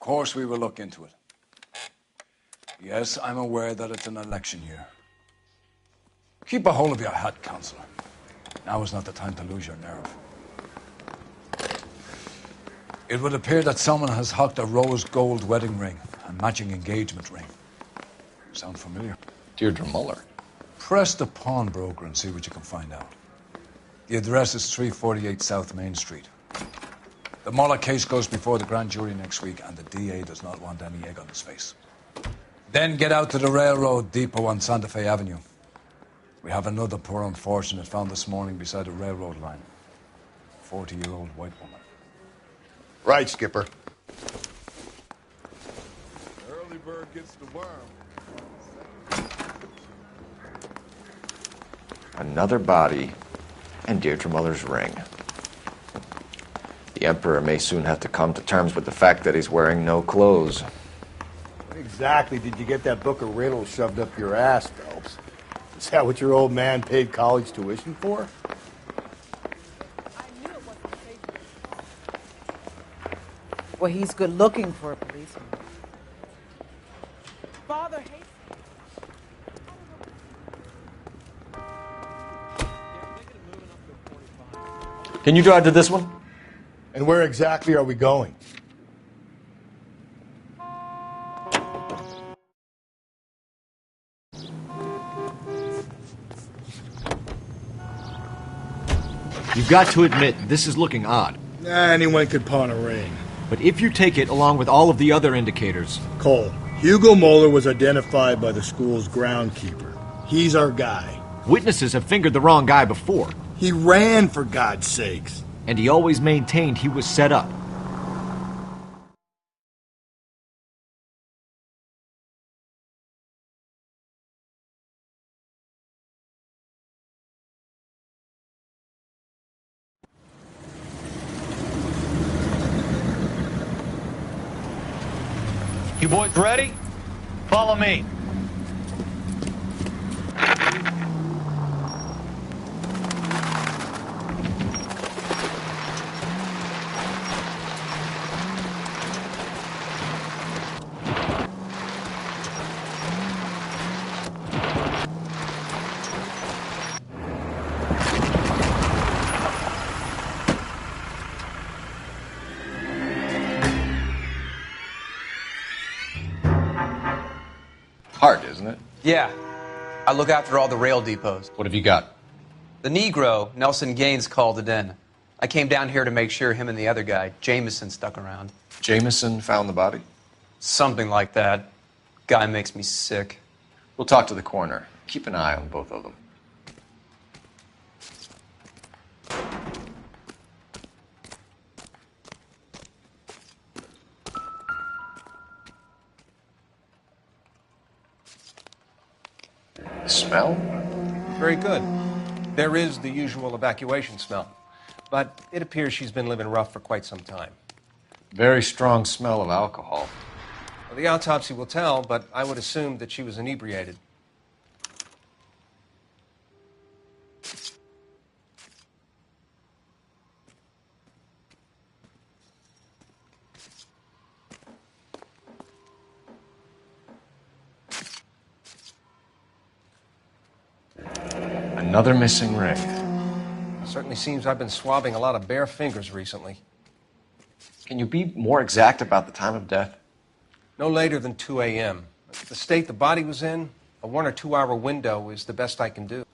course we will look into it. Yes, I'm aware that it's an election year. Keep a hold of your hat, Councillor. Now is not the time to lose your nerve. It would appear that someone has hocked a rose gold wedding ring and matching engagement ring. Sound familiar? Deirdre Muller. Press the pawnbroker and see what you can find out. The address is 348 South Main Street. The Muller case goes before the grand jury next week, and the DA does not want any egg on his face. Then get out to the railroad depot on Santa Fe Avenue. We have another poor unfortunate found this morning beside a railroad line. 40-year-old white woman. Right, Skipper. Early bird gets the worm. Another body and Deirdre Muller's ring. The Emperor may soon have to come to terms with the fact that he's wearing no clothes. What exactly did you get that book of riddles shoved up your ass, Phelps? Is that what your old man paid college tuition for? Well, he's good looking for a policeman. Father hates Can you drive to this one? And where exactly are we going? You've got to admit, this is looking odd. Anyone could pawn a ring. But if you take it along with all of the other indicators... Cole, Hugo Moeller was identified by the school's groundkeeper. He's our guy. Witnesses have fingered the wrong guy before. He ran, for God's sakes. And he always maintained he was set up. You boys ready? Follow me. Hard, isn't it? Yeah. I look after all the rail depots. What have you got? The Negro, Nelson Gaines, called it in. I came down here to make sure him and the other guy, Jameson, stuck around. Jameson found the body? Something like that. Guy makes me sick. We'll talk to the coroner. Keep an eye on both of them. The smell? Very good. There is the usual evacuation smell, but it appears she's been living rough for quite some time. Very strong smell of alcohol. Well, the autopsy will tell, but I would assume that she was inebriated. Another missing ring. Certainly seems I've been swabbing a lot of bare fingers recently. Can you be more exact about the time of death? No later than 2 a.m. The state the body was in, a 1 or 2 hour window is the best I can do.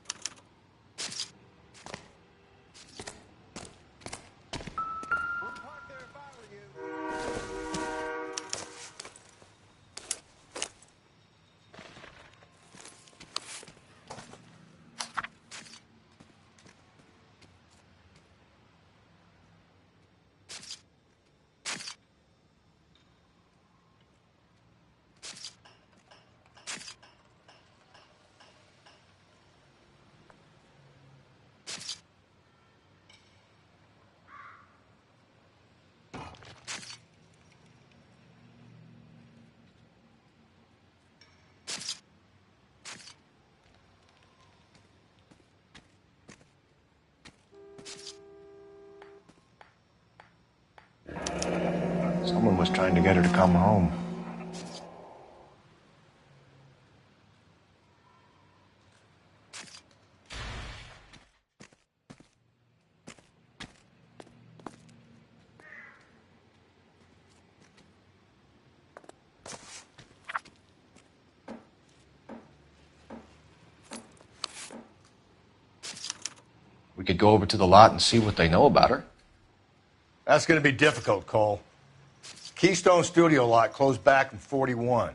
Someone was trying to get her to come home. We could go over to the lot and see what they know about her. That's going to be difficult, Cole. Keystone Studio lot closed back in 41.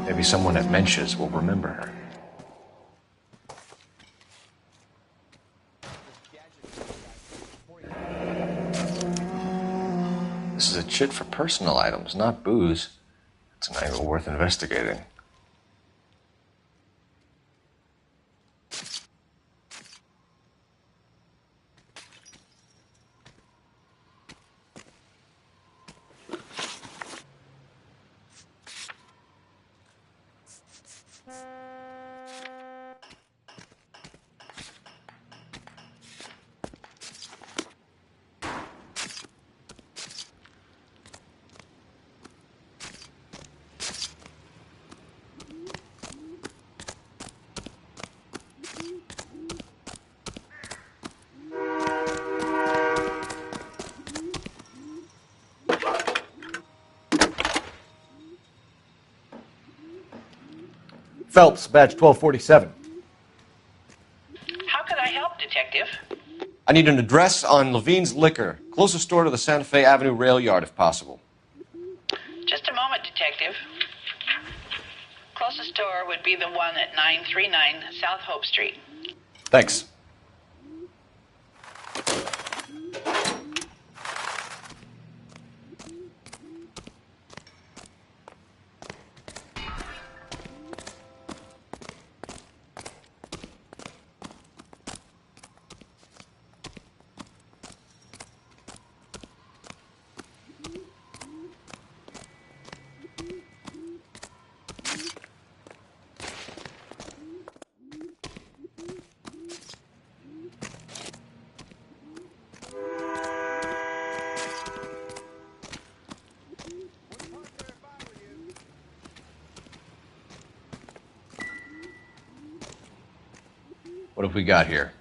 Maybe someone at Mensch's will remember her. This is a chit for personal items, not booze. It's an angle worth investigating. Phelps, badge 1247. How can I help, Detective? I need an address on Levine's Liquor. Closest store to the Santa Fe Avenue rail yard, if possible. Just a moment, Detective. Closest store would be the one at 939 South Hope Street. Thanks. What have we got here?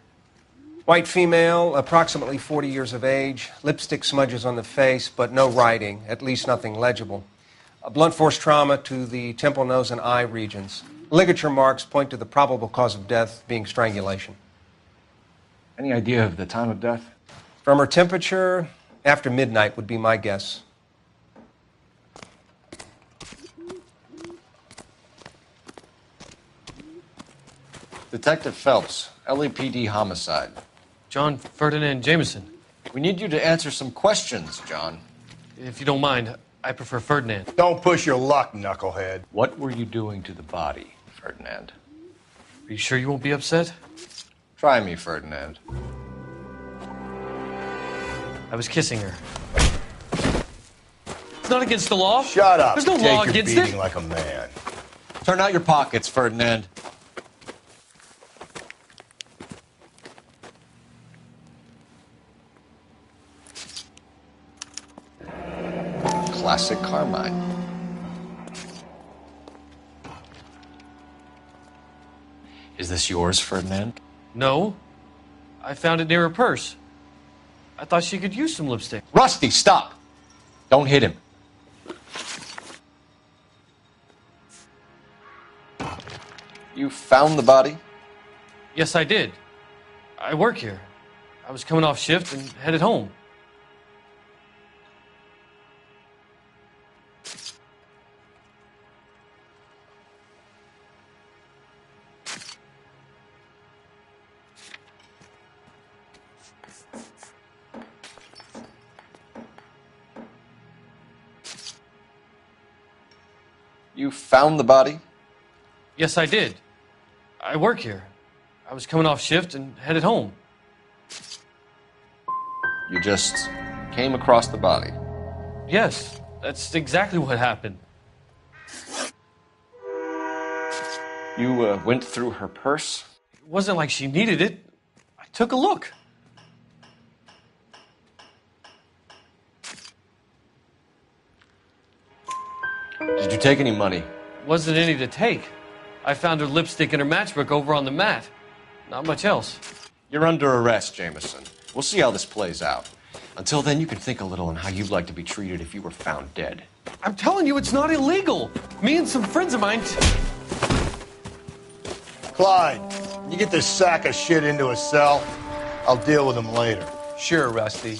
White female, approximately 40 years of age, lipstick smudges on the face, but no writing, at least nothing legible. A blunt force trauma to the temple, nose, and eye regions. Ligature marks point to the probable cause of death being strangulation. Any idea of the time of death? From her temperature, after midnight would be my guess. Detective Phelps, LAPD homicide. John Ferdinand Jameson. We need you to answer some questions, John. If you don't mind, I prefer Ferdinand. Don't push your luck, knucklehead. What were you doing to the body, Ferdinand? Are you sure you won't be upset? Try me, Ferdinand. I was kissing her. It's not against the law. Shut up. There's no Take law your against beating it. like a man. Turn out your pockets, Ferdinand. Classic Carmine. Is this yours, Ferdinand? No. I found it near her purse. I thought she could use some lipstick. Rusty, stop! Don't hit him. You found the body? Yes, I did. I work here. I was coming off shift and headed home. You found the body? Yes, I did. I work here. I was coming off shift and headed home. You just came across the body. Yes, that's exactly what happened. You went through her purse? It wasn't like she needed it. I took a look. Did you take any money? Wasn't any to take. I found her lipstick and her matchbook over on the mat. Not much else. You're under arrest, Jameson. We'll see how this plays out. Until then, you can think a little on how you'd like to be treated if you were found dead. I'm telling you, it's not illegal. Me and some friends of mine... Clyde, you get this sack of shit into a cell. I'll deal with him later. Sure, Rusty.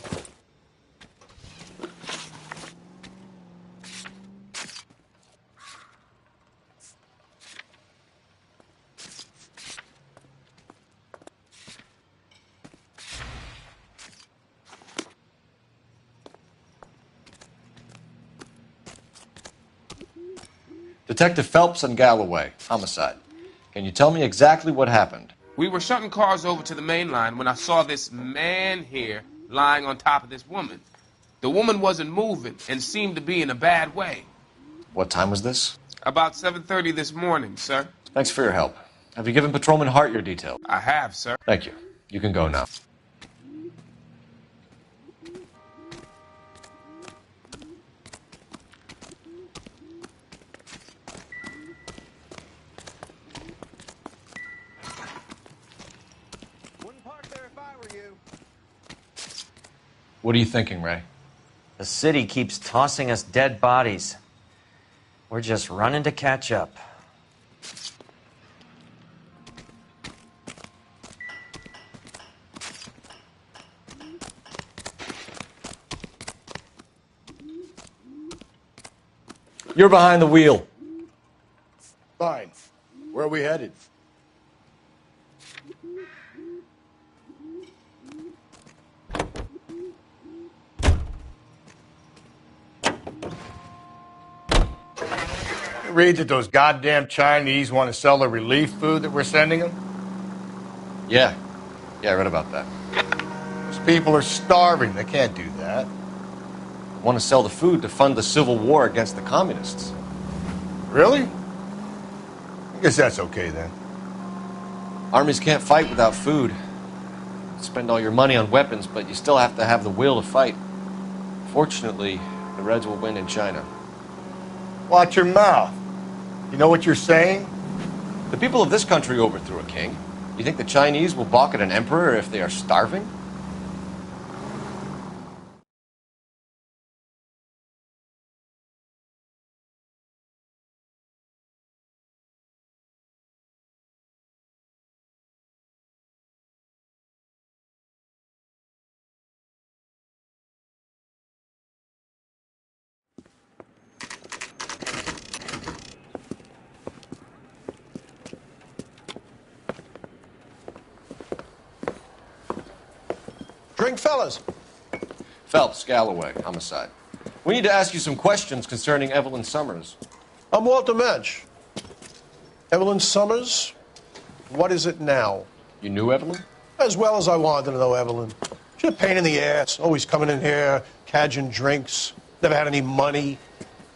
Detective Phelps and Galloway, homicide. Can you tell me exactly what happened? We were shunting cars over to the main line when I saw this man here lying on top of this woman. The woman wasn't moving and seemed to be in a bad way. What time was this? About 7:30 this morning, sir. Thanks for your help. Have you given Patrolman Hart your details? I have, sir. Thank you. You can go now. What are you thinking, Ray? The city keeps tossing us dead bodies. We're just running to catch up. You're behind the wheel. Fine. Where are we headed? Read that those goddamn Chinese want to sell the relief food that we're sending them? Yeah. Yeah, I read about that. Those people are starving. They can't do that. Want to sell the food to fund the civil war against the communists. Really? I guess that's okay then. Armies can't fight without food. Spend all your money on weapons, but you still have to have the will to fight. Fortunately, the Reds will win in China. Watch your mouth. You know what you're saying? The people of this country overthrew a king. You think the Chinese will balk at an emperor if they are starving? Drink, fellas. Phelps, Galloway, homicide. We need to ask you some questions concerning Evelyn Summers. I'm Walter Mensch. Evelyn Summers, what is it now? You knew Evelyn? As well as I wanted to know Evelyn. She's a pain in the ass, always coming in here, cadging drinks, never had any money.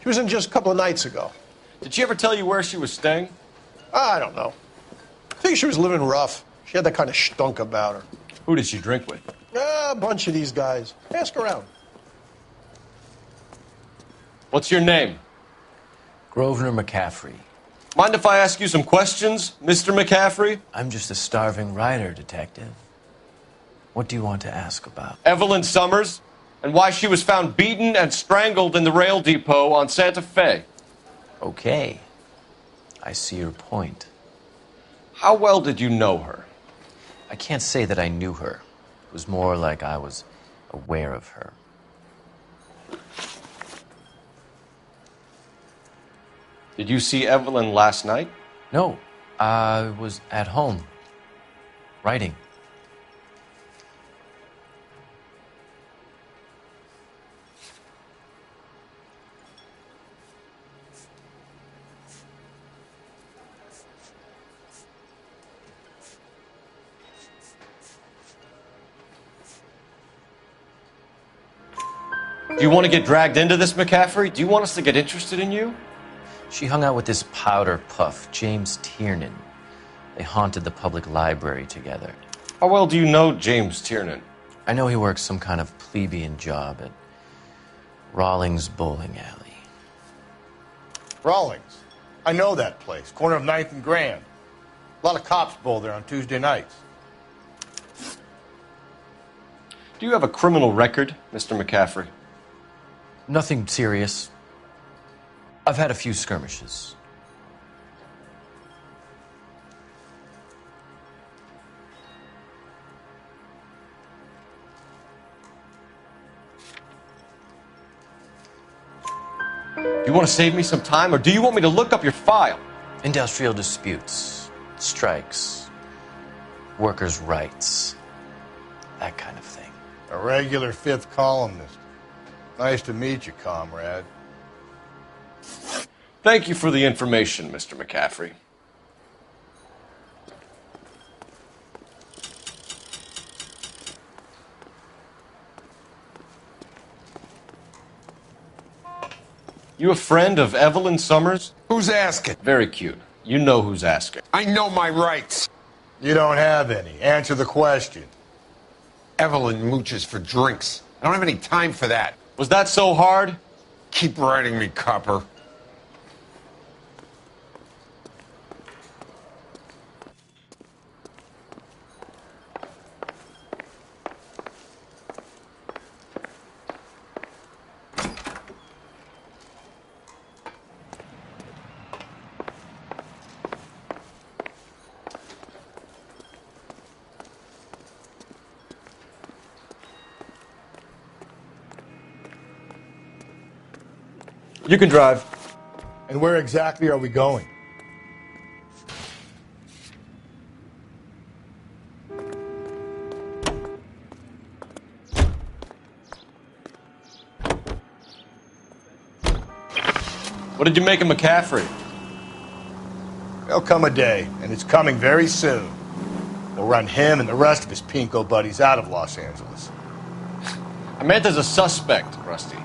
She was in just a couple of nights ago. Did she ever tell you where she was staying? I don't know. I think she was living rough. She had that kind of stunk about her. Who did she drink with? A bunch of these guys. Ask around. What's your name? Grosvenor McCaffrey. Mind if I ask you some questions, Mr. McCaffrey? I'm just a starving writer, detective. What do you want to ask about? Evelyn Summers, and why she was found beaten and strangled in the rail depot on Santa Fe. Okay. I see your point. How well did you know her? I can't say that I knew her. It was more like I was aware of her. Did you see Evelyn last night? No, I was at home, writing. Do you want to get dragged into this, McCaffrey? Do you want us to get interested in you? She hung out with this powder puff, James Tiernan. They haunted the public library together. How well do you know James Tiernan? I know he works some kind of plebeian job at Rawlings Bowling Alley. Rawlings. I know that place. Corner of 9th and Grand. A lot of cops bowl there on Tuesday nights. Do you have a criminal record, Mr. McCaffrey? Nothing serious. I've had a few skirmishes. Do you want to save me some time, or do you want me to look up your file? Industrial disputes, strikes, workers' rights, that kind of thing. A regular fifth columnist. Nice to meet you, comrade. Thank you for the information, Mr. McCaffrey. You a friend of Evelyn Summers? Who's asking? Very cute. You know who's asking. I know my rights. You don't have any. Answer the question. Evelyn mooches for drinks. I don't have any time for that. Was that so hard? Keep writing me, copper. You can drive. And where exactly are we going? What did you make of McCaffrey? There'll come a day, and it's coming very soon. We'll run him and the rest of his pinko buddies out of Los Angeles. I meant as a suspect, Rusty.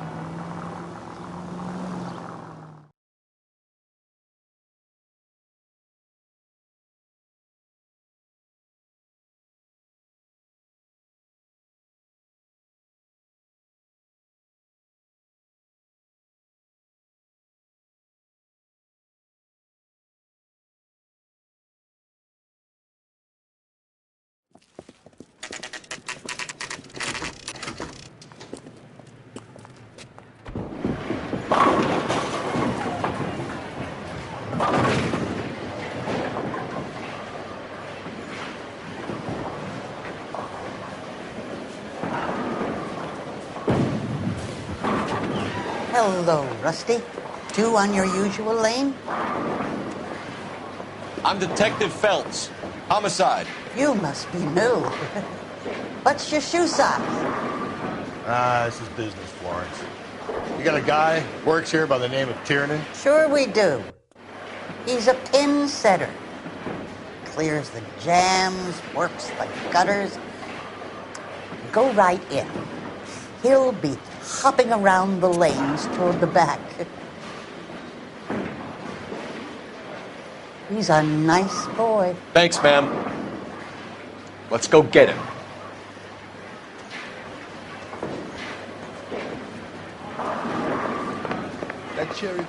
Hello, Rusty. Two on your usual lane? I'm Detective Feltz. Homicide. You must be new. What's your shoe size? This is business, Florence. You got a guy who works here by the name of Tiernan? Sure we do. He's a pin setter. Clears the jams, works the gutters. Go right in. He'll be hopping around the lanes toward the back. He's a nice boy. Thanks, ma'am. Let's go get him. That cherry.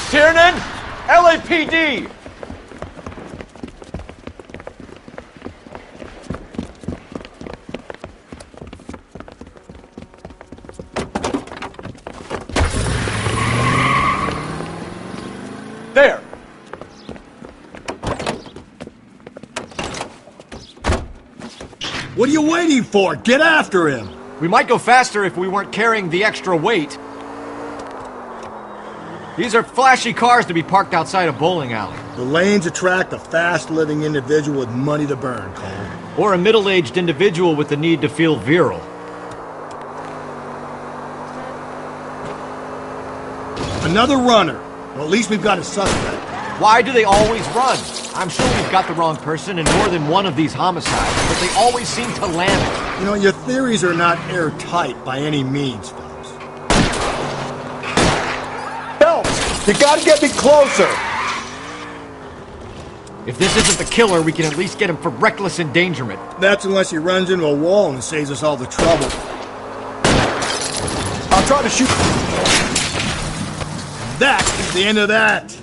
Tiernan! LAPD! There! What are you waiting for? Get after him! We might go faster if we weren't carrying the extra weight. These are flashy cars to be parked outside a bowling alley. The lanes attract a fast-living individual with money to burn, Cole. Or a middle-aged individual with the need to feel virile. Another runner. Well, at least we've got a suspect. Why do they always run? I'm sure we've got the wrong person in more than one of these homicides, but they always seem to land it. You know, your theories are not airtight by any means, fellas. You gotta get me closer! If this isn't the killer, we can at least get him for reckless endangerment. That's unless he runs into a wall and saves us all the trouble. I'll try to shoot. That is the end of that.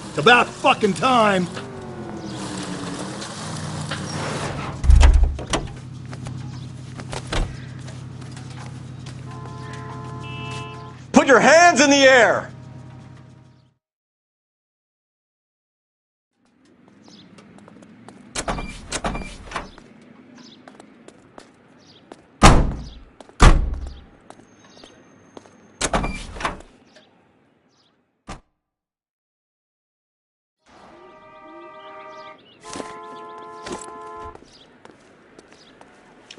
It's about fucking time. Put your hands in the air!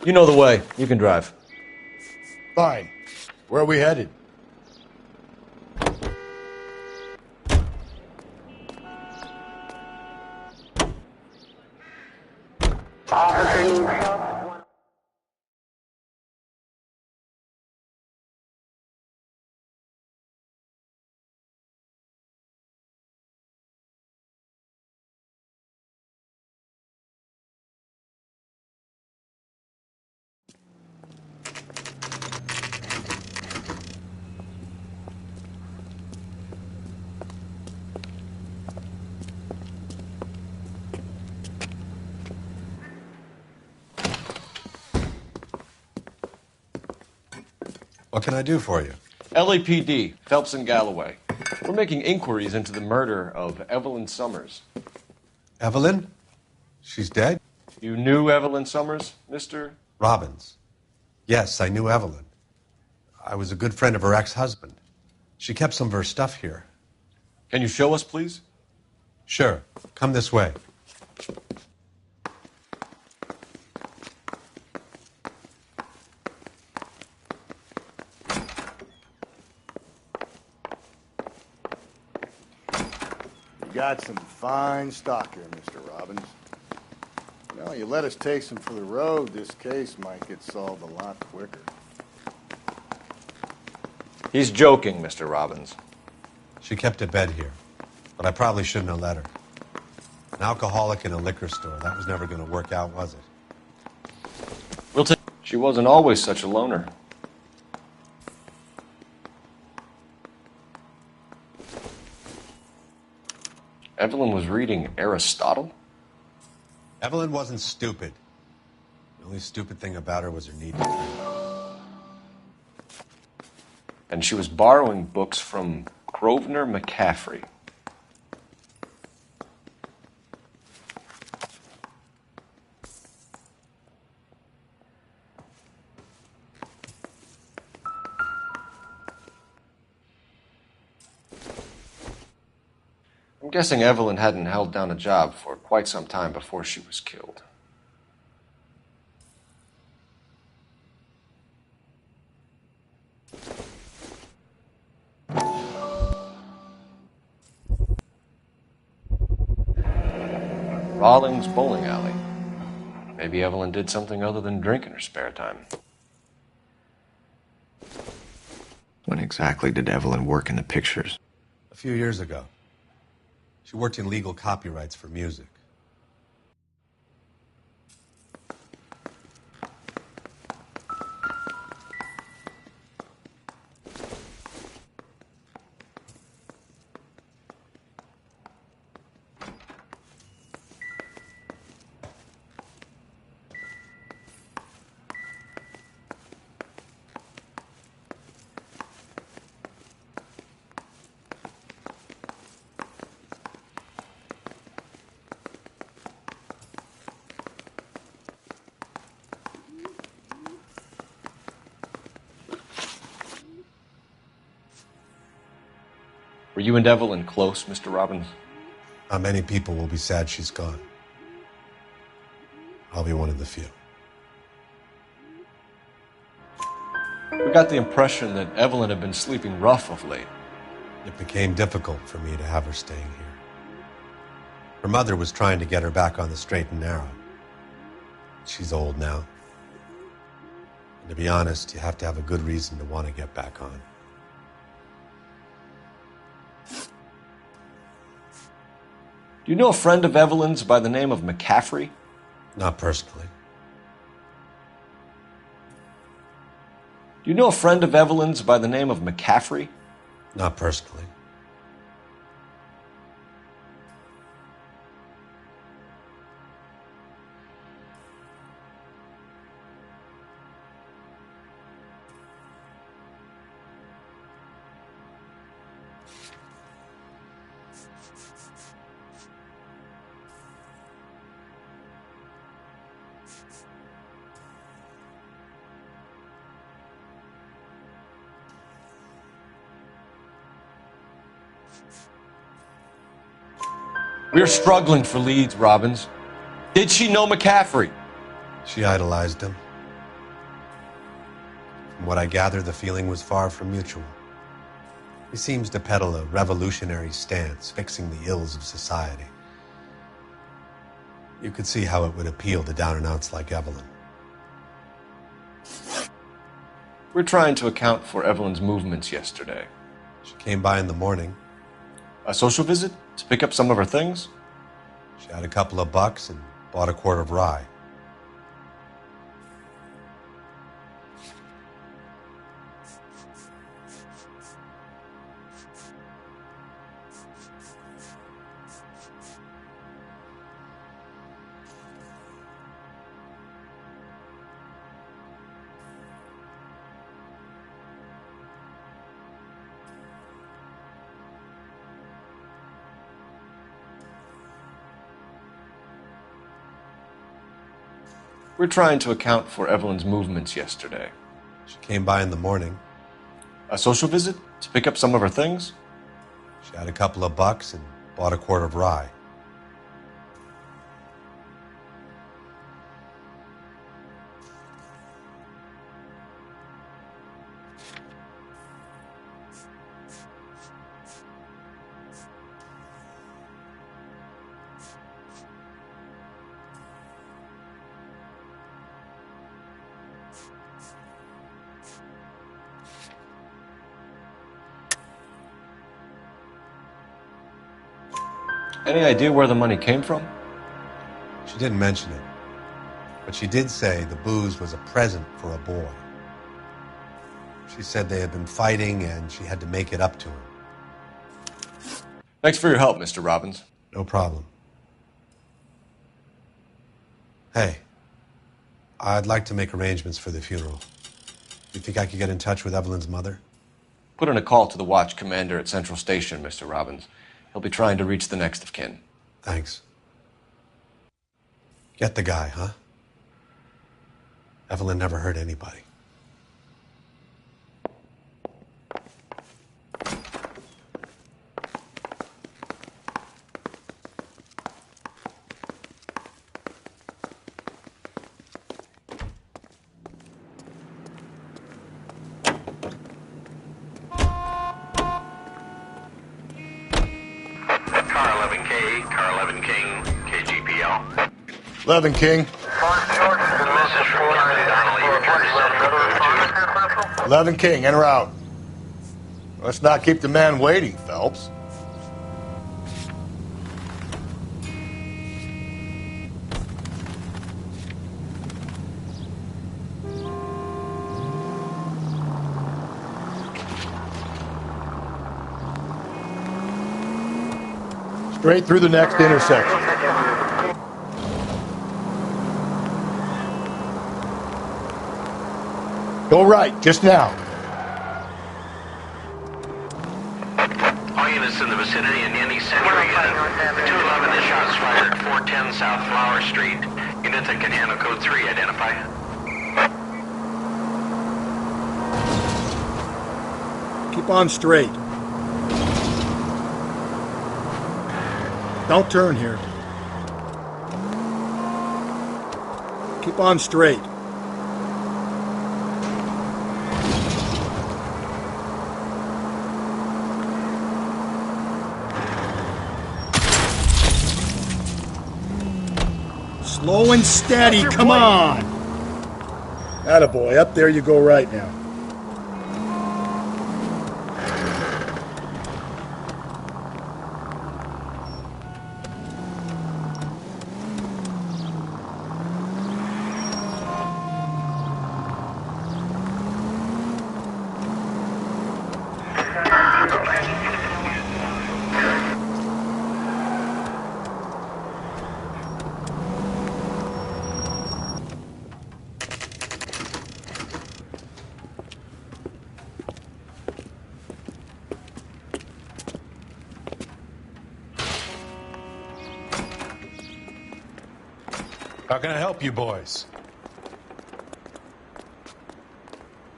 You know the way. You can drive. Fine. Where are we headed? What can I do for you? LAPD, Phelps and Galloway. We're making inquiries into the murder of Evelyn Summers. Evelyn? She's dead? You knew Evelyn Summers, Mr. Robbins. Yes, I knew Evelyn. I was a good friend of her ex-husband. She kept some of her stuff here. Can you show us, please? Sure. Come this way. Got some fine stock here, Mr. Robbins. You know, you let us take some for the road, this case might get solved a lot quicker. He's joking, Mr. Robbins. She kept a bed here, but I probably shouldn't have let her. An alcoholic in a liquor store. That was never going to work out, was it? She wasn't always such a loner. Evelyn was reading Aristotle? Evelyn wasn't stupid. The only stupid thing about her was her need to drink. And she was borrowing books from Grosvenor McCaffrey. I'm guessing Evelyn hadn't held down a job for quite some time before she was killed. Rawlings Bowling Alley. Maybe Evelyn did something other than drink in her spare time. When exactly did Evelyn work in the pictures? A few years ago. She worked in legal copyrights for music. Were you and Evelyn close, Mr. Robbins? Not many people will be sad she's gone. I'll be one of the few. We got the impression that Evelyn had been sleeping rough of late. It became difficult for me to have her staying here. Her mother was trying to get her back on the straight and narrow. She's old now. And to be honest, you have to have a good reason to want to get back on. Do you know a friend of Evelyn's by the name of McCaffrey? Not personally. Do you know a friend of Evelyn's by the name of McCaffrey? Not personally. We're struggling for leads, Robbins. Did she know McCaffrey? She idolized him. From what I gather, the feeling was far from mutual. He seems to peddle a revolutionary stance, fixing the ills of society. You could see how it would appeal to down-and-outs like Evelyn. We're trying to account for Evelyn's movements yesterday. She came by in the morning. A social visit? To pick up some of her things? She had a couple of bucks and bought a quart of rye. We're trying to account for Evelyn's movements yesterday. She came by in the morning. A social visit? To pick up some of her things? She had a couple of bucks and bought a quart of rye. Any idea where the money came from? She didn't mention it, but she did say the booze was a present for a boy. She said they had been fighting and she had to make it up to him. Thanks for your help, Mr. Robbins. No problem. Hey, I'd like to make arrangements for the funeral. You think I could get in touch with Evelyn's mother? Put in a call to the watch commander at Central Station, Mr. Robbins. He'll be trying to reach the next of kin. Thanks. Get the guy, huh? Evelyn never hurt anybody. Car 11 King, KGPL. 11 King. Message from Captain Donnelly, return to Central 11 King, en route. Let's not keep the man waiting, Phelps. Straight through the next intersection. Go right, just now. All units in the vicinity in any century. 211 is shots fired at 410 South Flower Street. Units that can handle code 3, identify. Keep on straight. Don't turn here. Keep on straight. Slow and steady, come on! Attaboy, up there you go right now. How can I help you boys?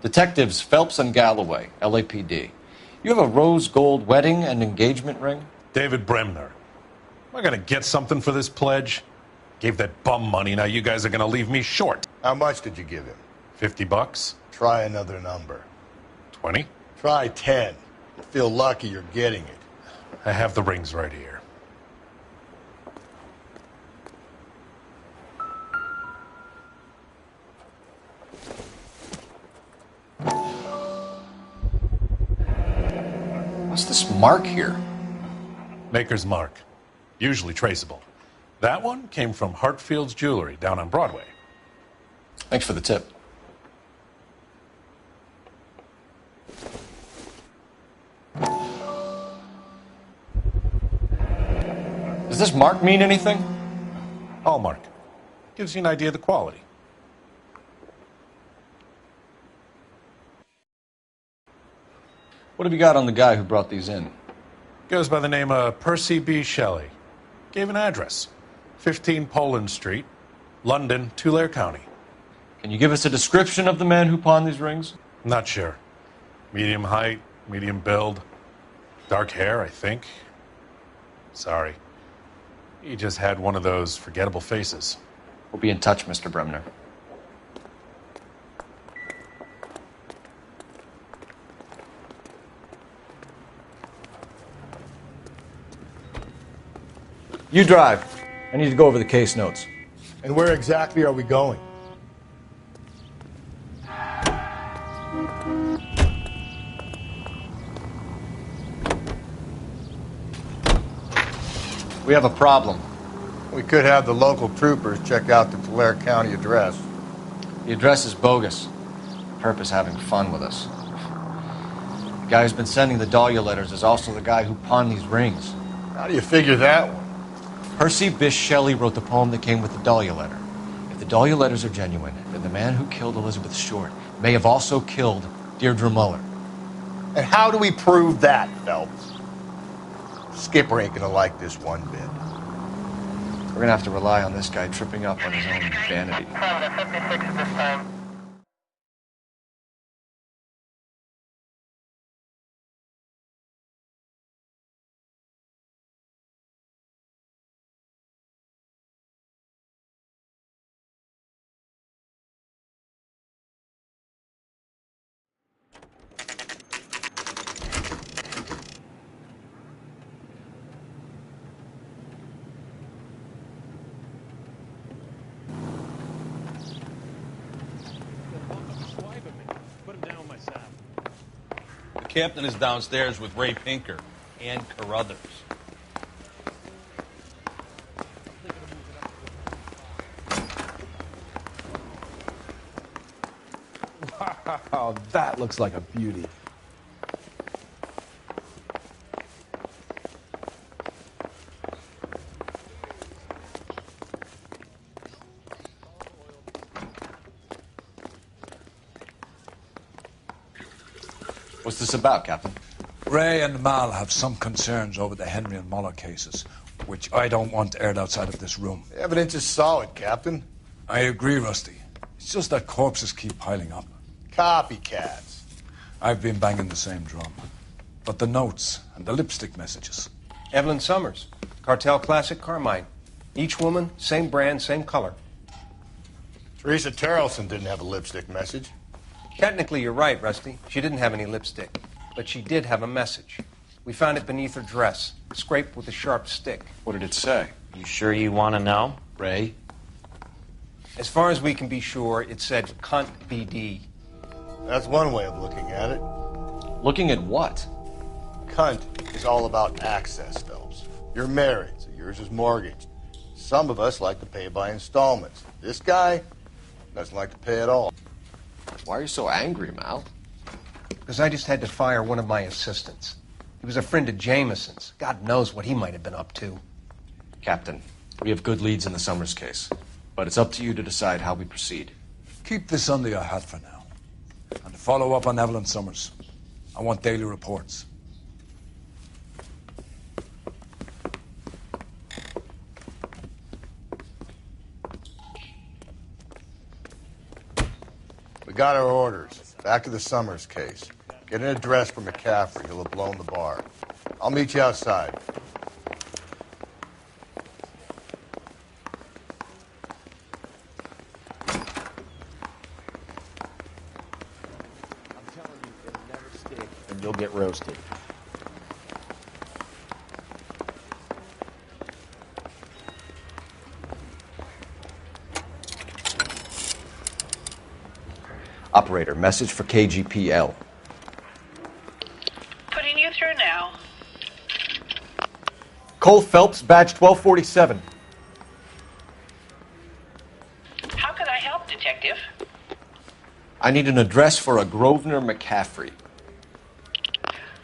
Detectives Phelps and Galloway, LAPD. You have a rose gold wedding and engagement ring? David Bremner. Am I going to get something for this pledge? Gave that bum money, now you guys are going to leave me short. How much did you give him? $50? Try another number. 20? Try 10. You feel lucky you're getting it. I have the rings right here. What's this mark here? Maker's mark. Usually traceable. That one came from Hartfield's Jewelry down on Broadway. Thanks for the tip. Does this mark mean anything? Hallmark. Gives you an idea of the quality. What have you got on the guy who brought these in? Goes by the name of Percy B. Shelley. Gave an address. 15 Poland Street, London, Tulare County. Can you give us a description of the man who pawned these rings? Not sure. Medium height, medium build. Dark hair, I think. Sorry. He just had one of those forgettable faces. We'll be in touch, Mr. Bremner. You drive. I need to go over the case notes. And where exactly are we going? We have a problem. We could have the local troopers check out the Tulare County address. The address is bogus. Perp is having fun with us. The guy who's been sending the Dahlia letters is also the guy who pawned these rings. How do you figure that one? Percy Bysshe Shelley wrote the poem that came with the Dahlia letter. If the Dahlia letters are genuine, then the man who killed Elizabeth Short may have also killed Deirdre Muller. And how do we prove that, Phelps? Skipper ain't gonna like this one bit. We're gonna have to rely on this guy tripping up on his own vanity. The captain is downstairs with Ray Pinker and Carruthers. Wow, that looks like a beauty. What's this about, Captain? Ray and Mal have some concerns over the Henry and Muller cases, which I don't want aired outside of this room. The evidence is solid, Captain. I agree, Rusty. It's just that corpses keep piling up. Copycats. I've been banging the same drum. But the notes and the lipstick messages. Evelyn Summers, Cartel Classic Carmine. Each woman, same brand, same color. Teresa Terrelson didn't have a lipstick message. Technically, you're right, Rusty. She didn't have any lipstick. But she did have a message. We found it beneath her dress, scraped with a sharp stick. What did it say? You sure you want to know? Ray? As far as we can be sure, it said cunt BD. That's one way of looking at it. Looking at what? Cunt is all about access, Phelps. You're married, so yours is mortgaged. Some of us like to pay by installments. This guy doesn't like to pay at all. Why are you so angry, Mal? Because I just had to fire one of my assistants. He was a friend of Jameson's. God knows what he might have been up to. Captain, we have good leads in the Summers case, but it's up to you to decide how we proceed. Keep this under your hat for now. And to follow up on Evelyn Summers, I want daily reports. We got our orders. Back to the Summers case. Get an address for McCaffrey. He'll have blown the bar. I'll meet you outside. I'm telling you, it'll never stick, and you'll get roasted. Operator, message for KGPL. Putting you through now. Cole Phelps, badge 1247. How could I help, Detective? I need an address for a Grosvenor McCaffrey.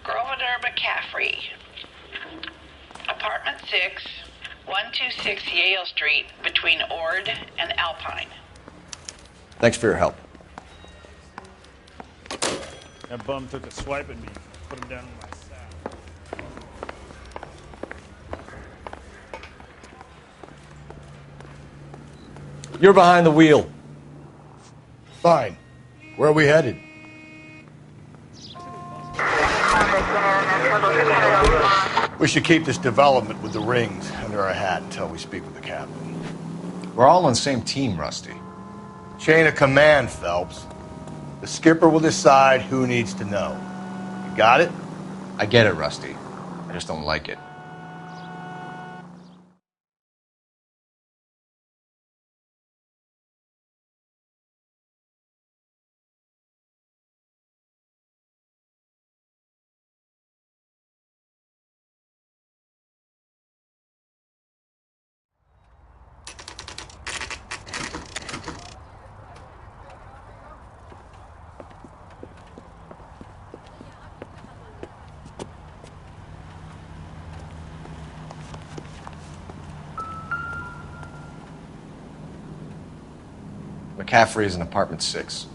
Grosvenor McCaffrey. Apartment 6, 126 Yale Street, between Ord and Alpine. Thanks for your help. That bum took a swipe at me. Put him down in my sack. You're behind the wheel. Fine. Where are we headed? We should keep this development with the rings under our hat until we speak with the captain. We're all on the same team, Rusty. Chain of command, Phelps. The skipper will decide who needs to know. You got it? I get it, Rusty. I just don't like it. McCaffrey is in apartment 6.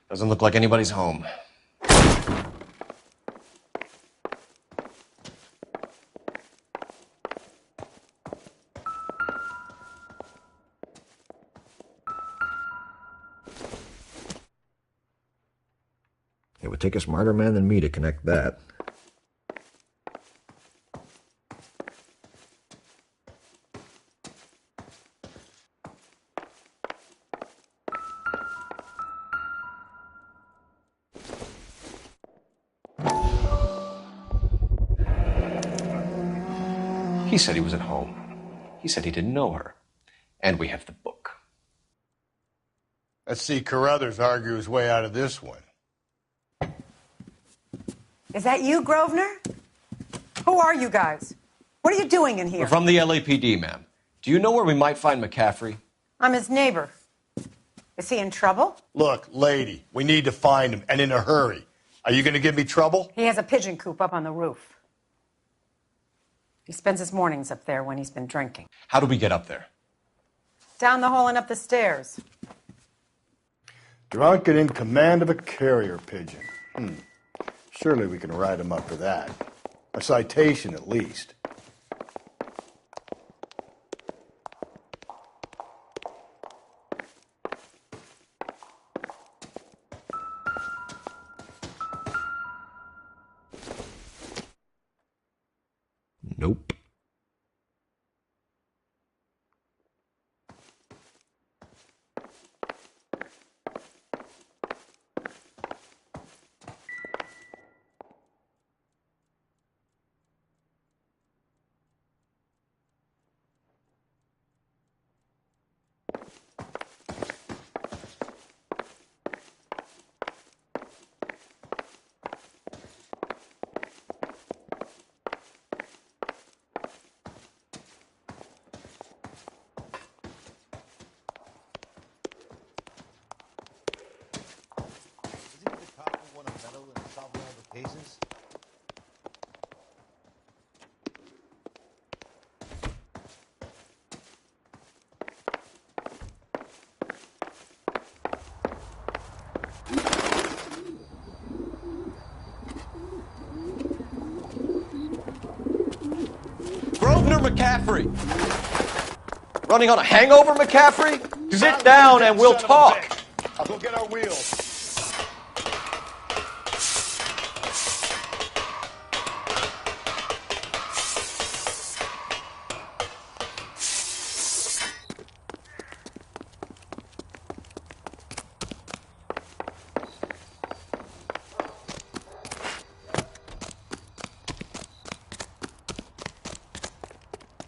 Doesn't look like anybody's home. It would take a smarter man than me to connect that. He said he was at home. He said he didn't know her. And we have the book. Let's see Carruthers argue his way out of this one. Is that you, Grosvenor? Who are you guys? What are you doing in here? We're from the LAPD, ma'am. Do you know where we might find McCaffrey? I'm his neighbor. Is he in trouble? Look, lady, we need to find him, and in a hurry. Are you going to give me trouble? He has a pigeon coop up on the roof. He spends his mornings up there when he's been drinking. How do we get up there? Down the hall and up the stairs. Drunk and in command of a carrier pigeon. Surely we can write him up for that. A citation, at least. cases? Grosvenor McCaffrey! Running on a hangover, McCaffrey? Sit down and we'll talk. I'll go get our wheels.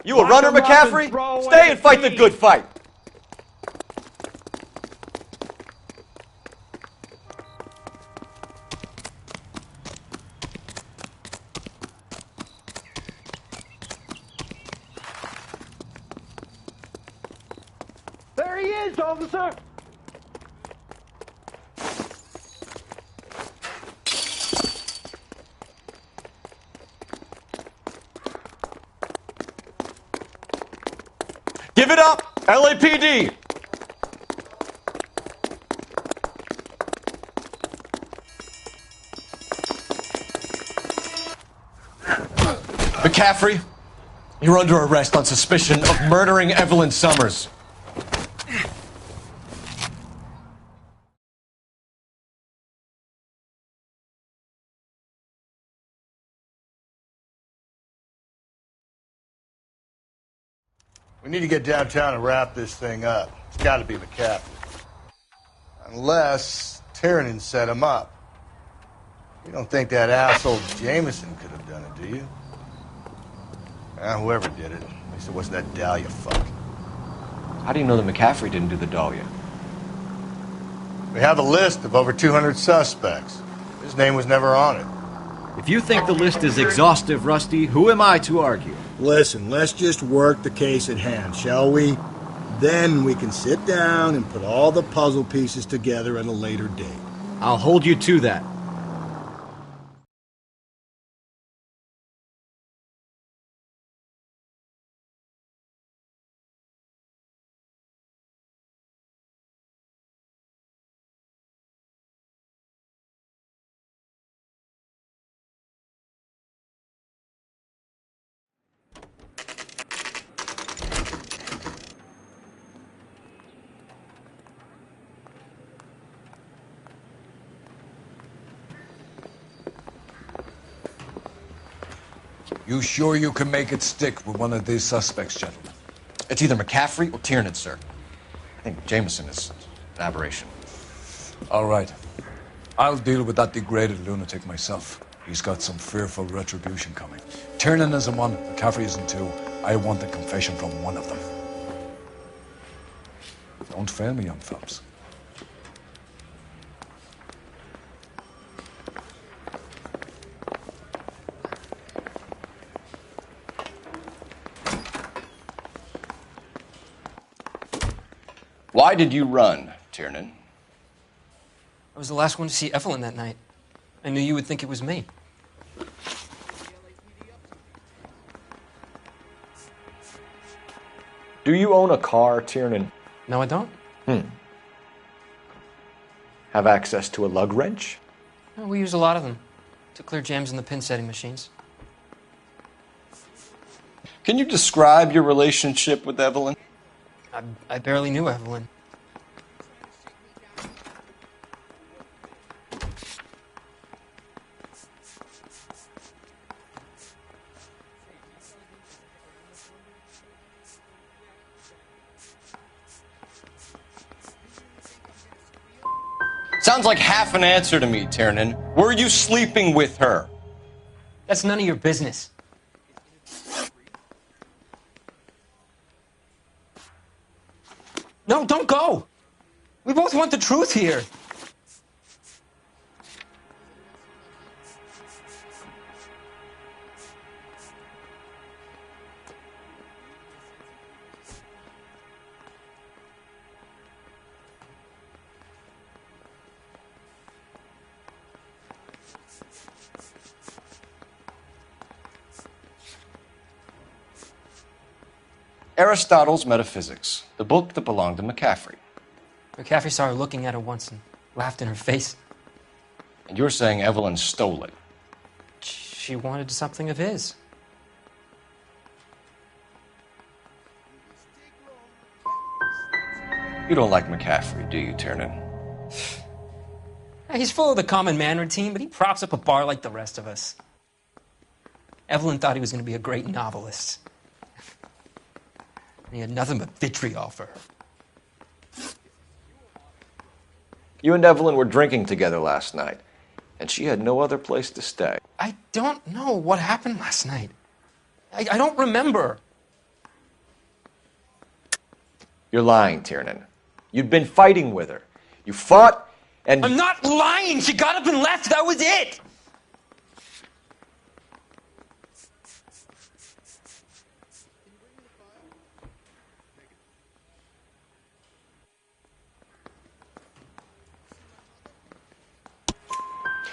You a runner, McCaffrey? Stay and fight the good fight. There he is, officer! Give it up, LAPD! McCaffrey, you're under arrest on suspicion of murdering Evelyn Summers. We need to get downtown and wrap this thing up. It's got to be McCaffrey. Unless Tiernan set him up. You don't think that asshole Jameson could have done it, do you? Whoever did it. At least it wasn't that Dahlia fuck. How do you know that McCaffrey didn't do the Dahlia? We have a list of over 200 suspects. His name was never on it. If you think the list is exhaustive, Rusty, who am I to argue? Listen, let's just work the case at hand, shall we? Then we can sit down and put all the puzzle pieces together at a later date. I'll hold you to that. You sure you can make it stick with one of these suspects, gentlemen? It's either McCaffrey or Tiernan, sir. I think Jameson is an aberration. All right. I'll deal with that degraded lunatic myself. He's got some fearful retribution coming. Tiernan isn't one, McCaffrey isn't two. I want a confession from one of them. Don't fail me, young fellas. Why did you run, Tiernan? I was the last one to see Evelyn that night. I knew you would think it was me. Do you own a car, Tiernan? No, I don't. Have access to a lug wrench? No, we use a lot of them to clear jams in the pin setting machines. Can you describe your relationship with Evelyn? I barely knew Evelyn. Sounds like half an answer to me, Tiernan. Were you sleeping with her? That's none of your business. No, don't go! We both want the truth here. Aristotle's Metaphysics, the book that belonged to McCaffrey. McCaffrey saw her looking at her once and laughed in her face. And you're saying Evelyn stole it? She wanted something of his. You don't like McCaffrey, do you, Tiernan? He's full of the common man routine, but he props up a bar like the rest of us. Evelyn thought he was going to be a great novelist. And he had nothing but vitriol for her. You and Evelyn were drinking together last night, and she had no other place to stay. I don't know what happened last night. I don't remember. You're lying, Tiernan. You'd been fighting with her. You fought, and... I'm not lying! She got up and left! That was it!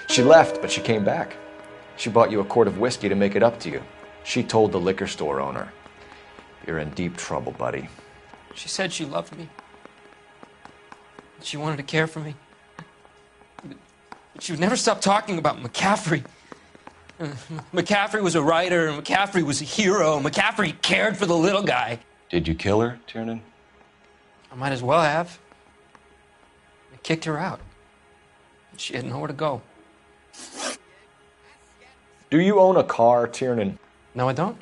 She left, but she came back. She bought you a quart of whiskey to make it up to you. She told the liquor store owner. You're in deep trouble, buddy. She said she loved me. She wanted to care for me. But she would never stop talking about McCaffrey. McCaffrey was a writer, and McCaffrey was a hero. McCaffrey cared for the little guy. Did you kill her, Tiernan? I might as well have. I kicked her out. She had nowhere to go. Do you own a car, Tiernan? No, I don't.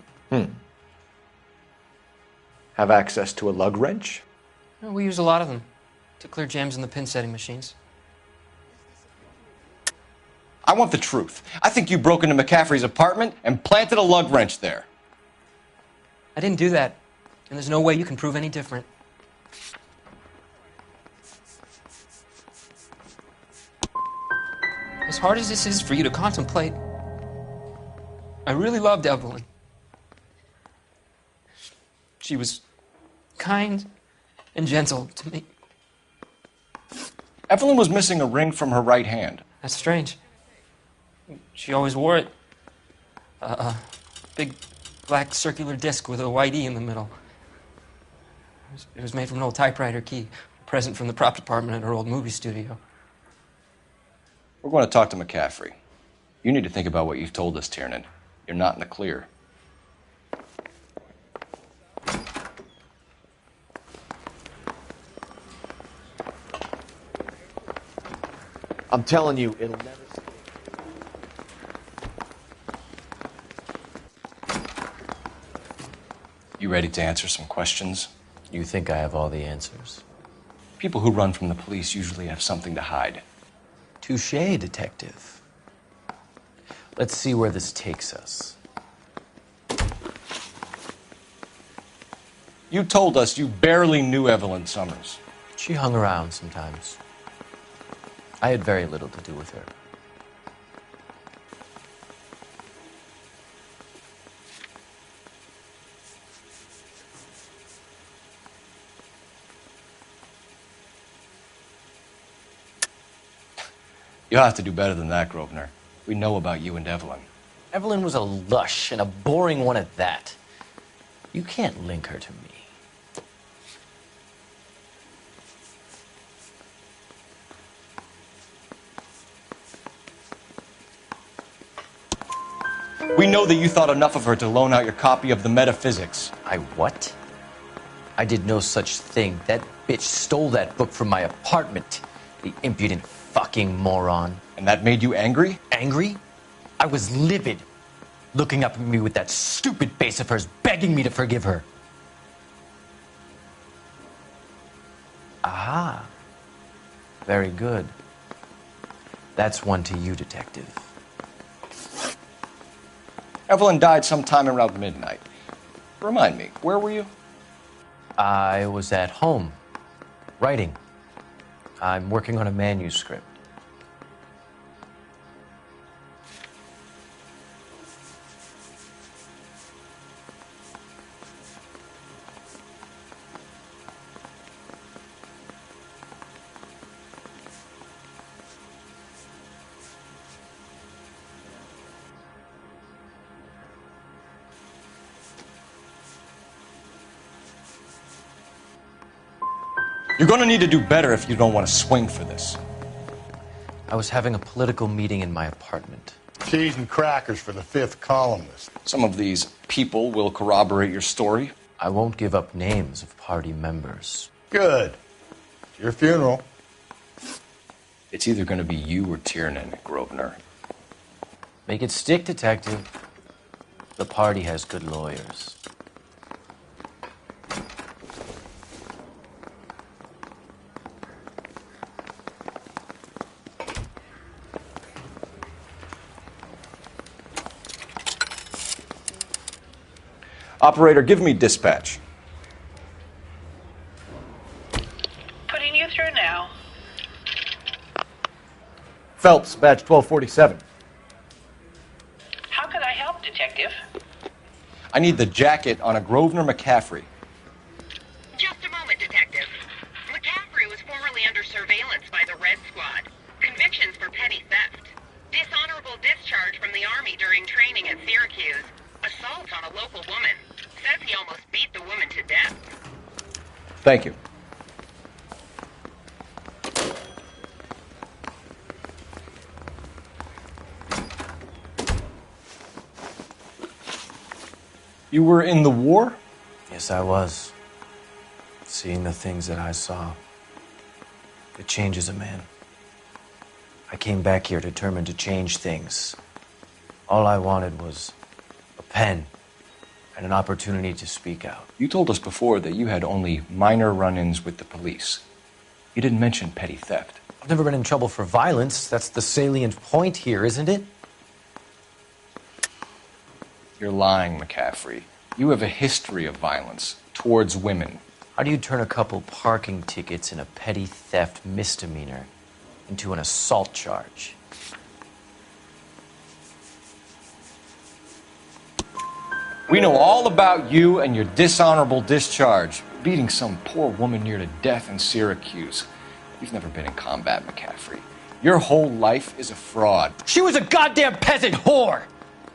Have access to a lug wrench? No, we use a lot of them to clear jams in the pin setting machines. I want the truth. I think you broke into McCaffrey's apartment and planted a lug wrench there. I didn't do that, and there's no way you can prove any different. As hard as this is for you to contemplate, I really loved Evelyn. She was kind and gentle to me. Evelyn was missing a ring from her right hand. That's strange. She always wore it. A big black circular disc with a white E in the middle. It was made from an old typewriter key, a present from the prop department at her old movie studio. We're going to talk to McCaffrey. You need to think about what you've told us, Tiernan. You're not in the clear. I'm telling you, it'll never... You ready to answer some questions? You think I have all the answers? People who run from the police usually have something to hide. Touché, detective. Let's see where this takes us. You told us you barely knew Evelyn Summers. She hung around sometimes. I had very little to do with her. You'll have to do better than that, Grosvenor. We know about you and Evelyn. Evelyn was a lush, and a boring one at that. You can't link her to me. We know that you thought enough of her to loan out your copy of the Metaphysics. I what? I did no such thing. That bitch stole that book from my apartment. The impudent fucking moron. And that made you angry? Angry? I was livid, looking up at me with that stupid face of hers, begging me to forgive her. Aha. Very good. That's one to you, detective. Evelyn died sometime around midnight. Remind me, where were you? I was at home, writing. I'm working on a manuscript. You're gonna need to do better if you don't want to swing for this. I was having a political meeting in my apartment. Cheese and crackers for the 5th columnist. Some of these people will corroborate your story. I won't give up names of party members. Good. It's your funeral. It's either going to be you or Tiernan, Grosvenor. Make it stick, detective. The party has good lawyers. Operator, give me dispatch. Putting you through now. Phelps, badge 1247. How could I help, Detective? I need the jacket on a Grosvenor McCaffrey. Just a moment, Detective. McCaffrey was formerly under surveillance by the Red Squad. Convictions for petty theft. Dishonorable discharge from the Army during training at Syracuse. Assault on a local woman. Says he almost beat the woman to death. Thank you. You were in the war? Yes, I was. Seeing the things that I saw, it changes a man. I came back here determined to change things. All I wanted was a pen and an opportunity to speak out. You told us before that you had only minor run-ins with the police. You didn't mention petty theft. I've never been in trouble for violence. That's the salient point here, isn't it? You're lying, McCaffrey. You have a history of violence towards women. How do you turn a couple parking tickets and a petty theft misdemeanor into an assault charge? We know all about you and your dishonorable discharge, beating some poor woman near to death in Syracuse. You've never been in combat, McCaffrey. Your whole life is a fraud. She was a goddamn peasant whore!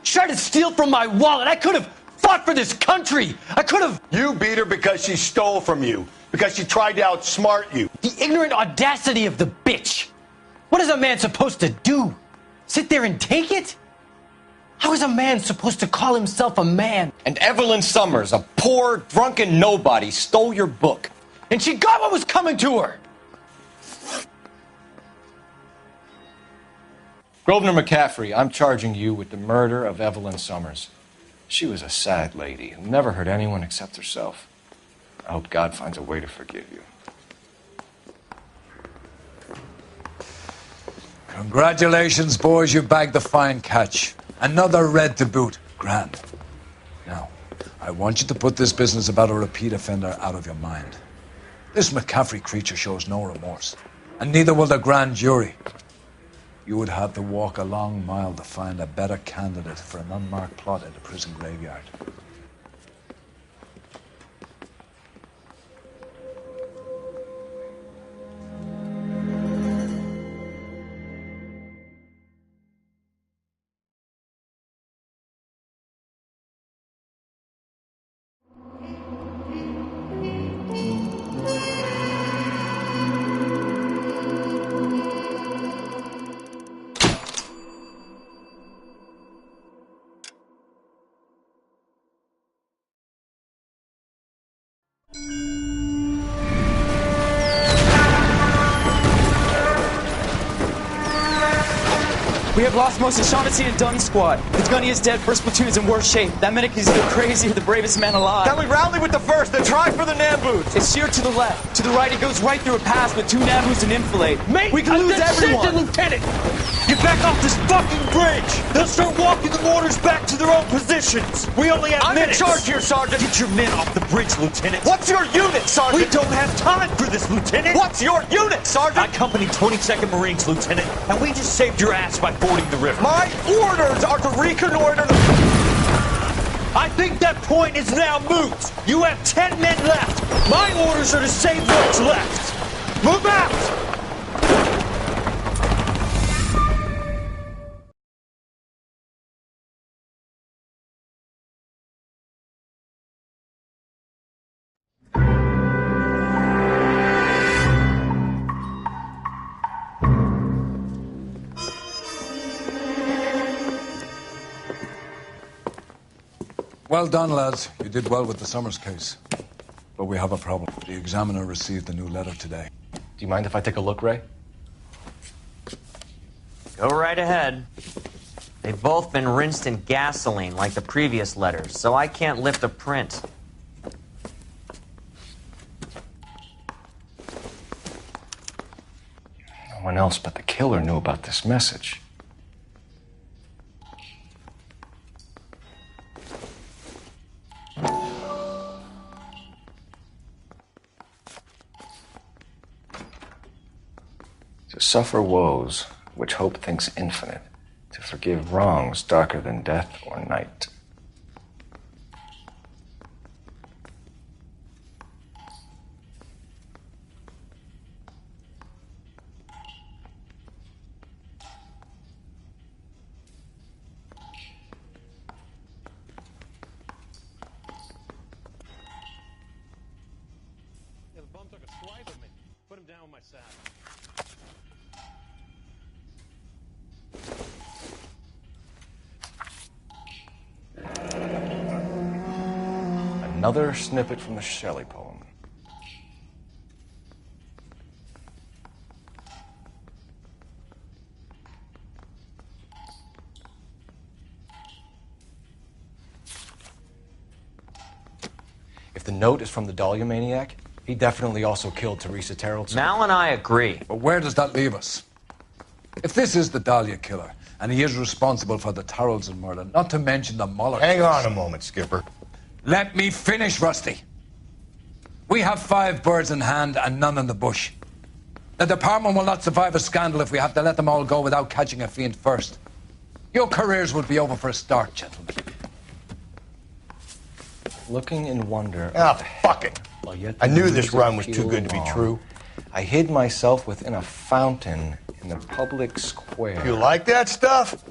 She tried to steal from my wallet. I could have fought for this country. I could have... You beat her because she stole from you. Because she tried to outsmart you. The ignorant audacity of the bitch. What is a man supposed to do? Sit there and take it? How is a man supposed to call himself a man? And Evelyn Summers, a poor, drunken nobody, stole your book. And she got what was coming to her. Grosvenor McCaffrey, I'm charging you with the murder of Evelyn Summers. She was a sad lady who never hurt anyone except herself. I hope God finds a way to forgive you. Congratulations, boys. You bagged the fine catch. Another red to boot. Grand. Now, I want you to put this business about a repeat offender out of your mind. This McCaffrey creature shows no remorse. And neither will the grand jury. You would have to walk a long mile to find a better candidate for an unmarked plot in the prison graveyard. We have lost most of Shaughnessy and Dunn's squad. The gunny is dead, first platoon is in worse shape. That medic is either crazy or the bravest man alive. Then we rally with the first, then try for the Nambus. It's sheer to the left. To the right, it goes right through a pass with 2 Nambus and enfilade. Mate, we can lose everyone. Lieutenant! Get back off this fucking bridge! They'll start walking the mortars back to their own positions. We only have minutes. I'm in charge here, Sergeant. Get your men off the bridge, Lieutenant. What's your unit, Sergeant? We don't have time for this, Lieutenant. What's your unit, Sergeant? I company 22nd Marines, Lieutenant, and we just saved your ass by fording the river. My orders are to reconnoiter the... I think that point is now moot. You have 10 men left. My orders are to save what's left. Move out! Well done, lads. You did well with the Summers case. But we have a problem. The examiner received a new letter today. Do you mind if I take a look, Ray? Go right ahead. They've both been rinsed in gasoline like the previous letters, so I can't lift a print. No one else but the killer knew about this message. To suffer woes which hope thinks infinite, to forgive wrongs darker than death or night. Yeah, the bum took a swipe at me. Put him down with my sack. Another snippet from the Shelley poem. If the note is from the Dahlia maniac, he definitely also killed Teresa Terrellson. Mal and I agree. But where does that leave us? If this is the Dahlia killer, and he is responsible for the Tarrelson murder, not to mention the Muller Hang case. on a moment, Skipper. Let me finish, Rusty. We have 5 birds in hand and none in the bush. The department will not survive a scandal if we have to let them all go without catching a fiend first. Your careers would be over for a start, gentlemen. Looking in wonder. Ah, fuck it. I knew this run was Keel too good to be long, true. I hid myself within a fountain in the public square. You like that stuff?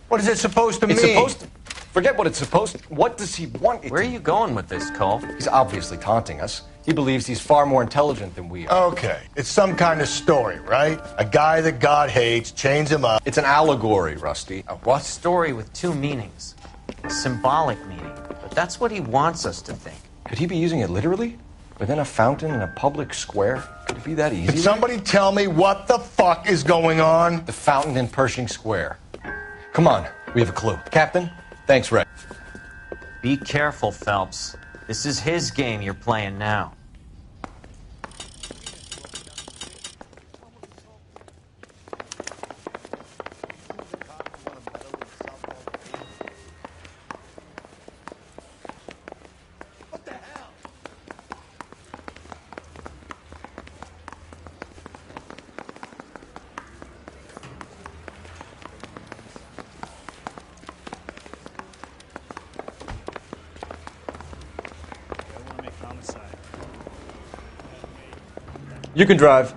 What is it supposed to mean? It's supposed to... Forget what it's supposed to... What does he want it Where are you going with this, Cole? He's obviously taunting us. He believes he's far more intelligent than we are. Okay, it's some kind of story, right? A guy that God hates, chains him up. It's an allegory, Rusty. A what? Story with 2 meanings. A symbolic meaning. But that's what he wants us to think. Could he be using it literally? Within a fountain in a public square? Could it be that easy? Can somebody tell me what the fuck is going on? The fountain in Pershing Square. Come on, we have a clue. Captain, thanks, Ray. Be careful, Phelps. This is his game you're playing now. You can drive.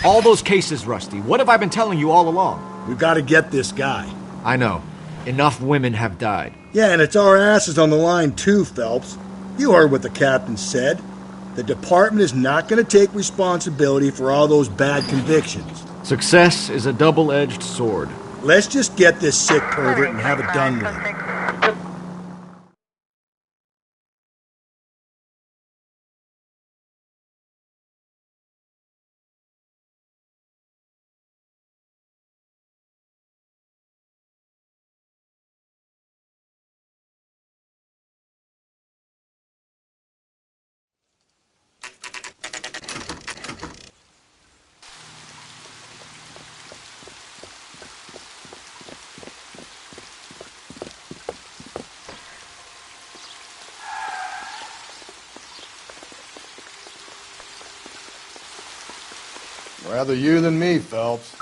All those cases, Rusty. What have I been telling you all along? We've got to get this guy. I know. Enough women have died. Yeah, and it's our asses on the line too, Phelps. You heard what the captain said. The department is not going to take responsibility for all those bad convictions. Success is a double-edged sword. Let's just get this sick pervert and have it done with. Rather you than me, Phelps.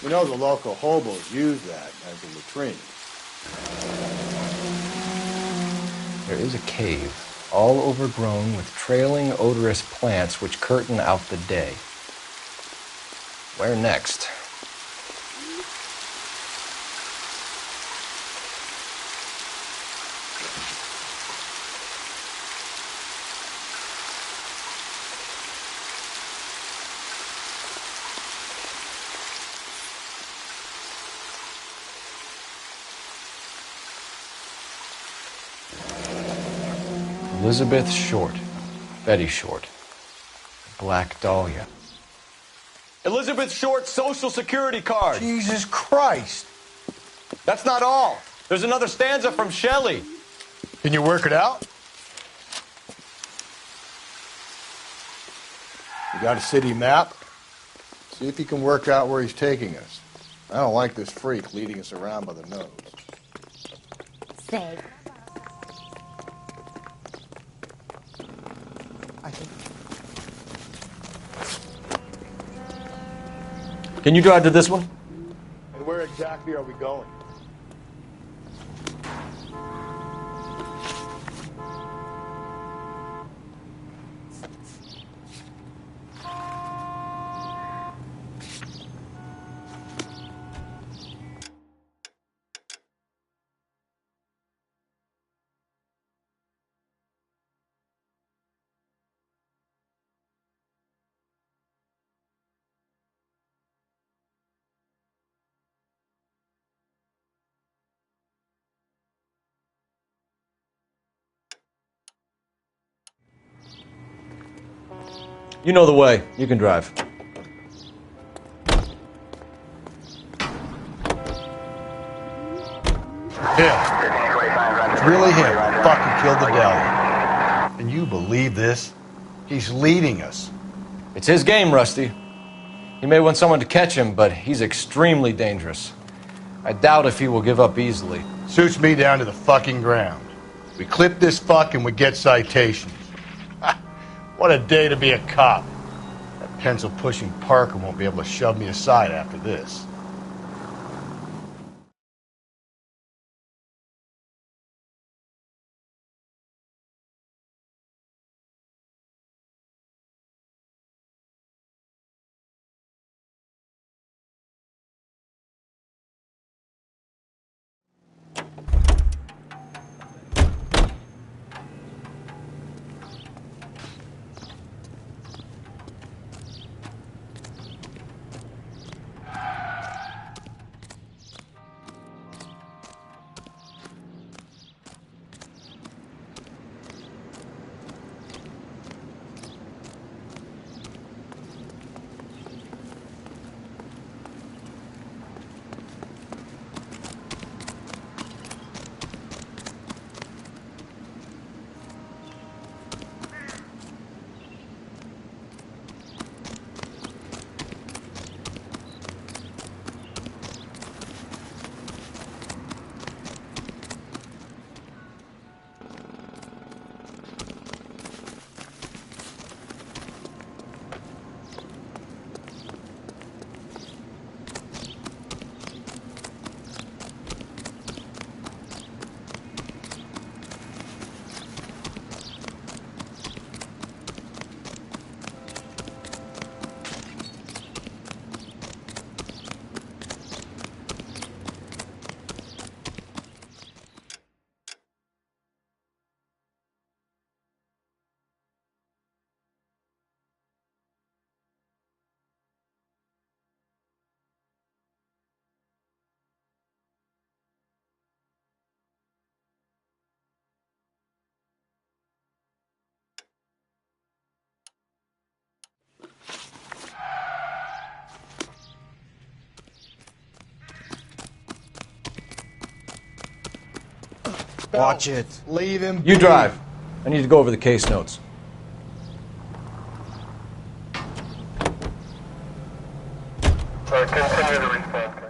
You know the local hobos use that as a latrine. There is a cave, all overgrown with trailing, odorous plants which curtain out the day. Where next? Elizabeth Short. Betty Short. Black Dahlia. Elizabeth Short's social security card. Jesus Christ. That's not all. There's another stanza from Shelley. Can you work it out? You got a city map? See if you can work out where he's taking us. I don't like this freak leading us around by the nose. Say. Can you drive to this one? And where exactly are we going? You know the way. You can drive. Him. It's really him. Fucking killed the deli. Can you believe this? He's leading us. It's his game, Rusty. He may want someone to catch him, but he's extremely dangerous. I doubt if he will give up easily. Suits me down to the fucking ground. We clip this fuck and we get citations. What a day to be a cop. That pencil-pushing Parker won't be able to shove me aside after this. Watch it. Leave him. You drive. I need to go over the case notes. Continue the response.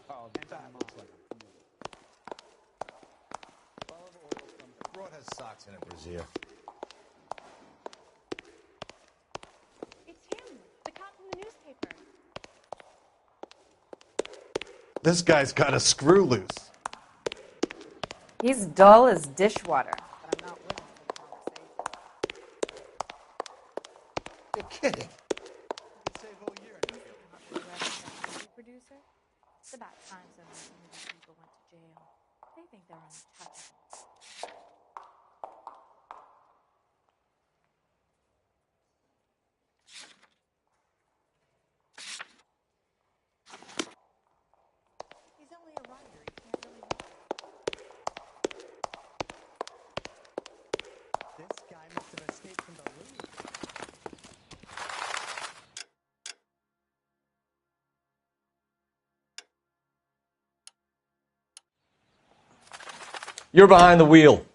Wow, that looks like a beauty. Broad has socks in it, Brazier. It's him, the cop from the newspaper. This guy's got a screw loose. He's dull as dishwater. But I'm not willing for the conversation. You're kidding. about time some of these people went to jail. They think they're untouchable. He's only a writer. He can't really walk. This guy must have escaped from the Louvre. You're behind the wheel.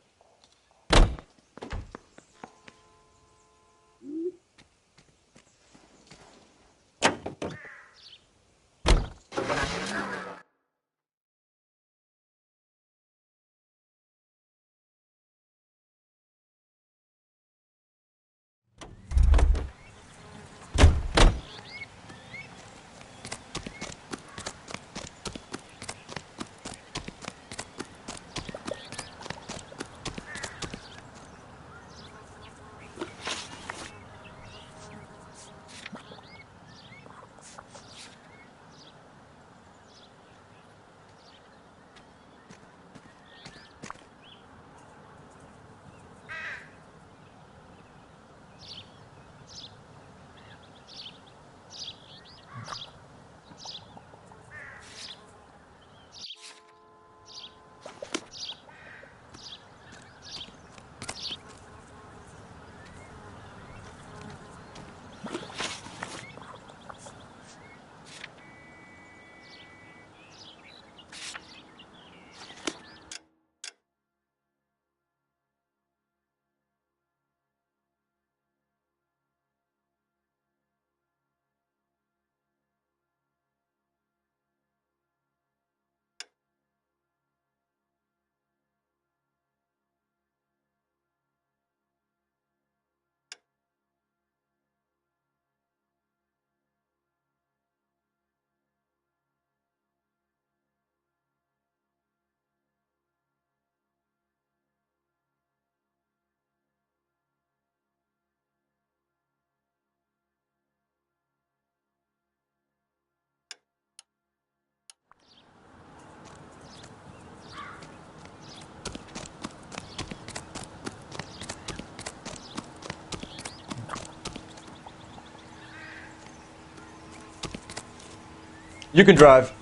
You can drive.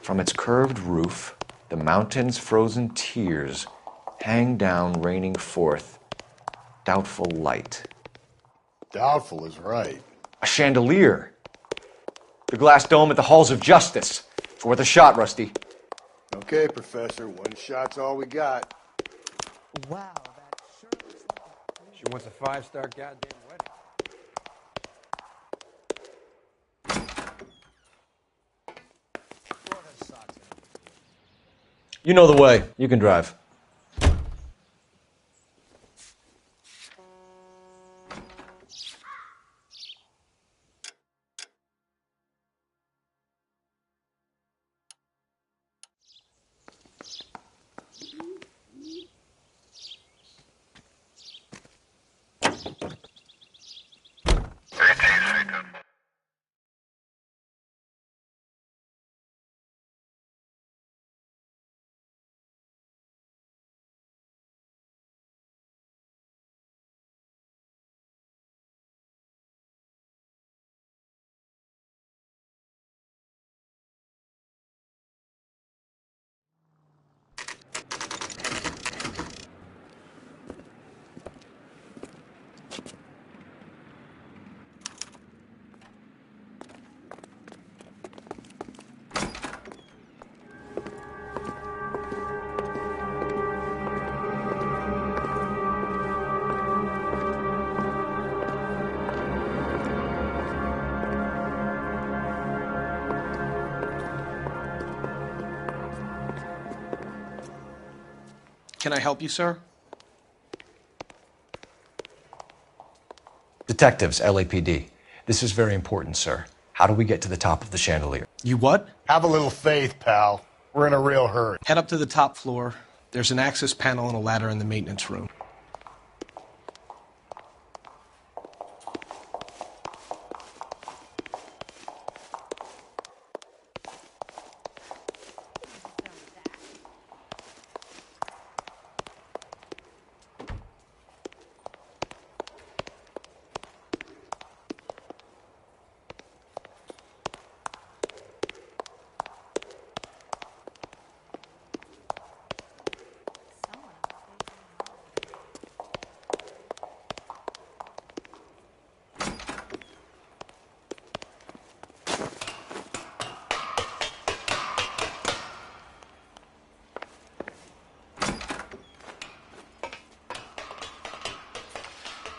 From its curved roof, the mountain's frozen tears hang down, raining forth doubtful light. Doubtful is right. A chandelier. The glass dome at the halls of justice. It's worth a shot, Rusty. Okay, Professor, one shot's all we got. Wow, that sure looks like a... She wants a 5-star goddamn wedding. You know the way. You can drive. Can I help you, sir? Detectives, LAPD. This is very important, sir. How do we get to the top of the chandelier? You what? Have a little faith, pal. We're in a real hurry. Head up to the top floor. There's an access panel and a ladder in the maintenance room.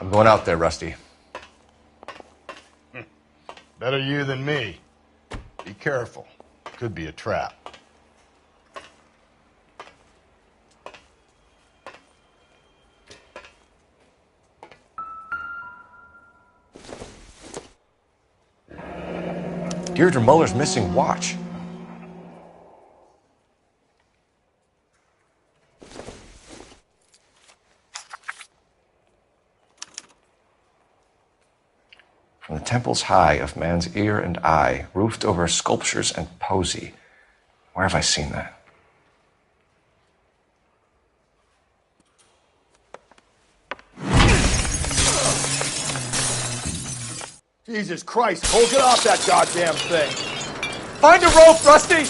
I'm going out there, Rusty. Better you than me. Be careful. Could be a trap. Deirdre Muller's missing watch. From the temples high of man's ear and eye, roofed over sculptures and poesy. Where have I seen that? Jesus Christ, Cole, get off that goddamn thing. Find a rope, Rusty!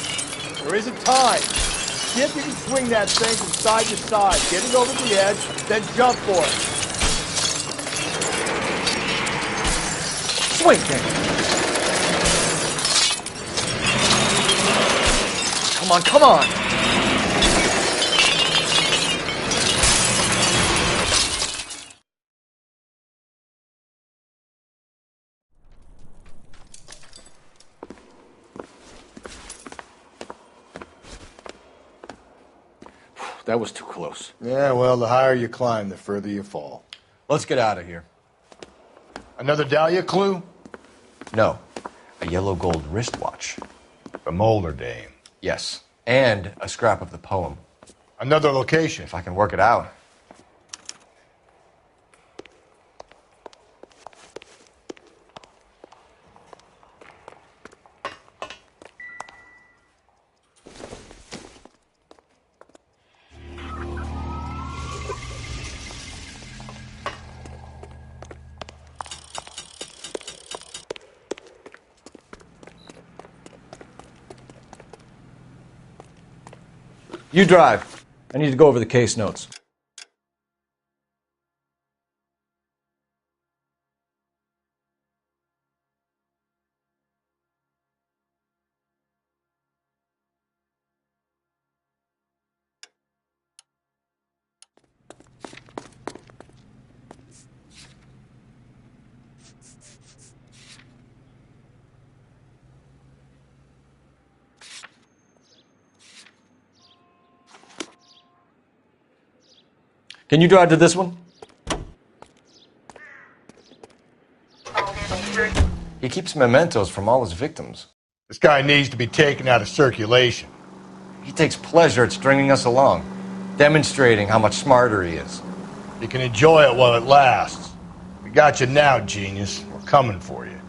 There isn't time. See if you can swing that thing from side to side. Get it over the edge, then jump for it. Swing, Dave. Come on, come on! That was too close. Yeah, well, the higher you climb, the further you fall. Let's get out of here. Another Dahlia clue? No. A yellow gold wristwatch. From Older Dame. Yes. And a scrap of the poem. Another location. If I can work it out. You drive. I need to go over the case notes. Can you drive to this one? He keeps mementos from all his victims. This guy needs to be taken out of circulation. He takes pleasure at stringing us along, demonstrating how much smarter he is. You can enjoy it while it lasts. We got you now, genius. We're coming for you.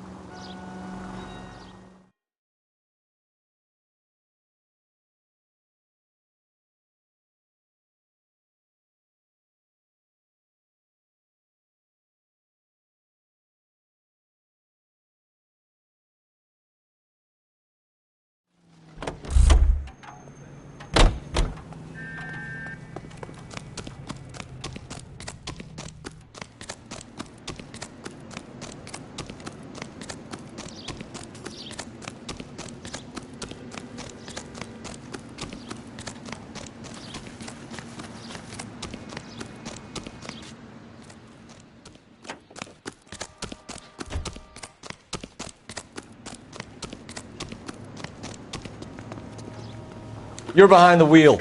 You're behind the wheel.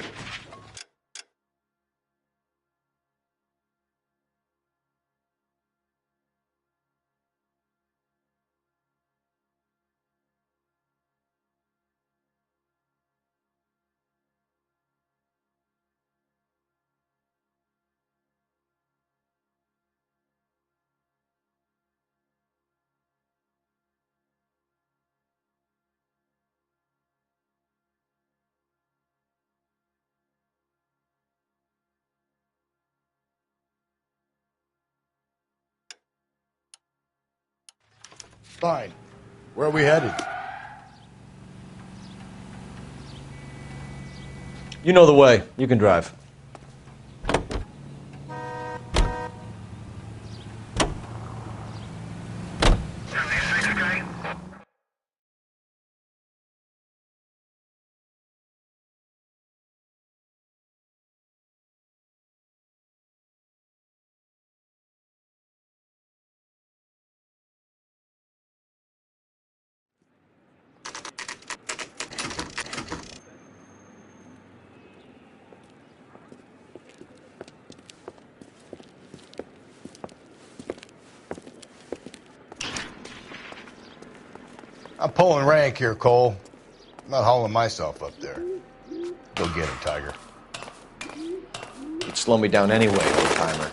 Fine. Where are we headed? You know the way. You can drive. I'm pulling rank here, Cole. I'm not hauling myself up there. Go get him, Tiger. You'd slow me down anyway, old-timer.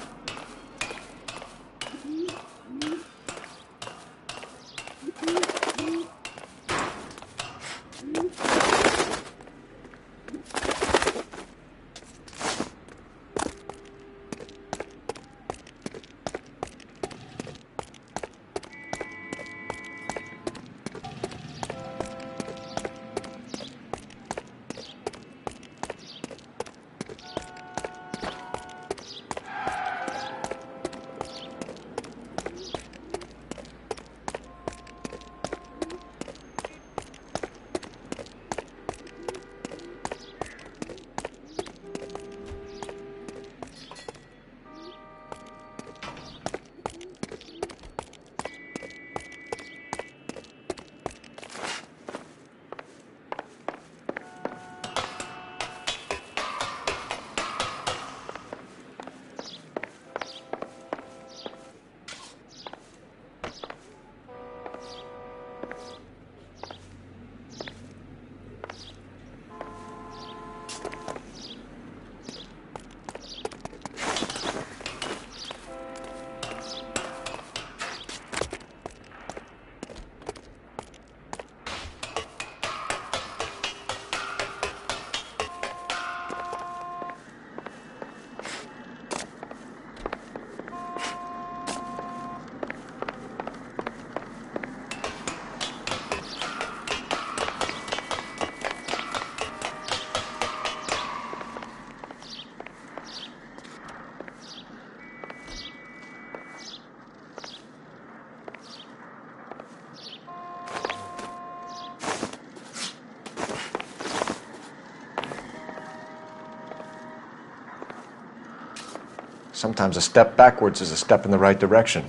Sometimes a step backwards is a step in the right direction.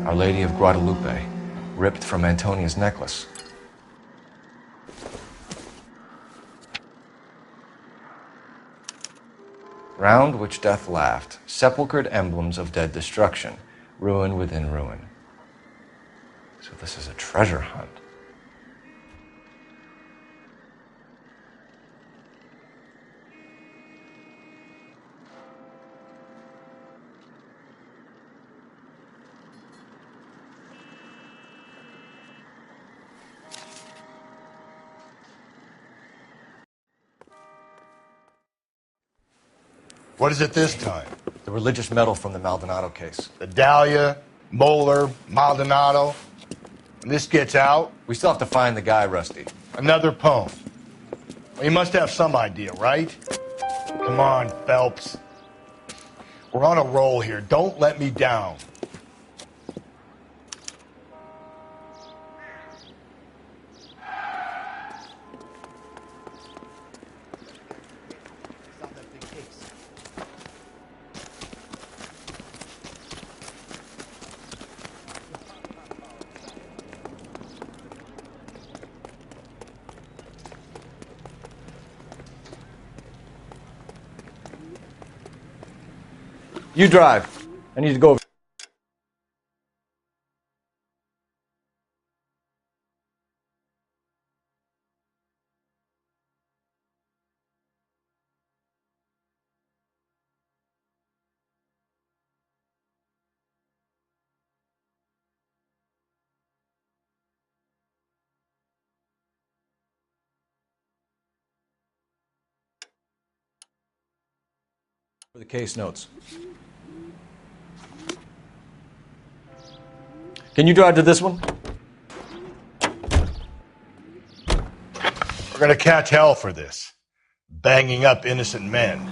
Our Lady of Guadalupe, ripped from Antonia's necklace. Round which death laughed, sepulchred emblems of dead destruction, ruin within ruin. So this is a treasure hunt. What is it this time? The religious medal from the Maldonado case. The Dahlia, Moeller, Maldonado. When this gets out... We still have to find the guy, Rusty. Another poem. Well, you must have some idea, right? Come on, Phelps. We're on a roll here. Don't let me down. You drive. I need to go over. For the case notes. Can you drive to this one? We're gonna catch hell for this. Banging up innocent men.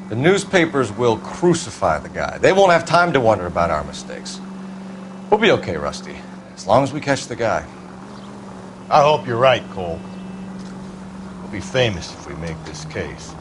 The newspapers will crucify the guy. They won't have time to wonder about our mistakes. We'll be okay, Rusty, as long as we catch the guy. I hope you're right, Cole. We'll be famous if we make this case.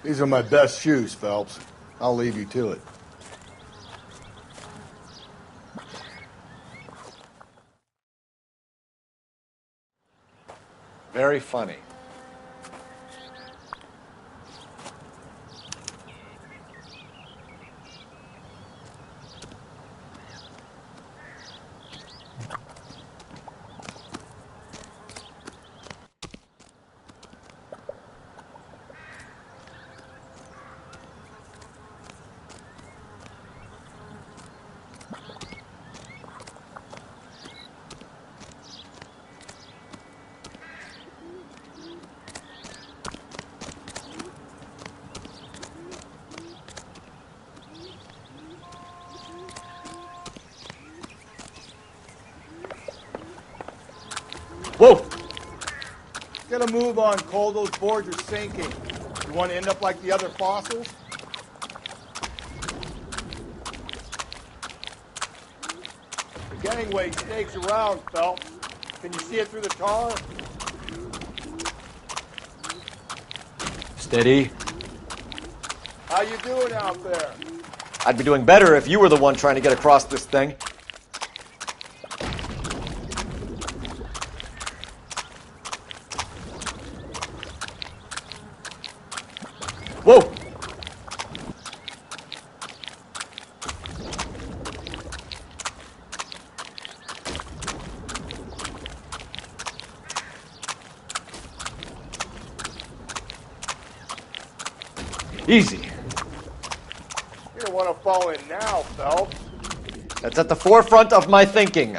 These are my best shoes, Phelps. I'll leave you to it. Very funny. Whoa! Get a move on, Cole. Those boards are sinking. You want to end up like the other fossils? The gangway snakes around, Phelps. Can you see it through the tar? Steady. How you doing out there? I'd be doing better if you were the one trying to get across this thing. Whoa! Easy. You don't want to fall in now, Phelps. That's at the forefront of my thinking.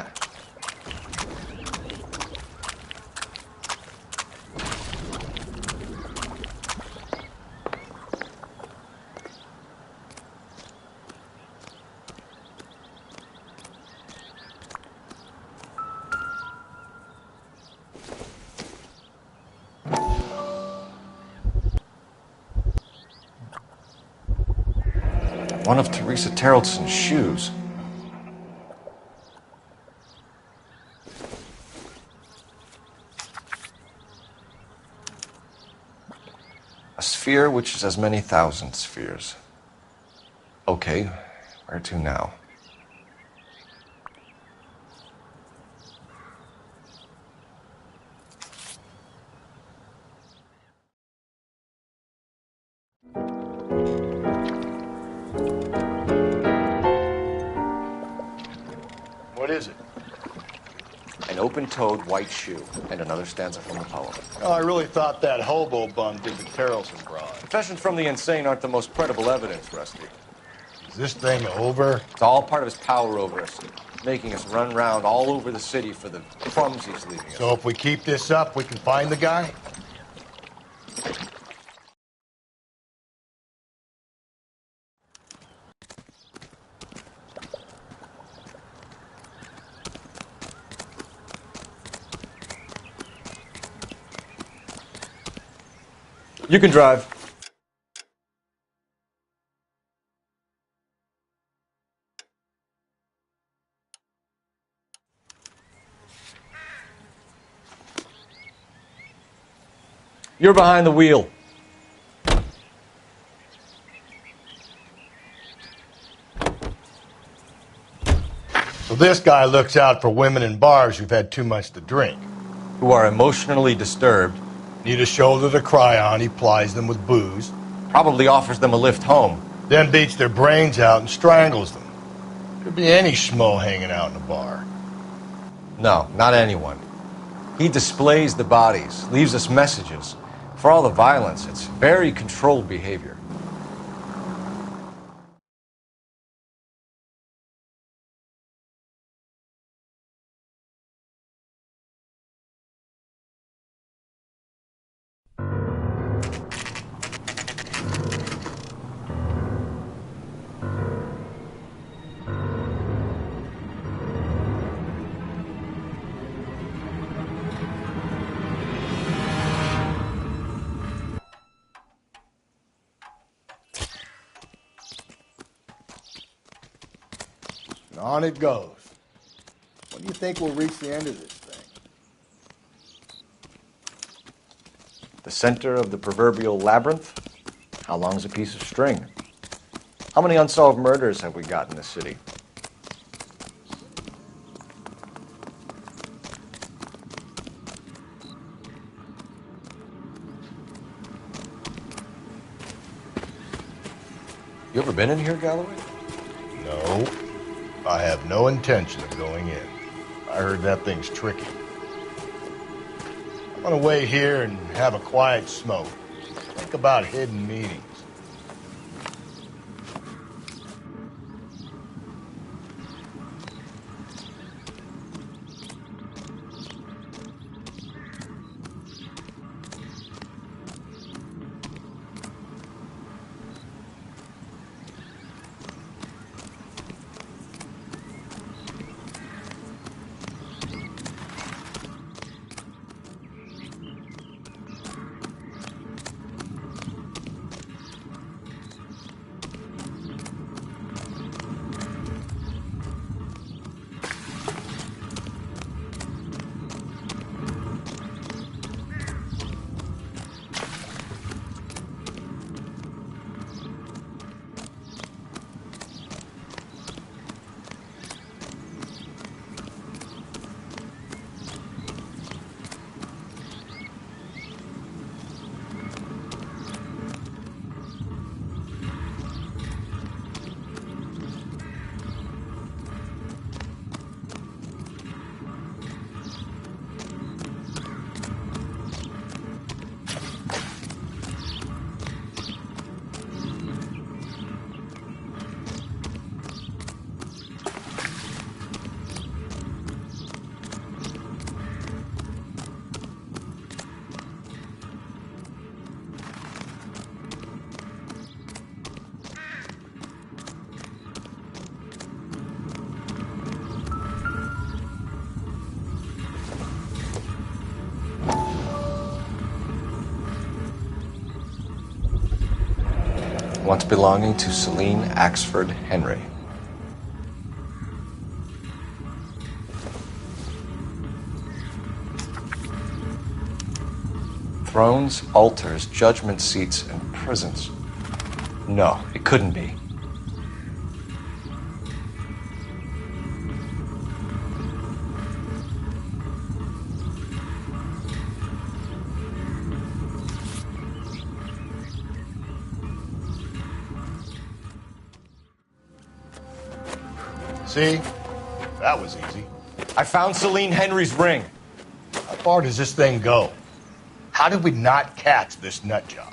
One of Teresa Terrelson's shoes. A sphere which is as many thousand spheres. Okay, where to now? What is it? An open-toed white shoe, and another stanza from the poem. Oh, I really thought that hobo bum did the Terrelson broad. Confessions from the insane aren't the most credible evidence, Rusty. Is this thing over? It's all part of his power over us, making us run around all over the city for the crumbs he's leaving us. So if we keep this up, we can find the guy? You can drive. You're behind the wheel. So this guy looks out for women in bars who've had too much to drink. Who are emotionally disturbed. Need a shoulder to cry on, he plies them with booze. Probably offers them a lift home. Then beats their brains out and strangles them. Could be any schmo hanging out in a bar. No, not anyone. He displays the bodies, leaves us messages. For all the violence, it's very controlled behavior. And on it goes. When do you think we'll reach the end of this thing? The center of the proverbial labyrinth? How long's a piece of string? How many unsolved murders have we got in this city? You ever been in here, Galloway? No. I have no intention of going in. I heard that thing's tricky. I'm gonna wait here and have a quiet smoke. Think about hidden meetings. Once belonging to Celine Axford Henry. Thrones, altars, judgment seats, and prisons. No, it couldn't be. See? That was easy. I found Celine Henry's ring. How far does this thing go? How did we not catch this nut job?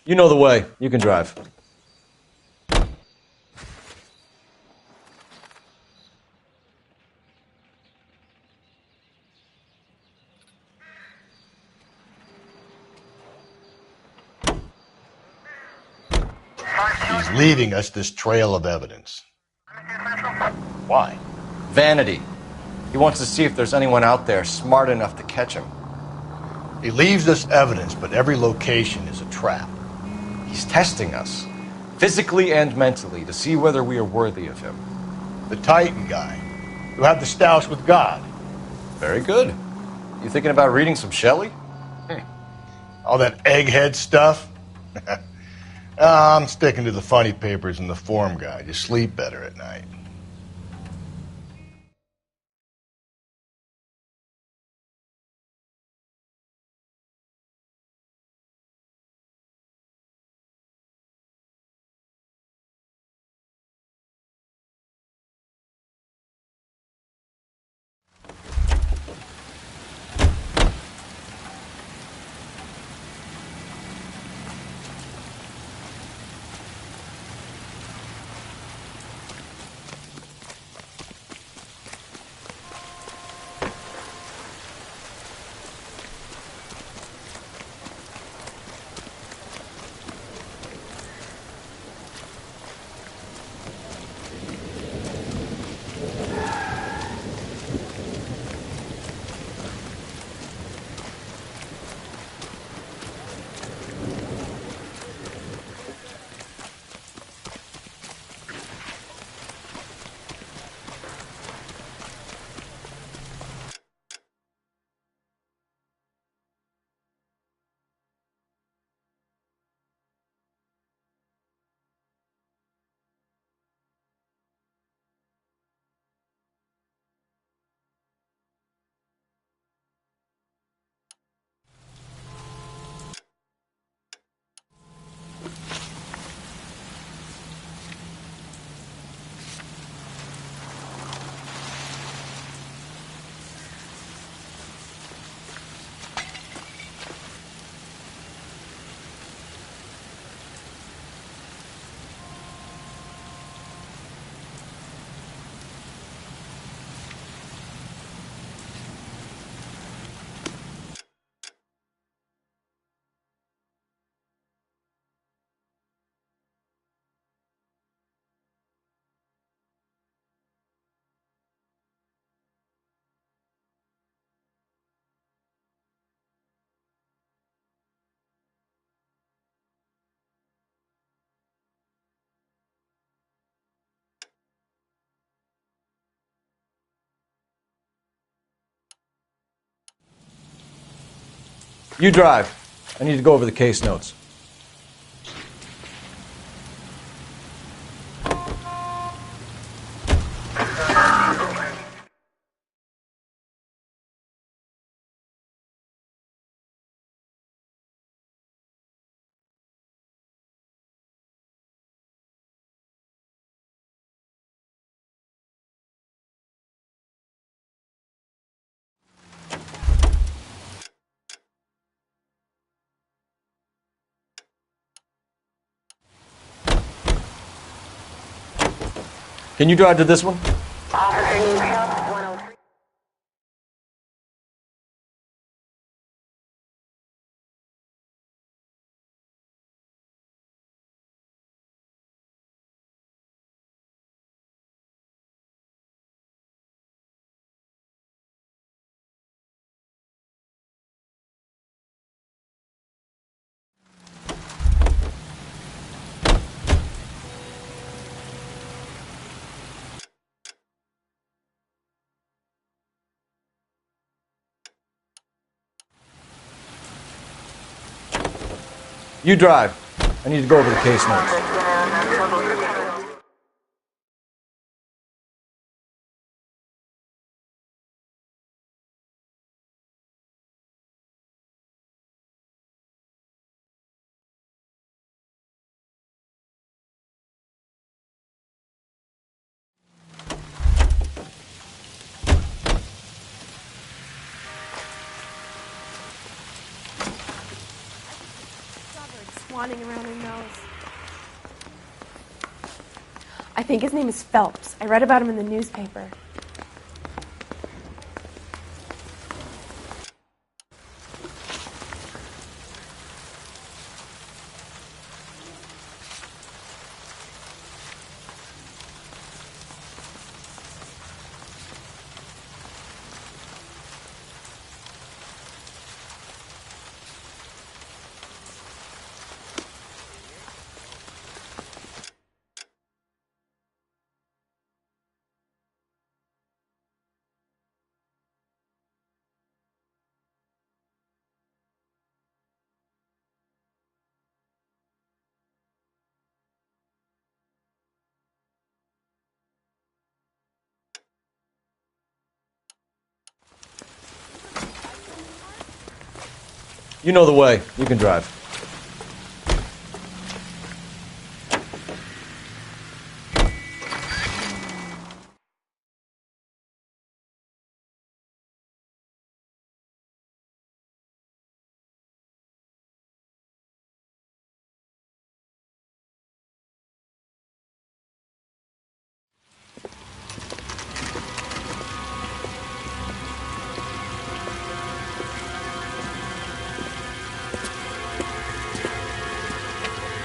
You know the way. You can drive. He's leaving us this trail of evidence. Why? Vanity. He wants to see if there's anyone out there smart enough to catch him. He leaves us evidence, but every location is a trap. He's testing us, physically and mentally, to see whether we are worthy of him. The Titan guy, who had the stoush with God. Very good. You thinking about reading some Shelley? All that egghead stuff? I'm sticking to the funny papers and the form guide. You sleep better at night. You drive. I need to go over the case notes. Can you drive to this one? You drive. I need to go over the case notes. wandering around her nose. I think his name is Phelps. I read about him in the newspaper. You know the way. You can drive.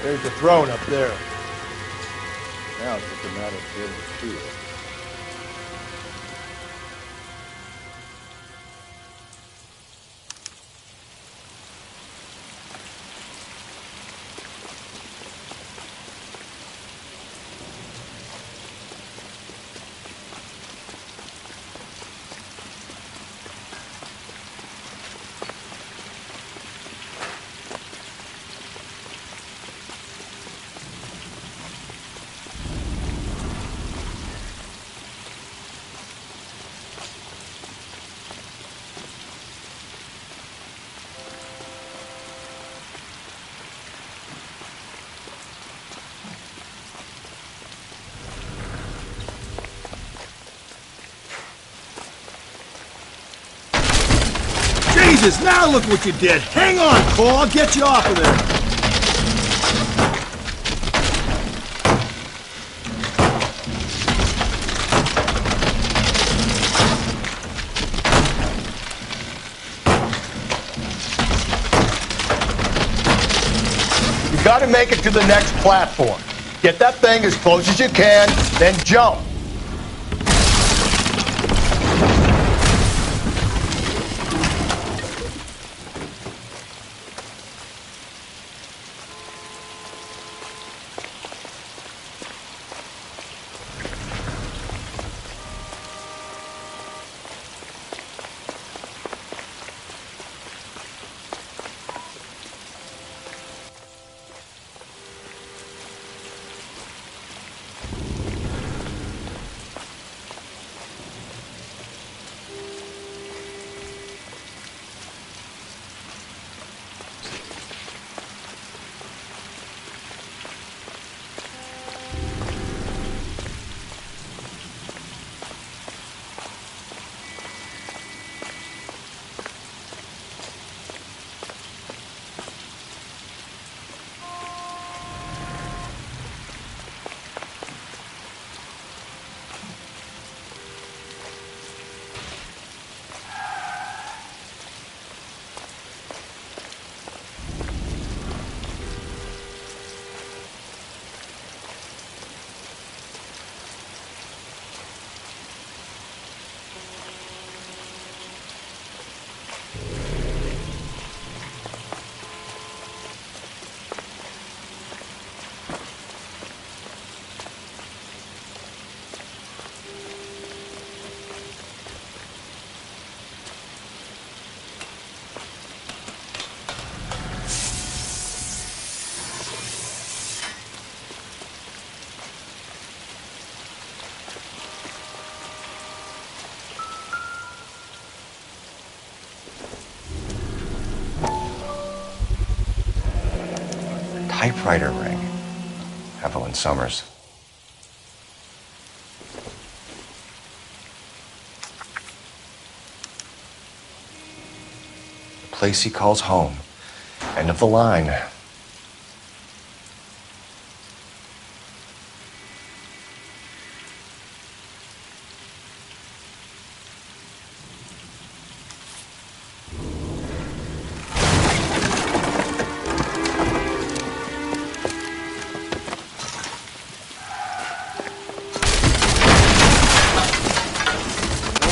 There's the throne up there. Now it's just a matter of getting to it. Jesus, now look what you did. Hang on, Cole. I'll get you off of there. You gotta make it to the next platform. Get that thing as close as you can, then jump. Typewriter ring. Evelyn Summers. The place he calls home. End of the line.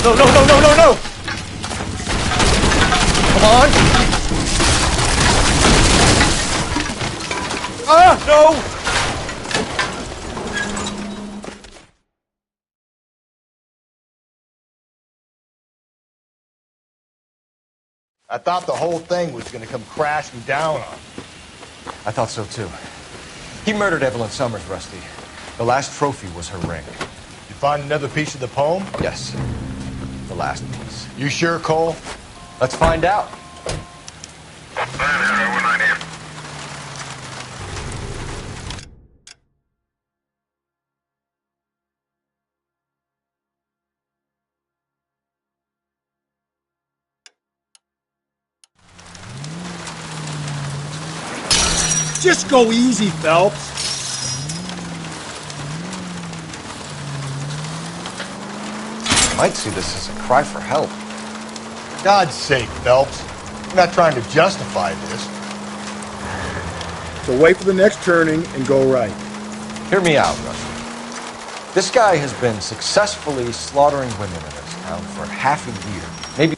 No, no, no, no, no, no! Come on! Ah, no! I thought the whole thing was going to come crashing down on him. I thought so too. He murdered Evelyn Summers, Rusty. The last trophy was her ring. You find another piece of the poem? Yes. The last piece. You sure, Cole? Let's find out. Just go easy, Phelps. I might see this as a cry for help. For God's sake, Phelps. I'm not trying to justify this. So wait for the next turning and go right. Hear me out, Rusty. This guy has been successfully slaughtering women in this town for half a year. Maybe.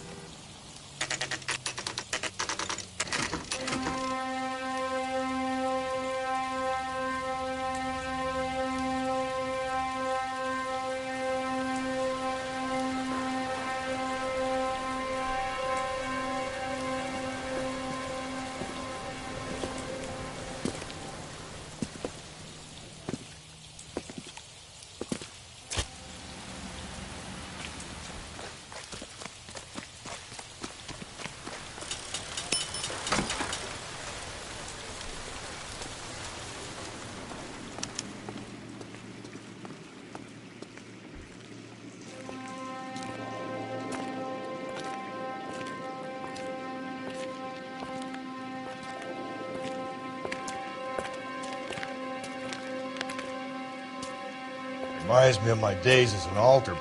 Reminds me of my days as an altar boy.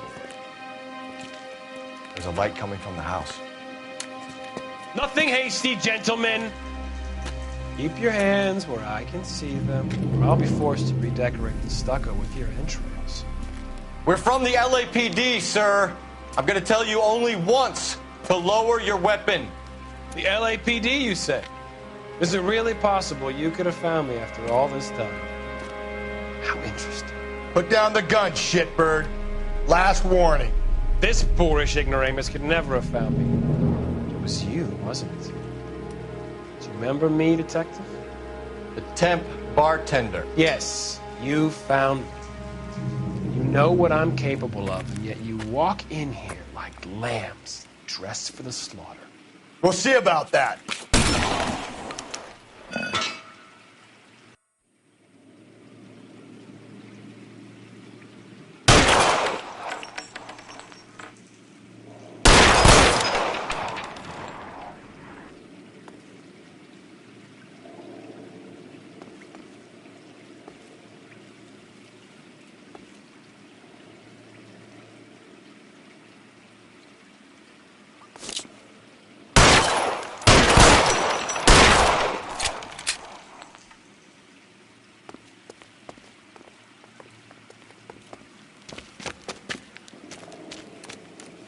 There's a light coming from the house. Nothing hasty, gentlemen. Keep your hands where I can see them, or I'll be forced to redecorate the stucco with your entrails. We're from the LAPD, sir. I'm gonna tell you only once to lower your weapon. The LAPD, you say? Is it really possible you could have found me after all this time? How interesting. Put down the gun, shitbird. Last warning. This boorish ignoramus could never have found me. It was you, wasn't it? Do you remember me, detective? The temp bartender. Yes, you found me. You know what I'm capable of, and yet you walk in here like lambs dressed for the slaughter. We'll see about that.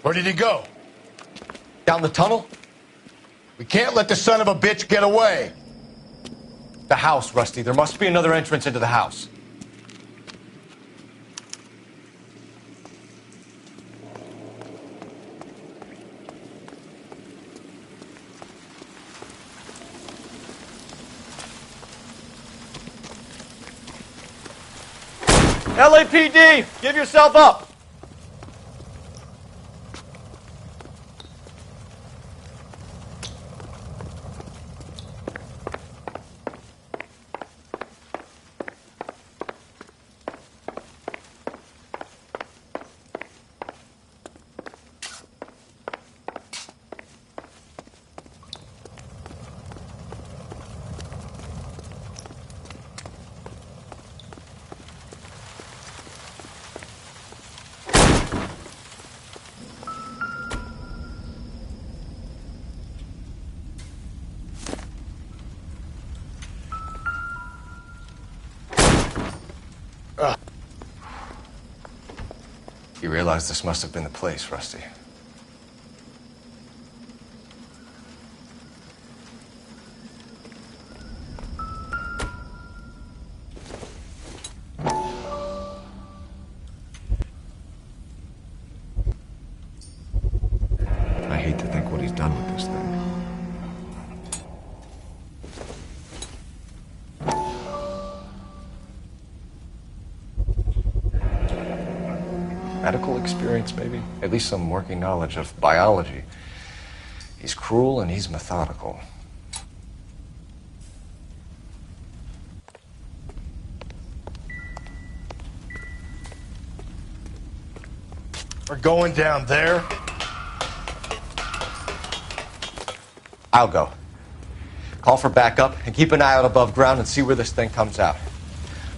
Where did he go? Down the tunnel? We can't let the son of a bitch get away. The house, Rusty. There must be another entrance into the house. LAPD, give yourself up. You realize this must have been the place, Rusty. hate to think what he's done with this thing. Medical experience, maybe? At least some working knowledge of biology. He's cruel and he's methodical. We're going down there. I'll go. Call for backup and keep an eye out above ground and see where this thing comes out.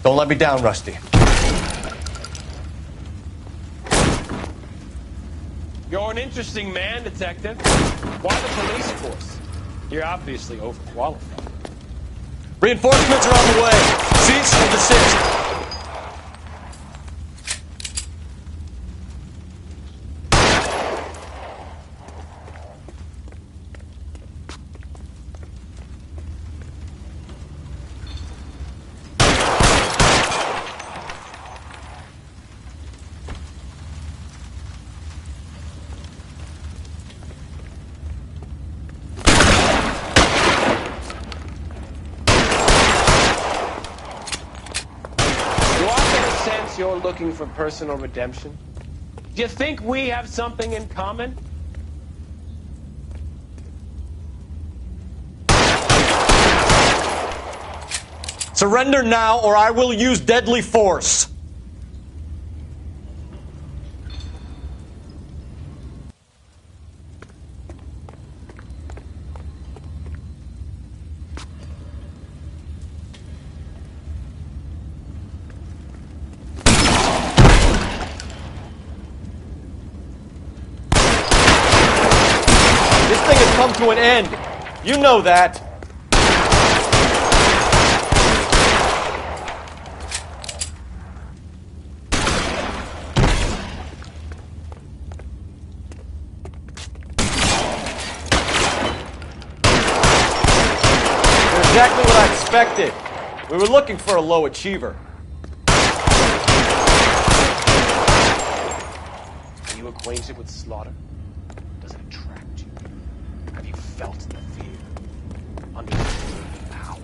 Don't let me down, Rusty. You're an interesting man, Detective. Why the police force? You're obviously overqualified. Reinforcements are on the way. Cease and desist. You're looking for personal redemption? Do you think we have something in common? Surrender now, or I will use deadly force. Come to an end. You know that. You're exactly what I expected. We were looking for a low achiever. Are you acquainted with slaughter? Does it attract you? Have you felt the fear? Understood the power?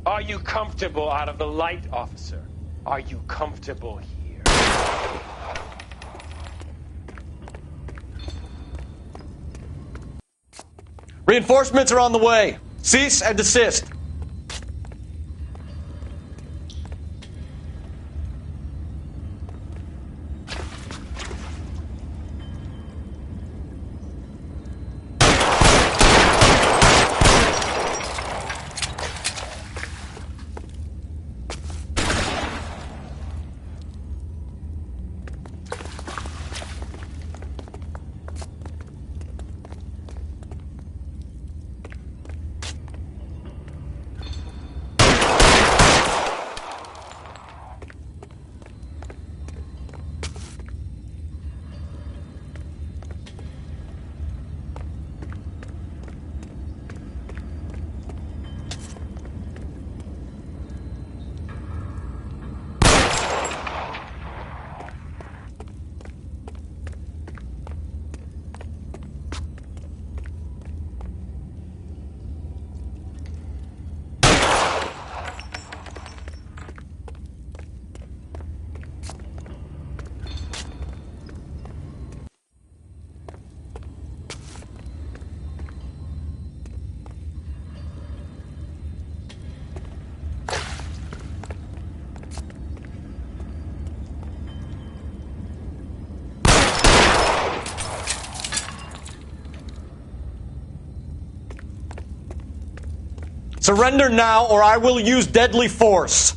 Are you comfortable out of the light, officer? Are you comfortable here? Reinforcements are on the way. Cease and desist. Surrender now, or I will use deadly force.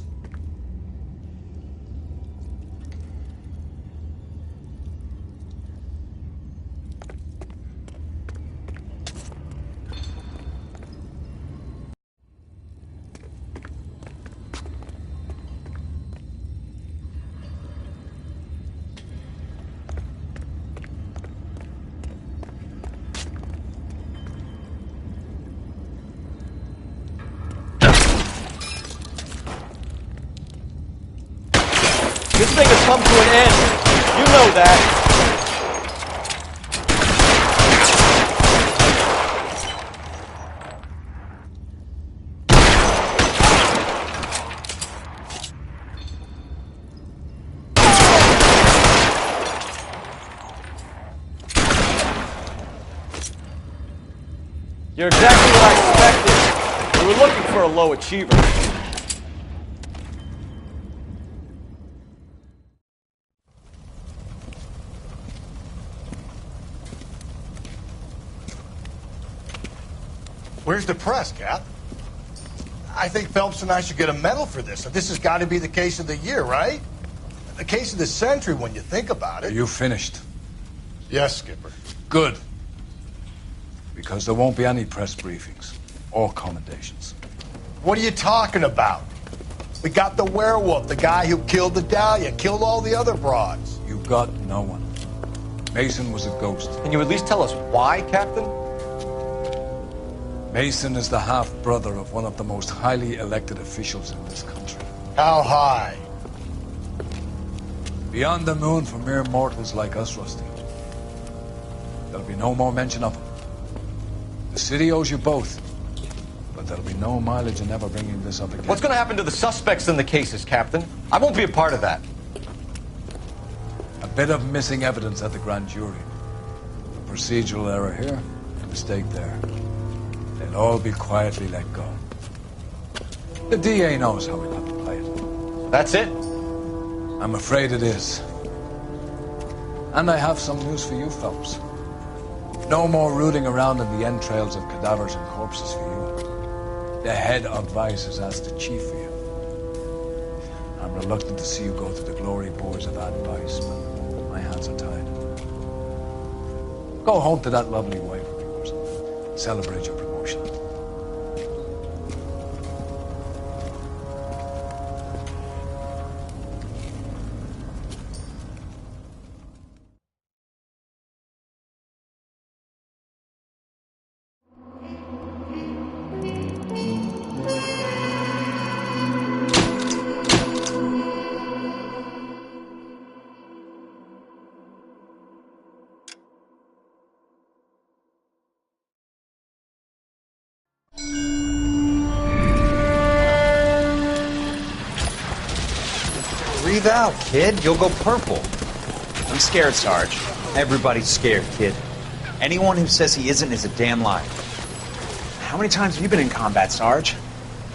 come to an end. You know that. You're exactly what I expected. We were looking for a low achiever. Where's the press, Cap? I think Phelps and I should get a medal for this. This has got to be the case of the year, right? The case of the century when you think about it. Are you finished? Yes, Skipper. Good. Because there won't be any press briefings or commendations. What are you talking about? We got the werewolf, the guy who killed the Dahlia, killed all the other broads. You got no one. Mason was a ghost. Can you at least tell us why, Captain? Mason is the half-brother of one of the most highly elected officials in this country. How high? Beyond the moon for mere mortals like us, Rusty. There'll be no more mention of him. The city owes you both, but there'll be no mileage in ever bringing this up again. What's going to happen to the suspects in the cases, Captain? I won't be a part of that. A bit of missing evidence at the grand jury. A procedural error here, a mistake there. They'll all be quietly let go. The DA knows how we got to play it. That's it? I'm afraid it is. And I have some news for you, Phelps. No more rooting around in the entrails of cadavers and corpses for you. The head of Vice has asked the chief for you. I'm reluctant to see you go to the glory boards of advice, but my hands are tied. Go home to that lovely wife of yours. Celebrate your promotion. Breathe out, kid. You'll go purple. I'm scared, Sarge. Everybody's scared, kid. Anyone who says he isn't is a damn liar. How many times have you been in combat, Sarge?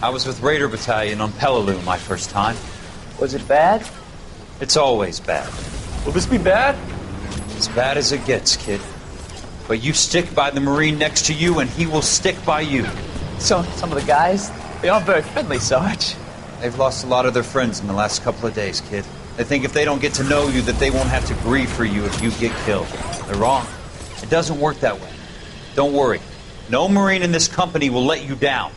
I was with Raider Battalion on Peleliu my first time. Was it bad? It's always bad. Will this be bad? As bad as it gets, kid. But you stick by the Marine next to you, and he will stick by you. So, some of the guys, they aren't very friendly, Sarge. They've lost a lot of their friends in the last couple of days, kid. They think if they don't get to know you, that they won't have to grieve for you if you get killed. They're wrong. It doesn't work that way. Don't worry. No Marine in this company will let you down.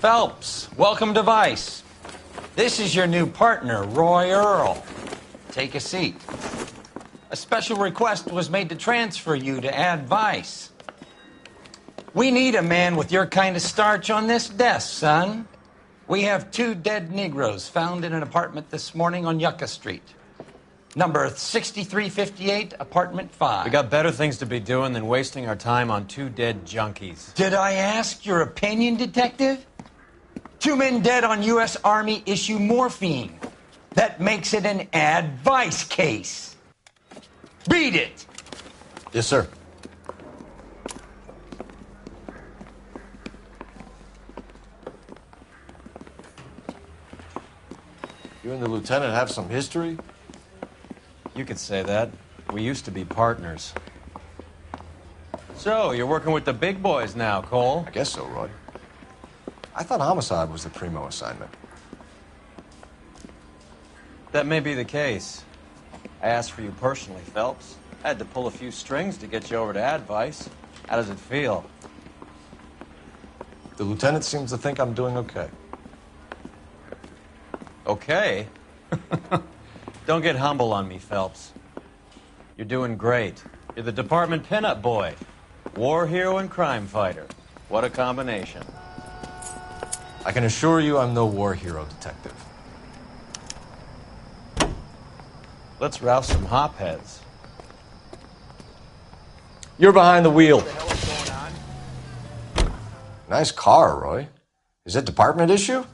Phelps, welcome to Vice. This is your new partner, Roy Earl. Take a seat. A special request was made to transfer you to Ad Vice. We need a man with your kind of starch on this desk, son. We have 2 dead Negroes found in an apartment this morning on Yucca Street. Number 6358, apartment 5. We got better things to be doing than wasting our time on 2 dead junkies. Did I ask your opinion, detective? 2 men dead on U.S. Army issue morphine. That makes it an advice case. Read it. Yes, sir. You and the lieutenant have some history? You could say that. We used to be partners. So, you're working with the big boys now, Cole? I guess so, Roy. I thought homicide was the primo assignment. That may be the case. I asked for you personally, Phelps. I had to pull a few strings to get you over to Advice. How does it feel? The lieutenant seems to think I'm doing okay. Okay? Don't get humble on me, Phelps. You're doing great. You're the department pinup boy. War hero and crime fighter. What a combination. I can assure you I'm no war hero, detective. Let's rouse some hopheads. You're behind the wheel. Nice car, Roy. Is it department issue?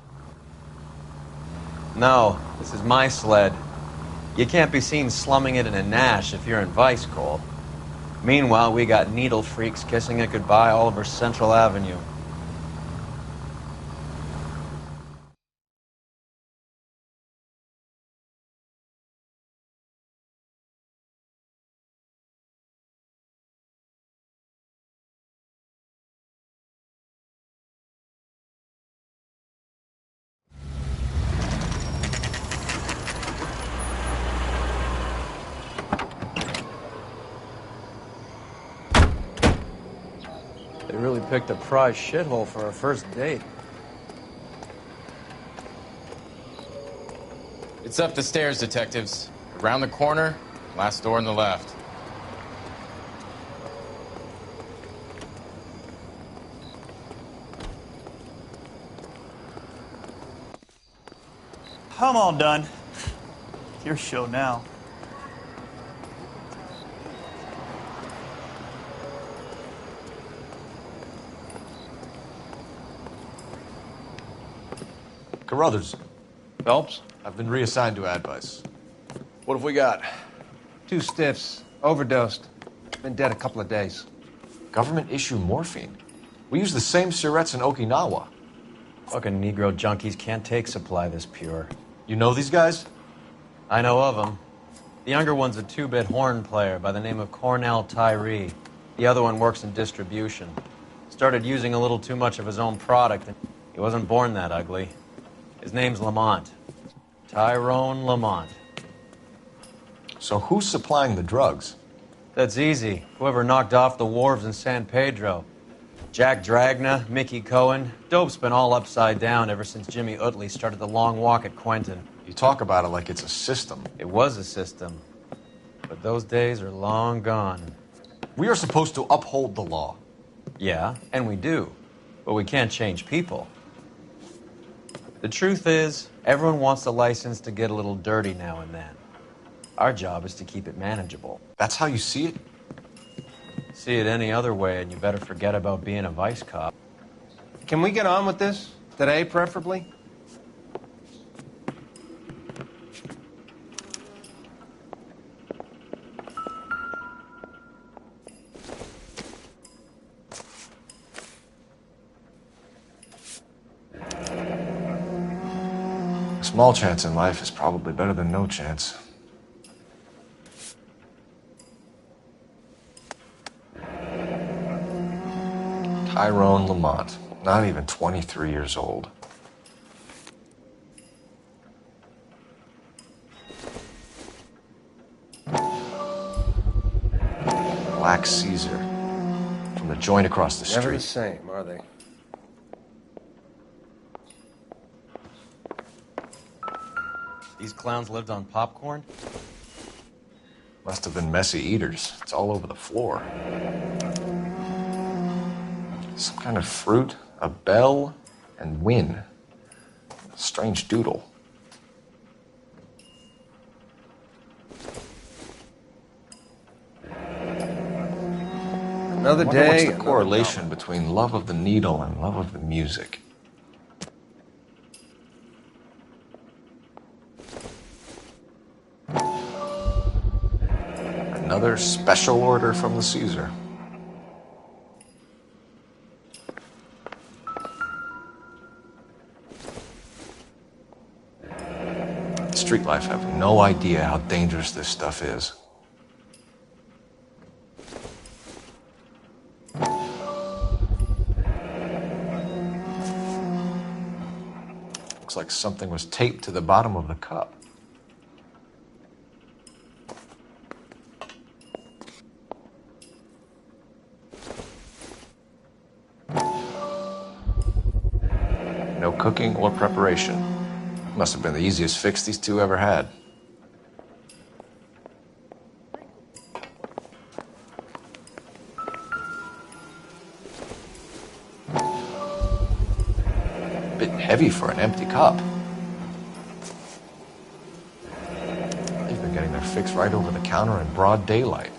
No, this is my sled. You can't be seen slumming it in a Nash if you're in Vice, Cole. Meanwhile, we got needle freaks kissing it goodbye all over Central Avenue. They really picked a prize shithole for our first date. It's up the stairs, detectives. Around the corner, last door on the left. I'm all done. Your show now. Carruthers. Phelps? I've been reassigned to advice. What have we got? 2 stiffs. Overdosed. Been dead a couple of days. Government issue morphine. We use the same syrettes in Okinawa. Fucking Negro junkies can't take supply this pure. You know these guys? I know of them. The younger one's a 2-bit horn player by the name of Cornell Tyree. The other one works in distribution. Started using a little too much of his own product, and he wasn't born that ugly. His name's Lamont. Tyrone Lamont. So who's supplying the drugs? That's easy. Whoever knocked off the wharves in San Pedro. Jack Dragna, Mickey Cohen. Dope's been all upside down ever since Jimmy Utley started the long walk at Quentin. You talk about it like it's a system. It was a system. But those days are long gone. We are supposed to uphold the law. Yeah, and we do. But we can't change people. The truth is, everyone wants the license to get a little dirty now and then. Our job is to keep it manageable. That's how you see it? See it any other way, and you better forget about being a vice cop. Can we get on with this? Today, preferably? A small chance in life is probably better than no chance. Tyrone Lamont, not even 23 years old. Black Caesar, from the joint across the street. Never the same, are they? These clowns lived on popcorn? Must have been messy eaters. It's all over the floor. Some kind of fruit, a bell, and win. A strange doodle. Another day. What's the correlation between love of the needle and love of the music? Another special order from the Caesar. Street life have no idea how dangerous this stuff is. Looks like something was taped to the bottom of the cup. cooking or preparation. Must have been the easiest fix these two ever had. Bit heavy for an empty cup. They've been getting their fix right over the counter in broad daylight.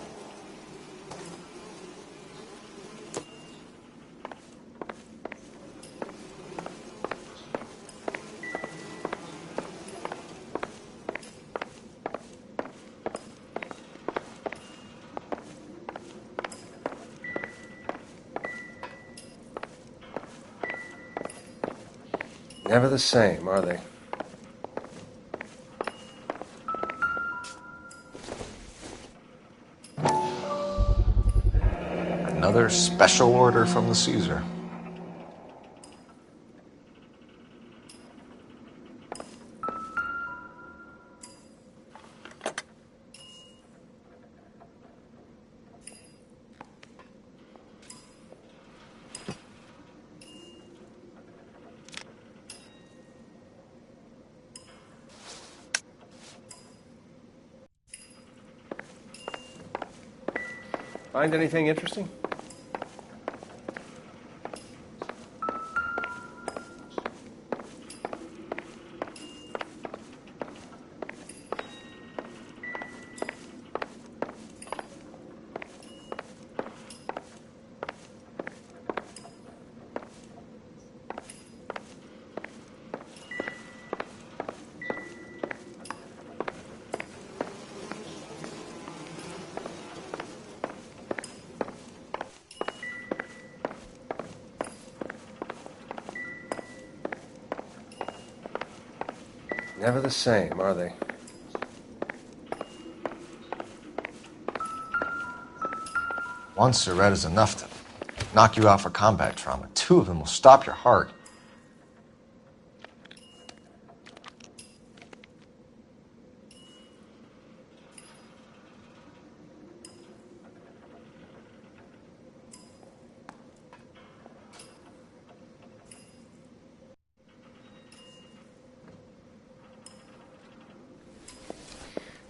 Never the same, are they? Another special order from the Caesar. Find anything interesting? Never the same, are they? One cigarette is enough to knock you out for combat trauma. Two of them will stop your heart.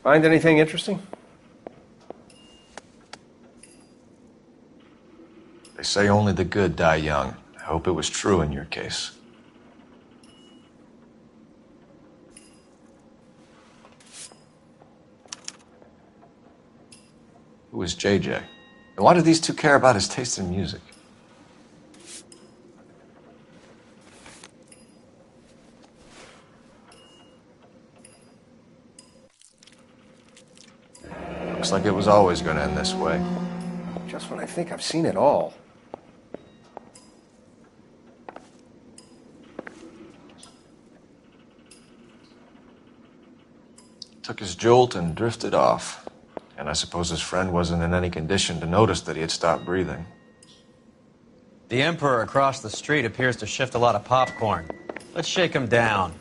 Find anything interesting? They say only the good die young. I hope it was true in your case. Who is JJ? And why do these two care about his taste in music? Looks like it was always going to end this way. Just when I think I've seen it all. Took his jolt and drifted off. And I suppose his friend wasn't in any condition to notice that he had stopped breathing. The Emperor across the street appears to shift a lot of popcorn. Let's shake him down.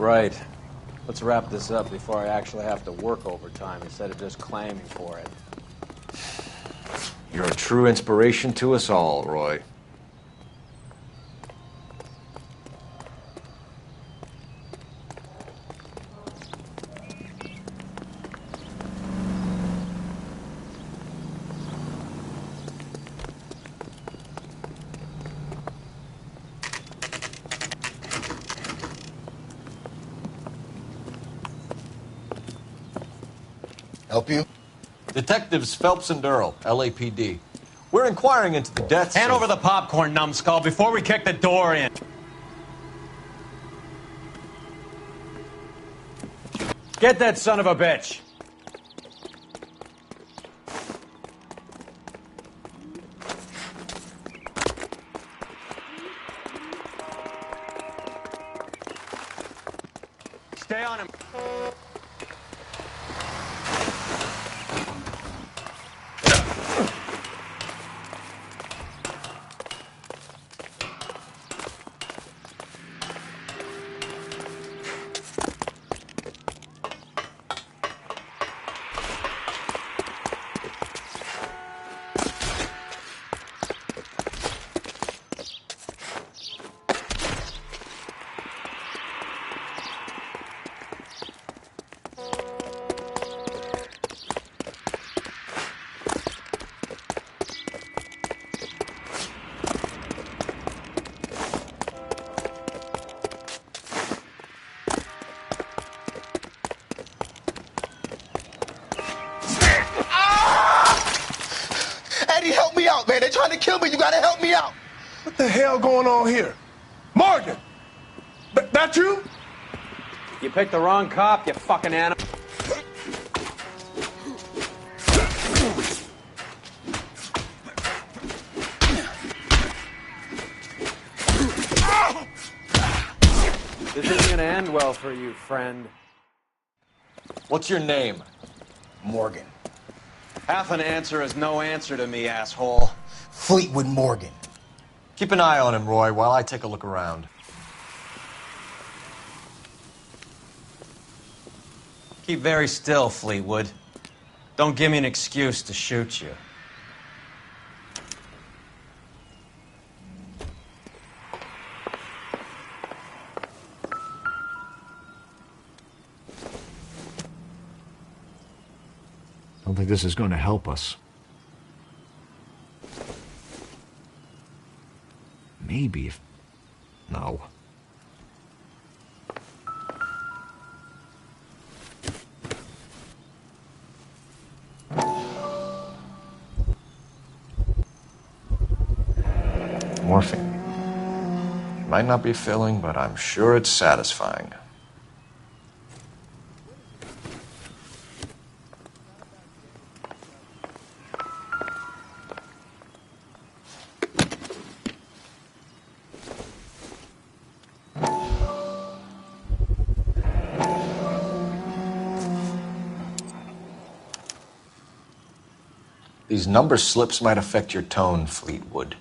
Right. Let's wrap this up before I actually have to work overtime instead of just claiming for it. You're a true inspiration to us all, Roy. Help you? Detectives Phelps and Durrell, LAPD. We're inquiring into the deaths. Hand over the popcorn, numbskull, before we kick the door in. Get that son of a bitch! Stay on him. Eddie, help me out, man. They're trying to kill me. You gotta help me out. What the hell going on here? Morgan! That you? You picked the wrong cop, you fucking animal. This isn't gonna end well for you, friend. What's your name? Morgan. Half an answer is no answer to me, asshole. Fleetwood Morgan. Keep an eye on him, Roy, while I take a look around. Keep very still, Fleetwood. Don't give me an excuse to shoot you. I don't think this is going to help us. Maybe if... No. Morphine. It might not be filling, but I'm sure it's satisfying. These number slips might affect your tone, Fleetwood.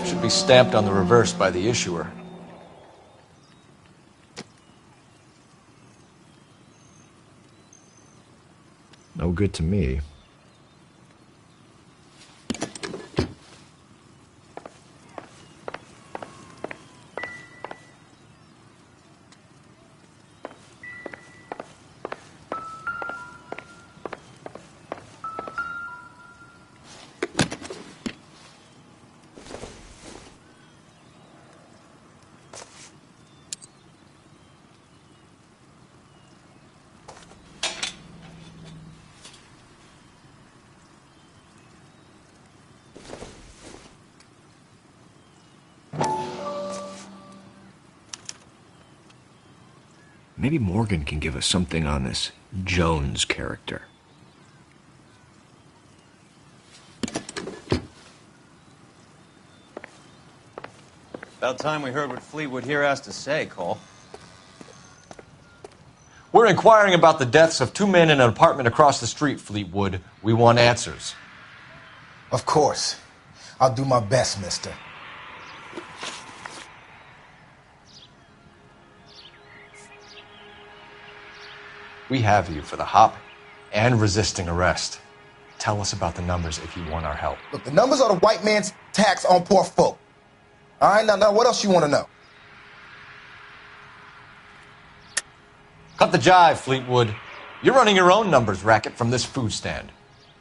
Should be stamped on the reverse by the issuer. No good to me. Maybe Morgan can give us something on this Jones character. About time we heard what Fleetwood here has to say, Cole. We're inquiring about the deaths of two men in an apartment across the street, Fleetwood. We want answers. Of course. I'll do my best, mister. We have you for the hop and resisting arrest. Tell us about the numbers if you want our help. Look, the numbers are the white man's tax on poor folk. All right, now, what else you want to know? Cut the jive, Fleetwood. You're running your own numbers racket from this food stand.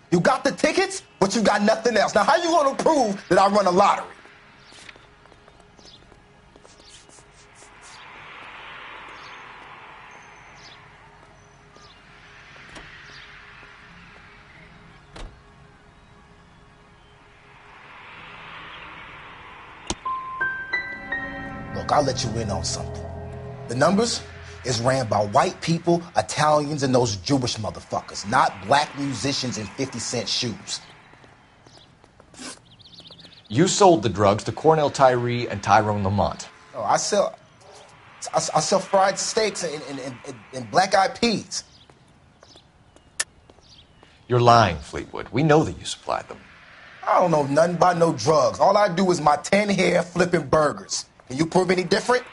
You got the tickets, but you got nothing else. Now, how you going to prove that I run a lottery? Look, I'll let you in on something. The numbers is ran by white people, Italians, and those Jewish motherfuckers, not black musicians in 50-cent shoes. You sold the drugs to Cornell Tyree and Tyrone Lamont. Oh, I sell fried steaks and black-eyed peas. You're lying, Fleetwood. We know that you supplied them. I don't know nothing about no drugs. All I do is my 10 hair flipping burgers. Can you prove any different?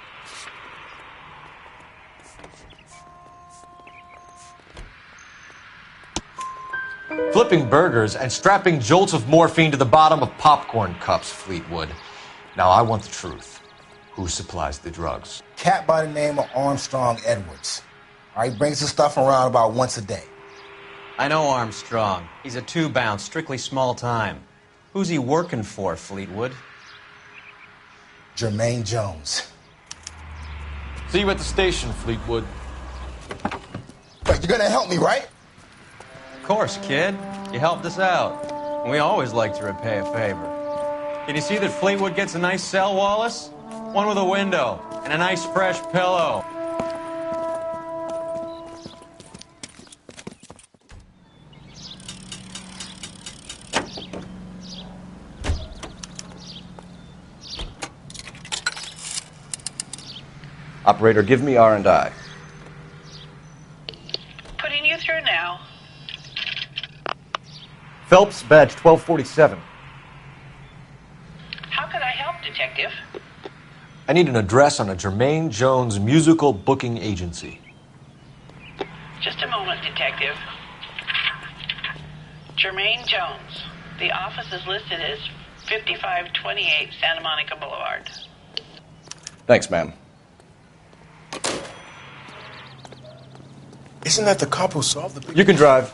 Flipping burgers and strapping jolts of morphine to the bottom of popcorn cups, Fleetwood. Now I want the truth. Who supplies the drugs? Cat by the name of Armstrong Edwards. All right, brings the stuff around about once a day. I know Armstrong. He's a two-bound, strictly small time. Who's he working for, Fleetwood? Jermaine Jones. See you at the station, Fleetwood. But you're gonna help me, right? Of course, kid. You helped us out. We always like to repay a favor. Can you see that Fleetwood gets a nice cell, Wallace? One with a window and a nice fresh pillow. Operator, give me R&I. Putting you through now. Phelps, badge 1247. How can I help, Detective? I need an address on a Jermaine Jones musical booking agency. Just a moment, Detective. Jermaine Jones. The office is listed as 5528 Santa Monica Boulevard. Thanks, ma'am. Isn't that the cop who solved the big... You can drive.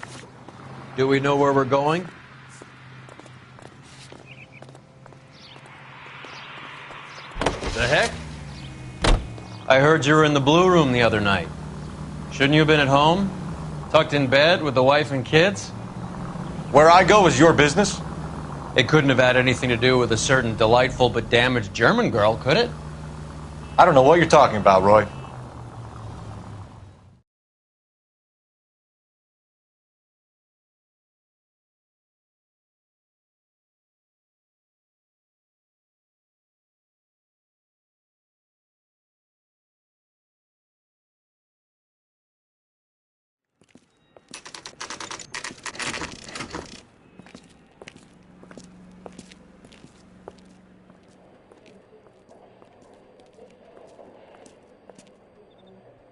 Do we know where we're going? The heck? I heard you were in the Blue Room the other night. Shouldn't you have been at home? Tucked in bed with the wife and kids? Where I go is your business? It couldn't have had anything to do with a certain delightful but damaged German girl, could it? I don't know what you're talking about, Roy.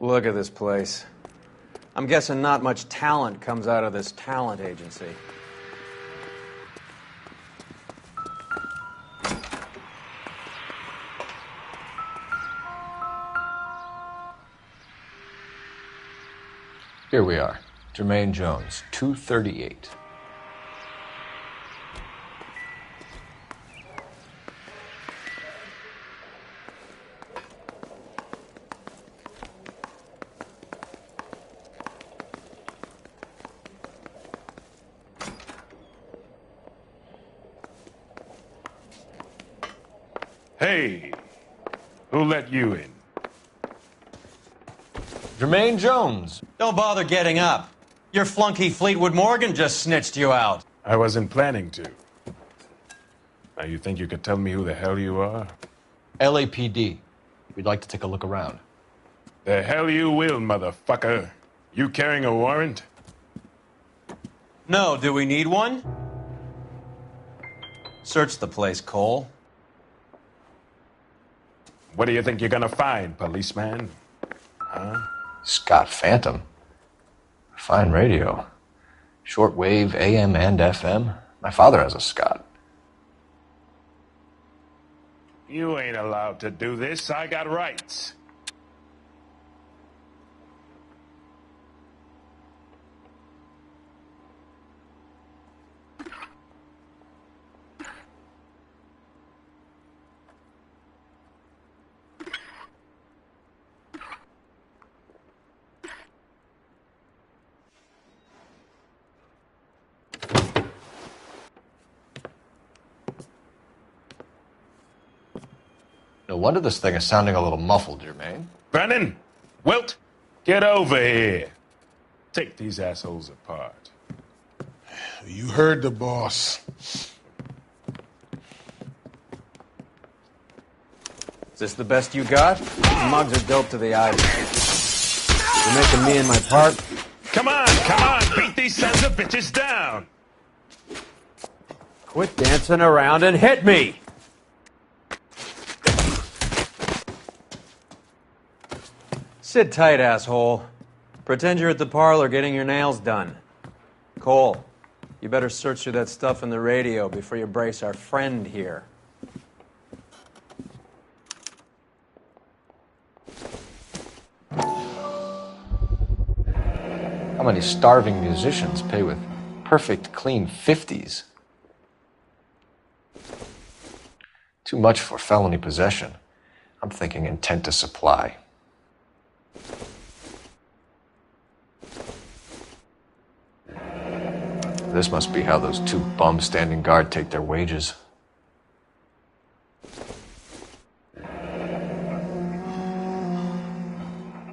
Look at this place. I'm guessing not much talent comes out of this talent agency. Here we are. Jermaine Jones, 238. Hey, who let you in? Jermaine Jones. Don't bother getting up. Your flunky Fleetwood Morgan just snitched you out. I wasn't planning to. Now, you think you could tell me who the hell you are? LAPD. We'd like to take a look around. The hell you will, motherfucker. You carrying a warrant? No, do we need one? Search the place, Cole. What do you think you're gonna find, policeman? Huh? Scott Phantom. Fine radio. Shortwave, AM and FM. My father has a Scott. You ain't allowed to do this. I got rights. No wonder this thing is sounding a little muffled, Jermaine. Brennan, Wilt, get over here. Take these assholes apart. You heard the boss. Is this the best you got? The mugs are dope to the eye. You're making me and my part? Come on, beat these sons of bitches down. Quit dancing around and hit me! Sit tight, asshole. Pretend you're at the parlor getting your nails done. Cole, you better search through that stuff in the radio before you brace our friend here. How many starving musicians pay with perfect, clean 50s? Too much for felony possession. I'm thinking intent to supply. This must be how those two bums standing guard take their wages.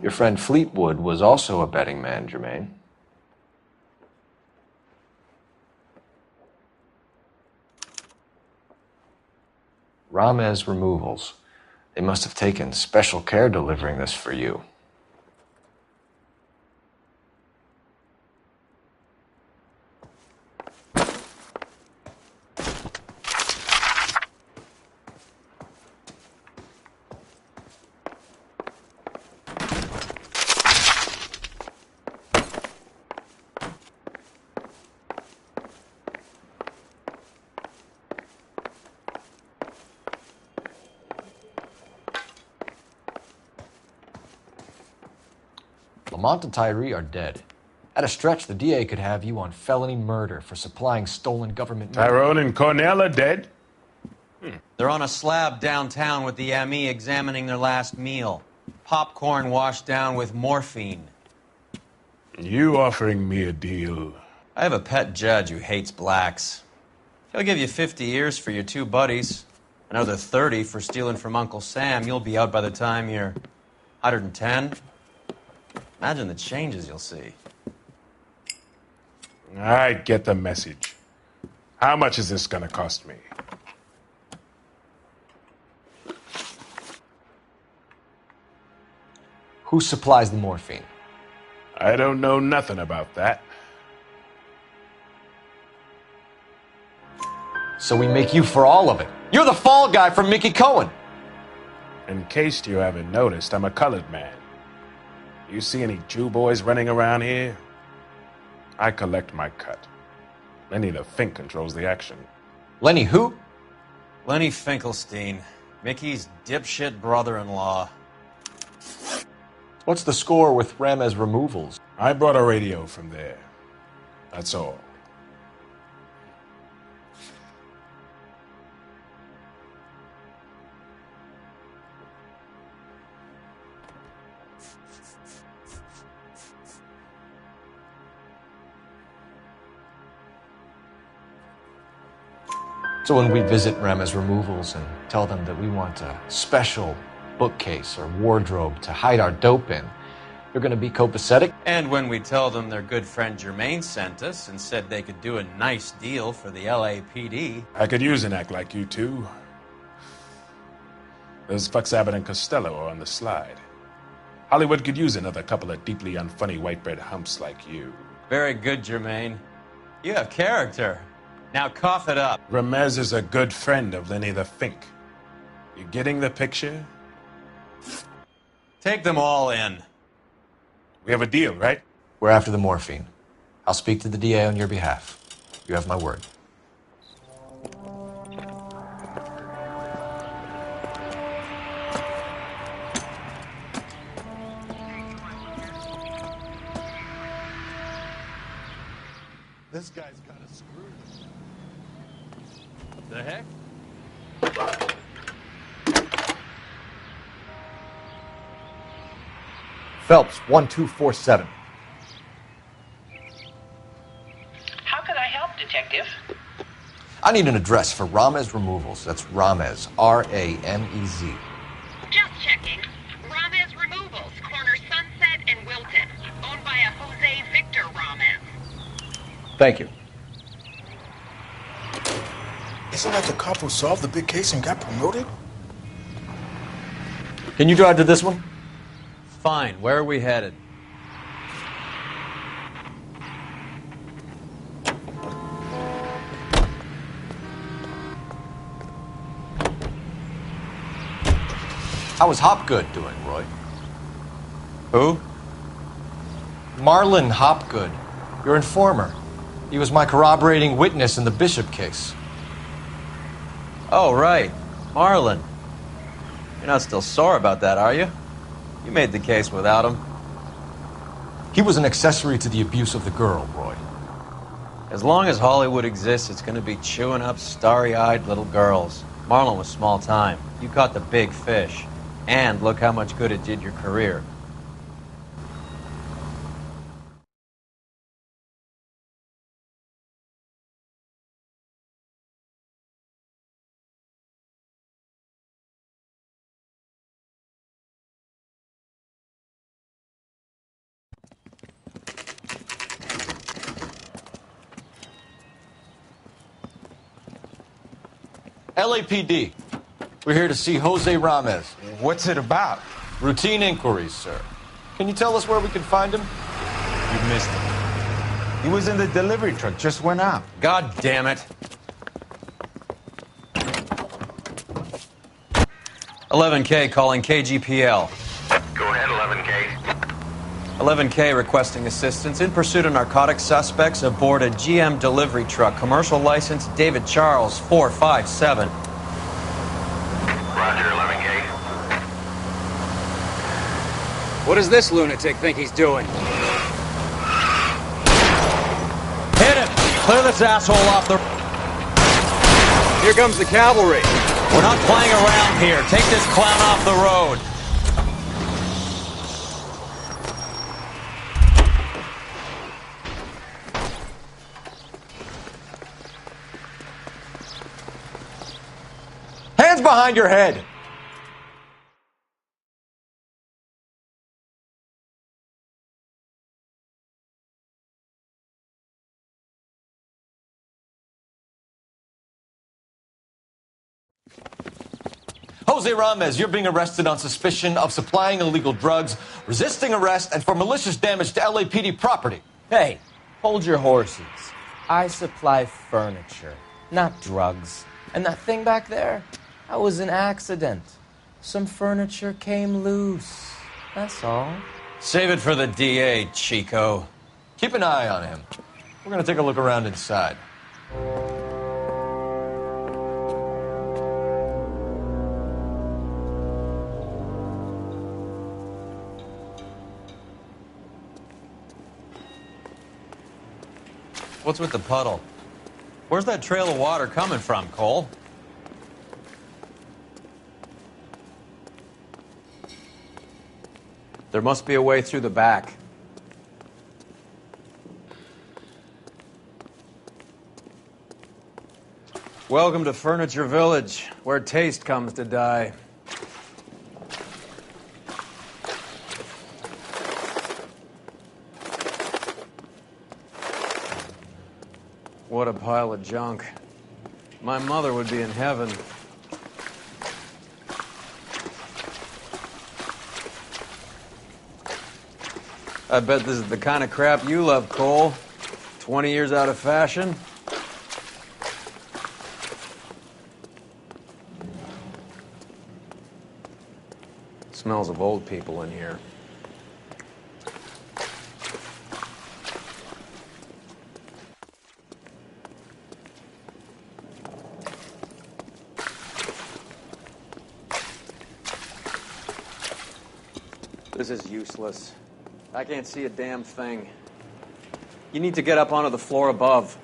Your friend Fleetwood was also a betting man, Jermaine. Ramez Removals. They must have taken special care delivering this for you. Lamont and Tyree are dead. At a stretch, the DA could have you on felony murder for supplying stolen government money. Tyrone and Cornell are dead? They're on a slab downtown with the ME examining their last meal. Popcorn washed down with morphine. You offering me a deal? I have a pet judge who hates blacks. He'll give you 50 years for your two buddies. Another 30 for stealing from Uncle Sam. You'll be out by the time you're 110. Imagine the changes you'll see. I get the message. How much is this gonna cost me? Who supplies the morphine? I don't know nothing about that. So we make you for all of it. You're the fall guy from Mickey Cohen. In case you haven't noticed, I'm a colored man. You see any Jew boys running around here? I collect my cut. Lenny the Fink controls the action. Lenny who? Lenny Finkelstein, Mickey's dipshit brother-in-law. What's the score with Ramez Removals? I brought a radio from there. That's all. So when we visit Ramez Removals and tell them that we want a special bookcase or wardrobe to hide our dope in, you're going to be copacetic? And when we tell them their good friend Jermaine sent us and said they could do a nice deal for the LAPD. I could use an act like you two. Those fucks Abbott and Costello are on the slide. Hollywood could use another couple of deeply unfunny white bread humps like you. Very good, Jermaine. You have character. Now cough it up. Ramez is a good friend of Lenny the Fink. You getting the picture? Take them all in. We have a deal, right? We're after the morphine. I'll speak to the DA on your behalf. You have my word. This guy's got a screw. The heck? Phelps, 1247. How can I help, Detective? I need an address for Ramez Removals. That's Ramez, R-A-M-E-Z. checking. Ramez Removals, corner Sunset and Wilton. Owned by a Jose Victor Ramez. Thank you. Isn't that the cop who solved the big case and got promoted? Can you drive to this one? Fine. Where are we headed? How was Hopgood doing, Roy? Who? Marlon Hopgood, your informer. He was my corroborating witness in the Bishop case. Oh, right. Marlon. You're not still sore about that, are you? You made the case without him. He was an accessory to the abuse of the girl, Roy. As long as Hollywood exists, it's going to be chewing up starry-eyed little girls. Marlon was small time. You caught the big fish. And look how much good it did your career. LAPD. We're here to see Jose Ramez. What's it about? Routine inquiries, sir. Can you tell us where we can find him? You missed him. He was in the delivery truck, just went out. God damn it. 11K calling KGPL. Go ahead, 11K. 11K requesting assistance in pursuit of narcotic suspects aboard a GM delivery truck. Commercial license David Charles 457. Roger, 11K. What does this lunatic think he's doing? Hit him! Clear this asshole off the... Here comes the cavalry. We're not playing around here. Take this clown off the road. Hands behind your head! Jose Ramez, you're being arrested on suspicion of supplying illegal drugs, resisting arrest, and for malicious damage to LAPD property. Hey, hold your horses. I supply furniture, not drugs. And that thing back there, that was an accident. Some furniture came loose. That's all. Save it for the DA, Chico. Keep an eye on him. We're going to take a look around inside. What's with the puddle? Where's that trail of water coming from, Cole? There must be a way through the back. Welcome to Furniture Village, where taste comes to die. What a pile of junk. My mother would be in heaven. I bet this is the kind of crap you love, Cole. 20 years out of fashion. Smells of old people in here. This is useless. I can't see a damn thing. You need to get up onto the floor above.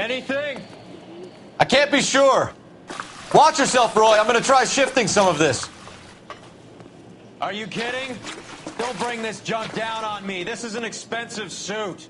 Anything? I can't be sure. Watch yourself, Roy. I'm going to try shifting some of this. Are you kidding? Don't bring this junk down on me. This is an expensive suit.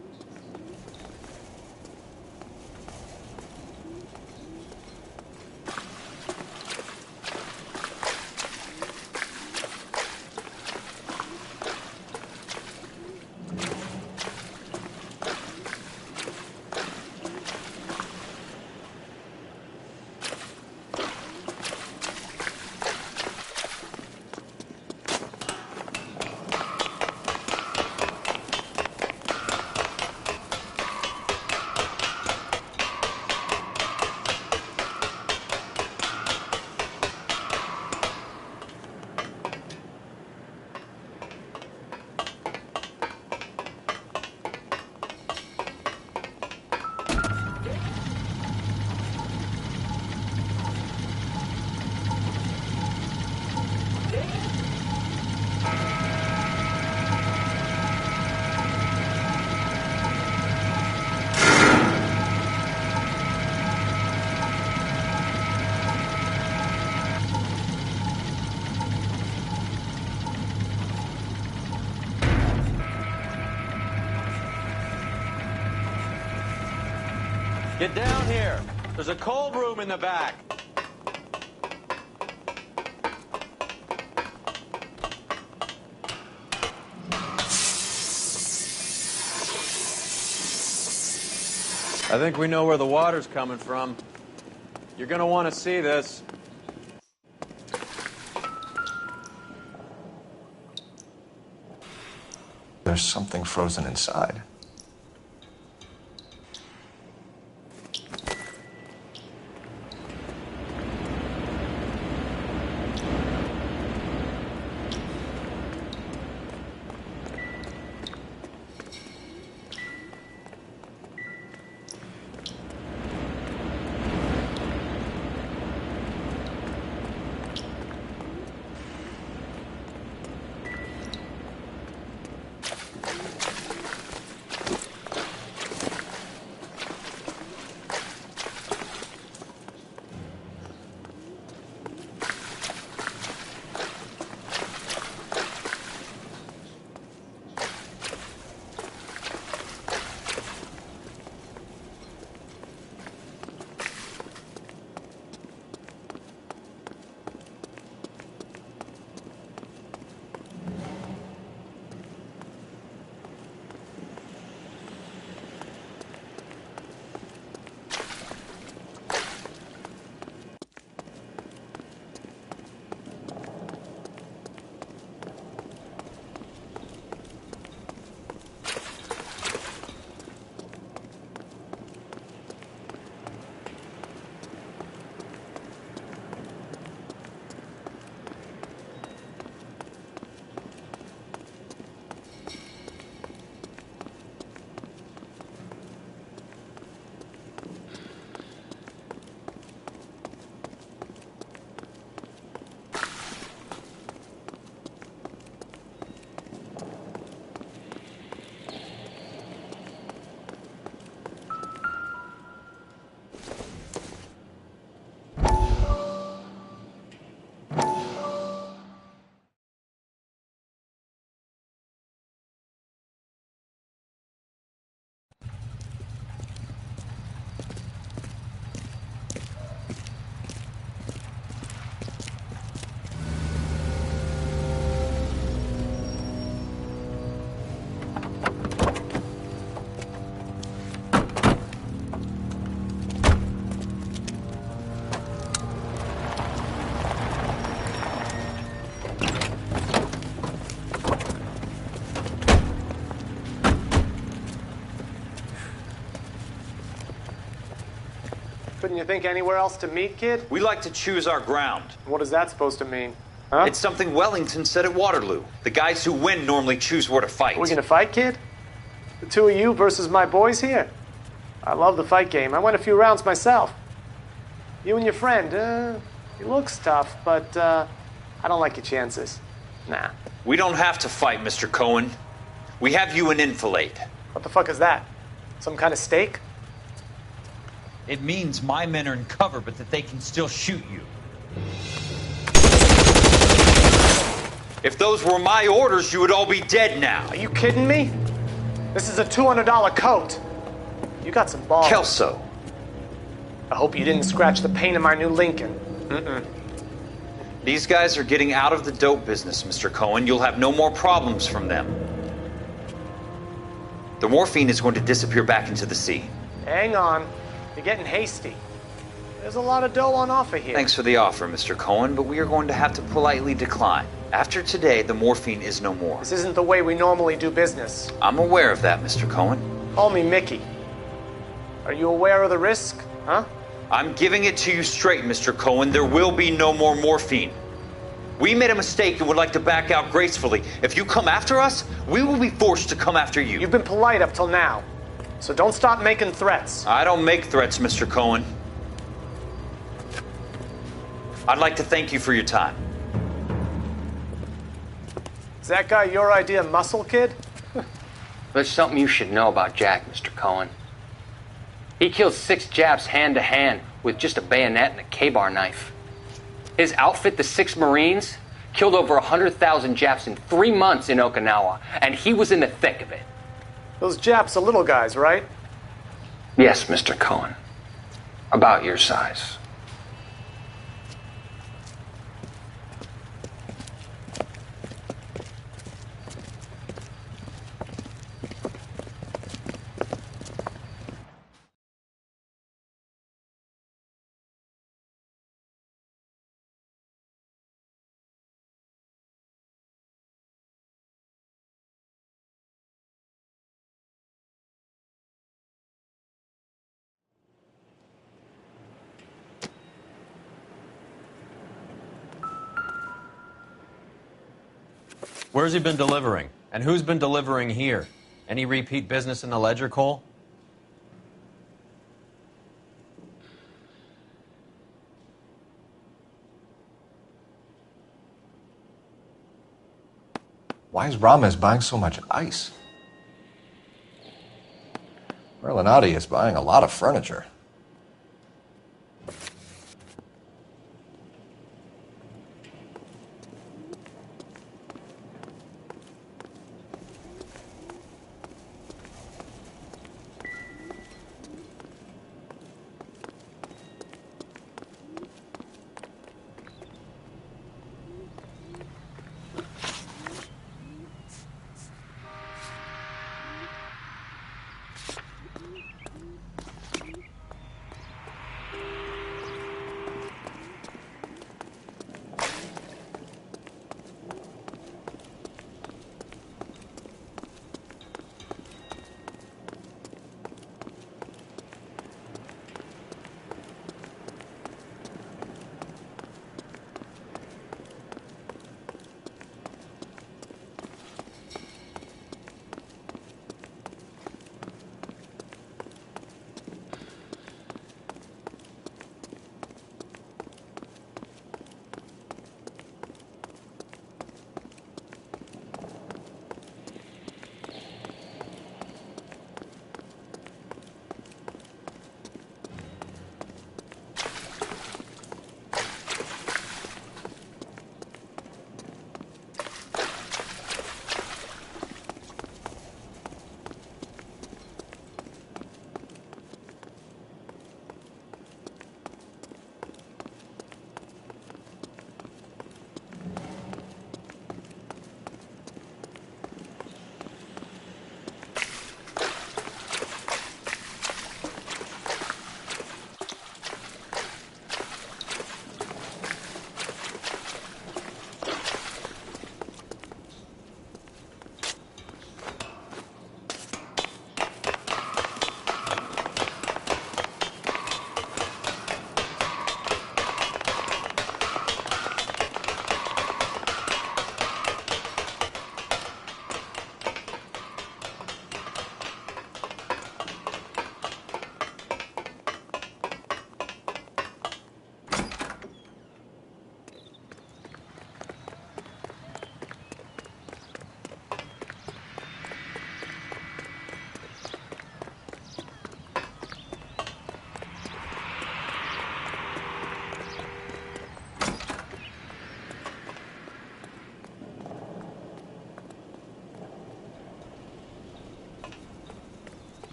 Get down here. There's a cold room in the back. I think we know where the water's coming from. You're gonna want to see this. There's something frozen inside. Couldn't you think anywhere else to meet, kid? We like to choose our ground. What is that supposed to mean? Huh? It's something Wellington said at Waterloo. The guys who win normally choose where to fight. We're gonna fight, kid? The two of you versus my boys here? I love the fight game. I went a few rounds myself. You and your friend, he looks tough, but I don't like your chances. Nah. We don't have to fight, Mr. Cohen. We have you an enfilade. What the fuck is that? Some kind of steak? It means my men are in cover, but that they can still shoot you. If those were my orders, you would all be dead now. Are you kidding me? This is a $200 coat. You got some balls. Kelso. I hope you didn't scratch the paint of my new Lincoln. Mm-mm. These guys are getting out of the dope business, Mr. Cohen. You'll have no more problems from them. The morphine is going to disappear back into the sea. Hang on. You're getting hasty. There's a lot of dough on offer here. Thanks for the offer, Mr. Cohen, but we are going to have to politely decline. After today, the morphine is no more. This isn't the way we normally do business. I'm aware of that, Mr. Cohen. Call me Mickey. Are you aware of the risk, huh? I'm giving it to you straight, Mr. Cohen. There will be no more morphine. We made a mistake and would like to back out gracefully. If you come after us, we will be forced to come after you. You've been polite up till now, so don't stop making threats. I don't make threats, Mr. Cohen. I'd like to thank you for your time. Is that guy your idea of muscle, kid? There's something you should know about Jack, Mr. Cohen. He killed 6 Japs hand to hand with just a bayonet and a K-bar knife. His outfit, the 6 Marines, killed over 100,000 Japs in 3 months in Okinawa, and he was in the thick of it. Those Japs are little guys, right? Yes, Mr. Cohen. About your size. Where's he been delivering? And who's been delivering here? Any repeat business in the ledger, Cole? Why is Ramos buying so much ice? Merlinati is buying a lot of furniture.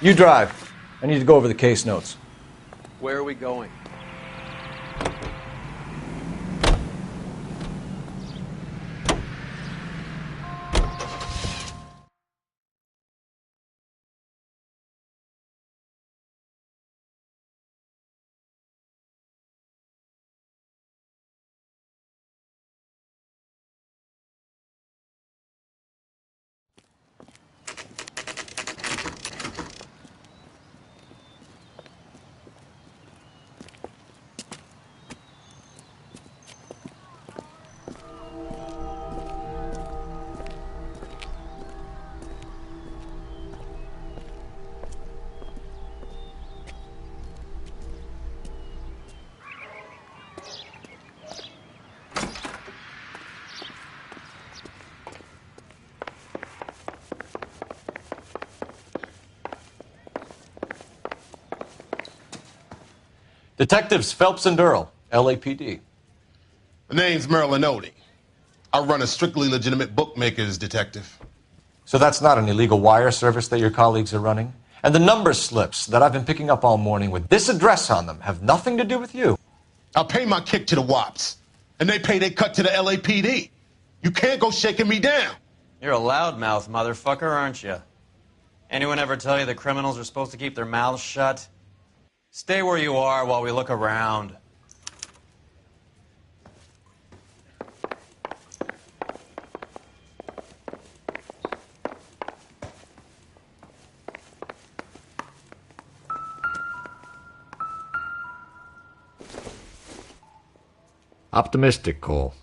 You drive. I need to go over the case notes. Where are we going? Detectives Phelps and Earl, LAPD. The name's Merlin Odie. I run a strictly legitimate bookmaker's detective. So that's not an illegal wire service that your colleagues are running? And the number slips that I've been picking up all morning with this address on them have nothing to do with you? I'll pay my kick to the Wops, and they pay their cut to the LAPD. You can't go shaking me down. You're a loudmouth motherfucker, aren't you? Anyone ever tell you that criminals are supposed to keep their mouths shut? Stay where you are while we look around. Optimistic, Cole.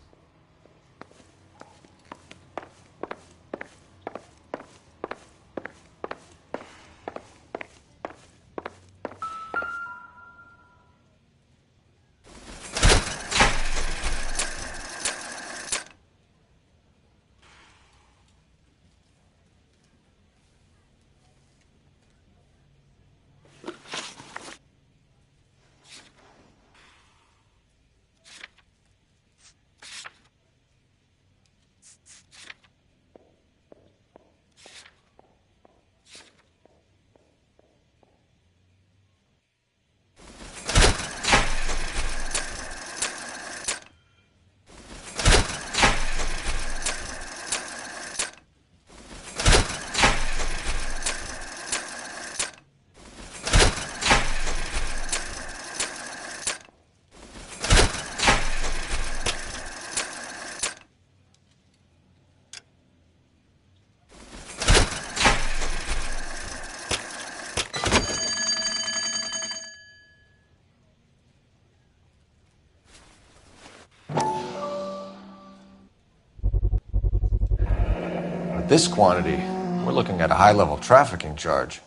With this quantity, we're looking at a high-level trafficking charge.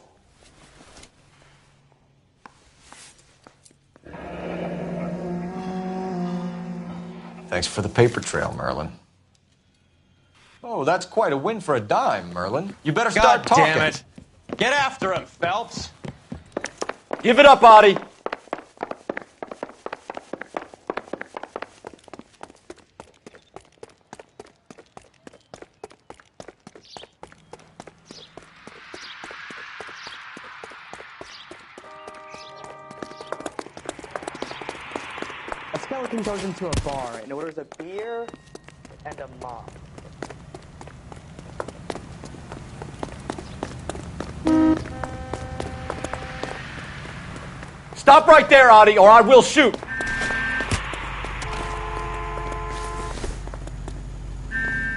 Thanks for the paper trail, Merlin. Oh, that's quite a win for a dime, Merlin. You better start talking. God damn it. Get after him, Phelps. Give it up, Audie. A skeleton goes into a bar and orders a beer and a mop. Stop right there, Audie, or I will shoot.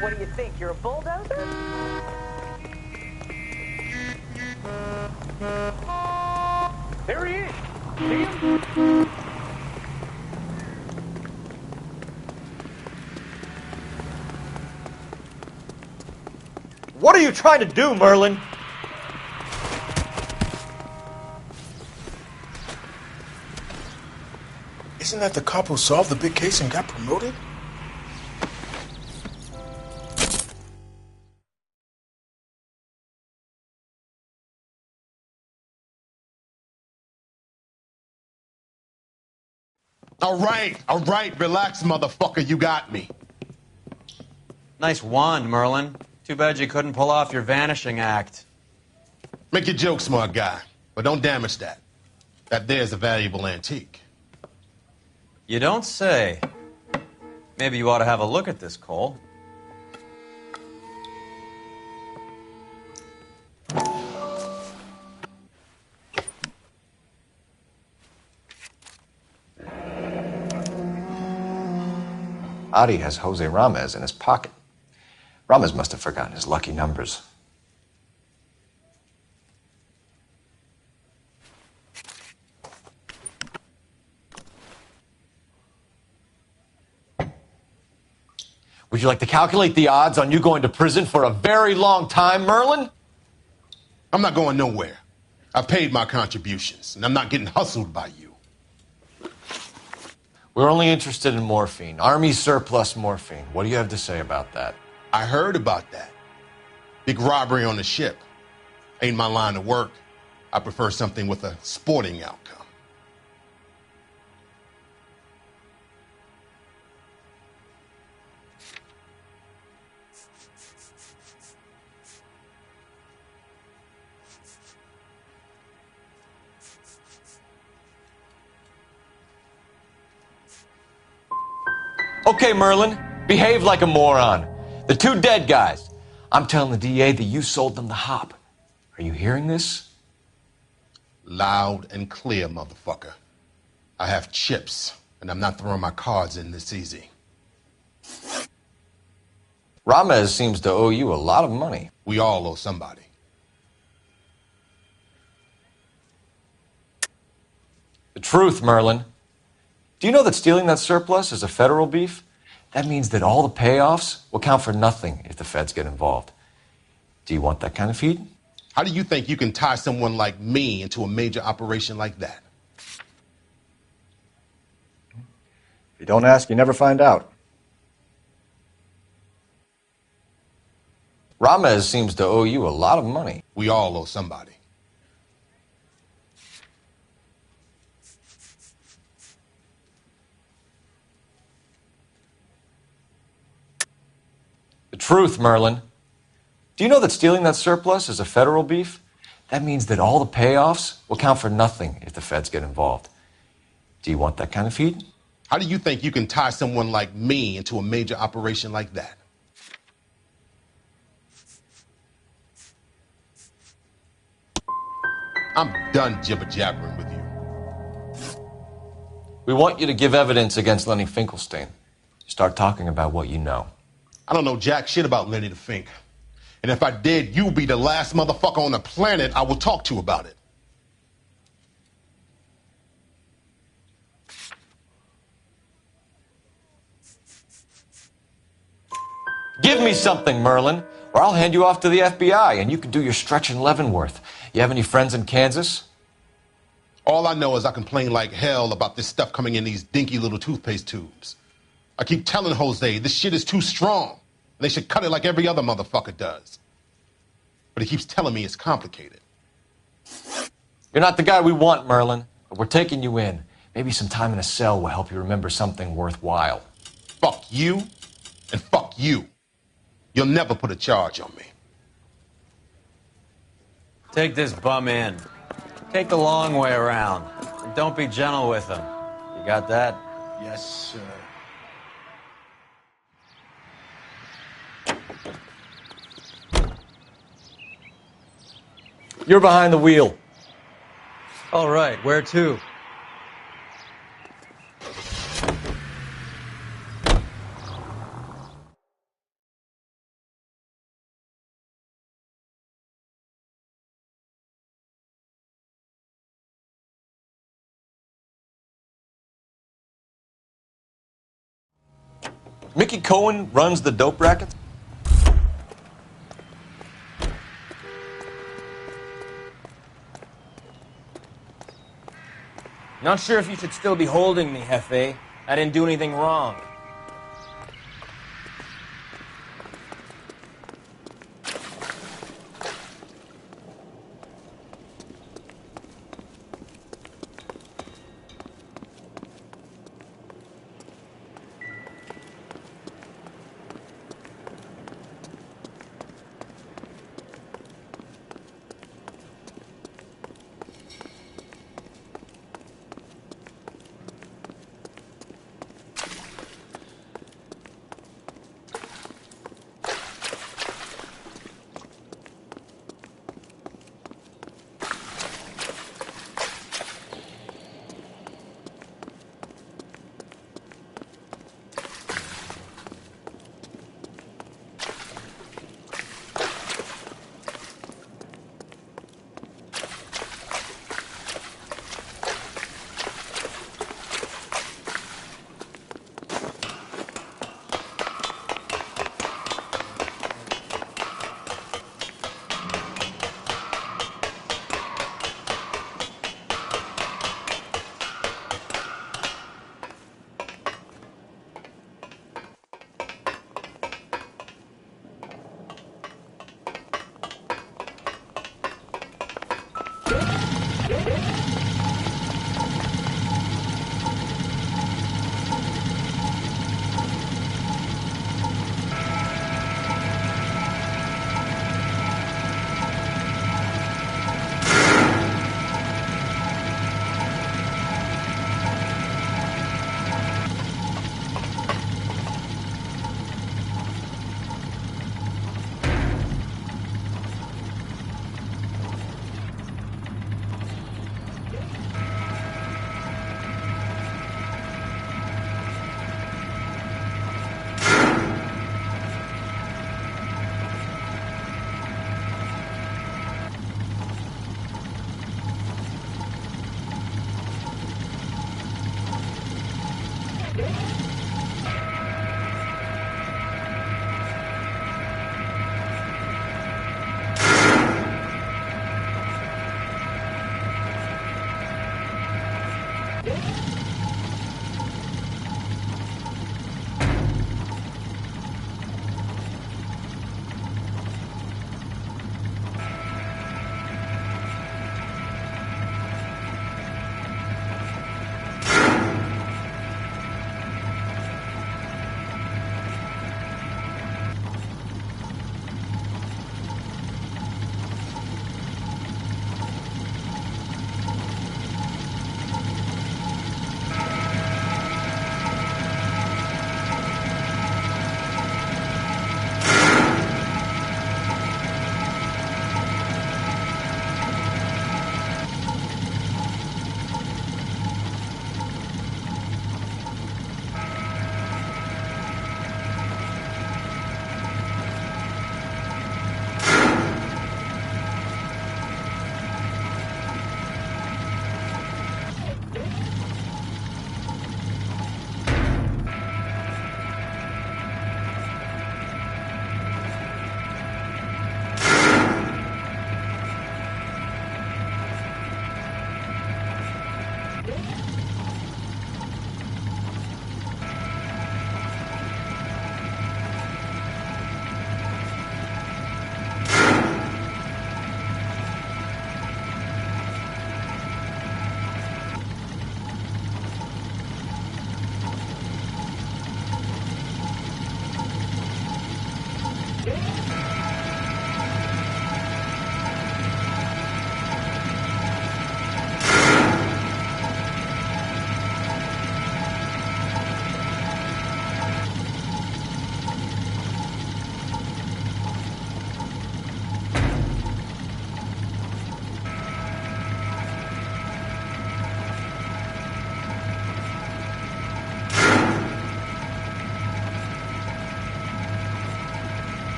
What do you think? You're a bulldozer? There he is. See him? What are you trying to do, Merlin? Isn't that the cop who solved the big case and got promoted? All right, relax, motherfucker, you got me. Nice wand, Merlin. Too bad you couldn't pull off your vanishing act. Make your joke, smart guy, but don't damage that. That there's a valuable antique. You don't say. Maybe you ought to have a look at this, Cole. Adi has Jose Ramez in his pocket. Ramez must have forgotten his lucky numbers. Would you like to calculate the odds on you going to prison for a very long time, Merlin? I'm not going nowhere. I've paid my contributions, and I'm not getting hustled by you. We're only interested in morphine. Army surplus morphine. What do you have to say about that? I heard about that. Big robbery on the ship. Ain't my line of work. I prefer something with a sporting outcome. Okay, Merlin, behave like a moron. The two dead guys. I'm telling the DA that you sold them the hop. Are you hearing this? Loud and clear, motherfucker. I have chips, and I'm not throwing my cards in this easy. Ramez seems to owe you a lot of money. We all owe somebody. The truth, Merlin. Do you know that stealing that surplus is a federal beef? That means that all the payoffs will count for nothing if the feds get involved. Do you want that kind of feed? How do you think you can tie someone like me into a major operation like that? If you don't ask, you never find out. Ramez seems to owe you a lot of money. We all owe somebody. The truth, Merlin. Do you know that stealing that surplus is a federal beef? That means that all the payoffs will count for nothing if the feds get involved. Do you want that kind of feed? How do you think you can tie someone like me into a major operation like that? I'm done jibber-jabbering with you. We want you to give evidence against Lenny Finkelstein. Start talking about what you know. I don't know jack shit about Lenny the Fink. And if I did, you'll be the last motherfucker on the planet I will talk to about it. Give me something, Merlin, or I'll hand you off to the FBI and you can do your Stretch in Leavenworth. You have any friends in Kansas? All I know is I complain like hell about this stuff coming in these dinky little toothpaste tubes. I keep telling Jose this shit is too strong. They should cut it like every other motherfucker does. But he keeps telling me it's complicated. You're not the guy we want, Merlin, but we're taking you in. Maybe some time in a cell will help you remember something worthwhile. Fuck you, and fuck you. You'll never put a charge on me. Take this bum in. Take the long way around. And don't be gentle with him. You got that? Yes, sir. You're behind the wheel. All right, where to? Mickey Cohen runs the dope racket? Not sure if you should still be holding me, Jefe. I didn't do anything wrong.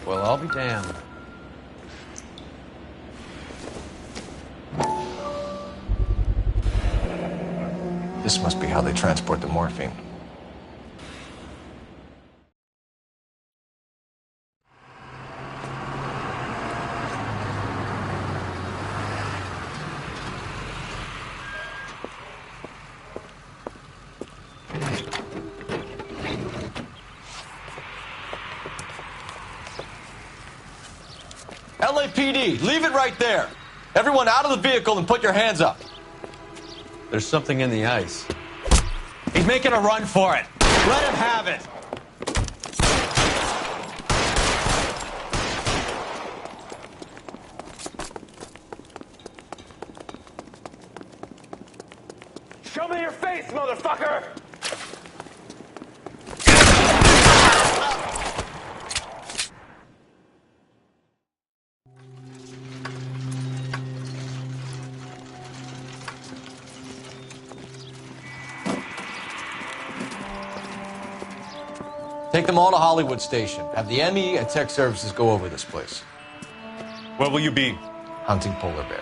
Well, I'll be damned. This must be how they transport the morphine. LAPD, leave it right there. Everyone out of the vehicle and put your hands up. There's something in the ice. He's making a run for it. Let him have it. your face, motherfucker! Take them all to Hollywood Station. Have the ME and Tech Services go over this place. Where will you be? Hunting polar bear.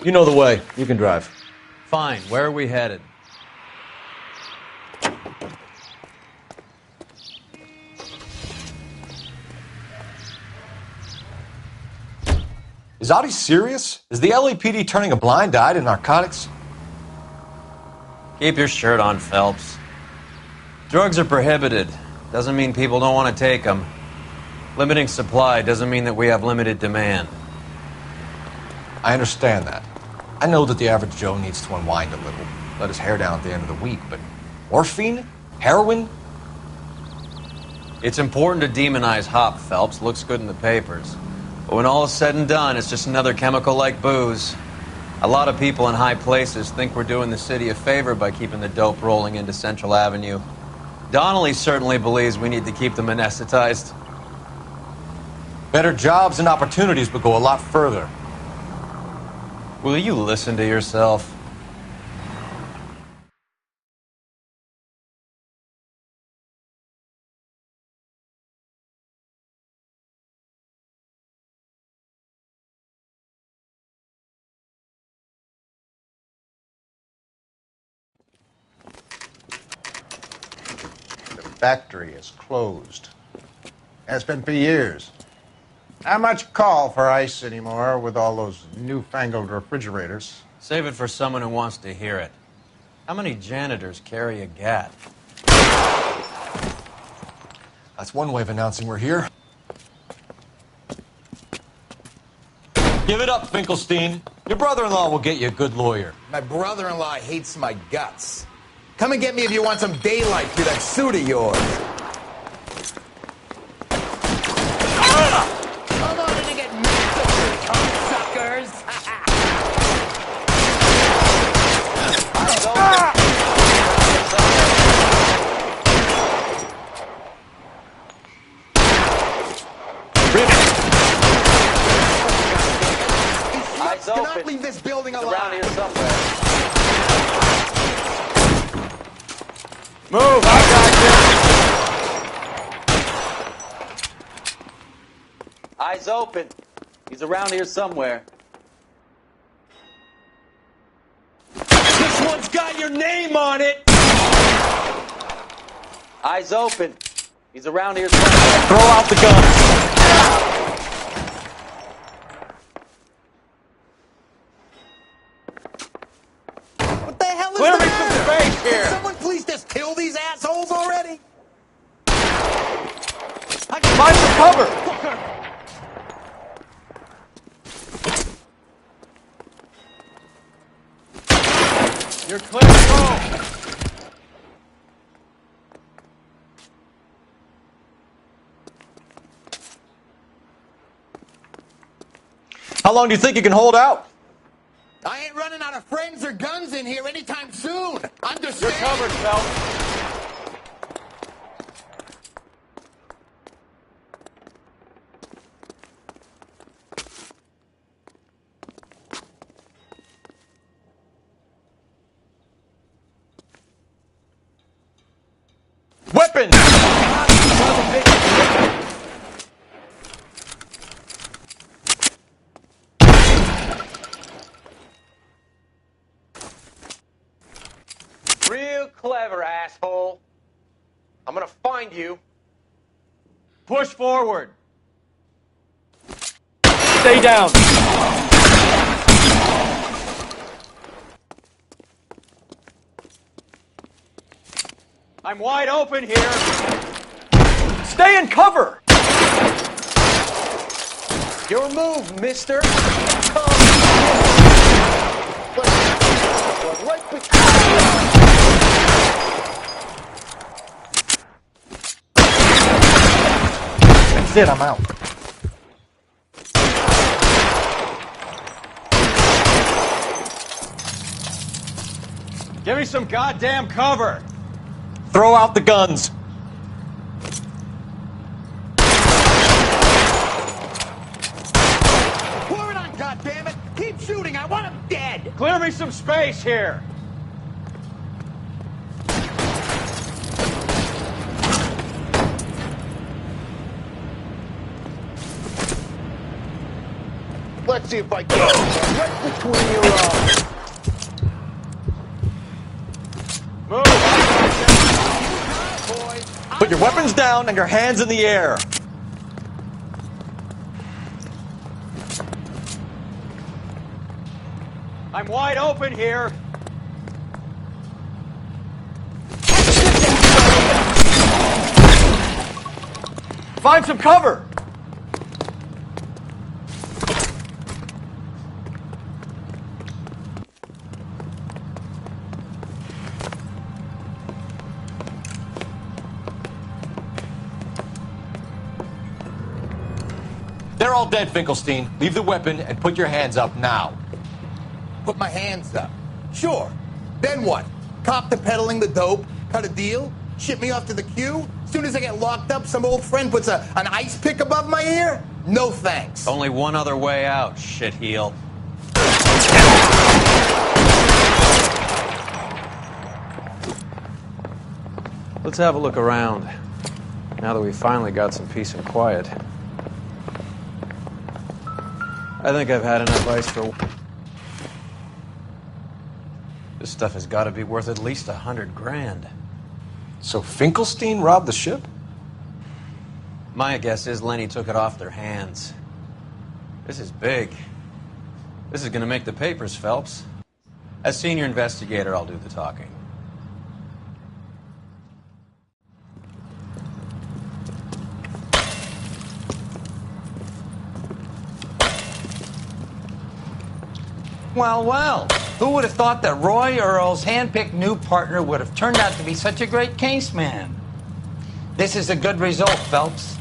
You know the way. You can drive. Fine. Where are we headed? Is Audie serious? Is the LAPD turning a blind eye to narcotics? Keep your shirt on, Phelps. Drugs are prohibited. Doesn't mean people don't want to take them. Limiting supply doesn't mean that we have limited demand. I understand that. I know that the average Joe needs to unwind a little, let his hair down at the end of the week, but morphine? Heroin? It's important to demonize hop, Phelps. Looks good in the papers. But when all is said and done, it's just another chemical like booze. A lot of people in high places think we're doing the city a favor by keeping the dope rolling into Central Avenue. Donnelly certainly believes we need to keep them anesthetized. Better jobs and opportunities would go a lot further. Will you listen to yourself? Factory is closed. Has been for years. Not much call for ice anymore with all those newfangled refrigerators. Save it for someone who wants to hear it. How many janitors carry a gat? That's one way of announcing we're here. Give it up, Finkelstein. Your brother-in-law will get you a good lawyer. My brother-in-law hates my guts. Come and get me if you want some daylight through that suit of yours. Come on in and get massacred, cocksuckers! Eyes open. Cannot leave this building alive. Around here somewhere. Move! I got you! Eyes open. He's around here somewhere. This one's got your name on it! Eyes open. He's around here somewhere. Throw out the gun. What the hell is Clear the me some matter? space here. Can someone please just kill these assholes already? Find some cover. You're clear to go! How long do you think you can hold out? I ain't running out of friends or guns in here anytime soon. Understand? You're covered, Phelps. Weapons! Real clever, asshole. I'm gonna find you. Push forward. Stay down. I'm wide open here. Stay in cover. Your move, mister. Right That's it, I'm out. Give me some goddamn cover! Throw out the guns! Pour it on, goddammit! Keep shooting! I want him dead! Clear me some space here! Let's see if I can. Right between your eyes. Put your weapons down and your hands in the air. I'm wide open here. Find some cover. They're all dead, Finkelstein. Leave the weapon and put your hands up now. Put my hands up. Sure. Then what? Cop to peddling the dope? Cut a deal? Ship me off to the queue? Soon as I get locked up, some old friend puts an ice pick above my ear? No thanks. Only one other way out, shitheel. Let's have a look around, now that we finally got some peace and quiet. I think I've had enough ice for... This stuff has got to be worth at least $100,000. So Finkelstein robbed the ship? My guess is Lenny took it off their hands. This is big. This is going to make the papers, Phelps. As senior investigator, I'll do the talking. Well, well, who would have thought that Roy Earl's handpicked new partner would have turned out to be such a great case man? This is a good result, Phelps.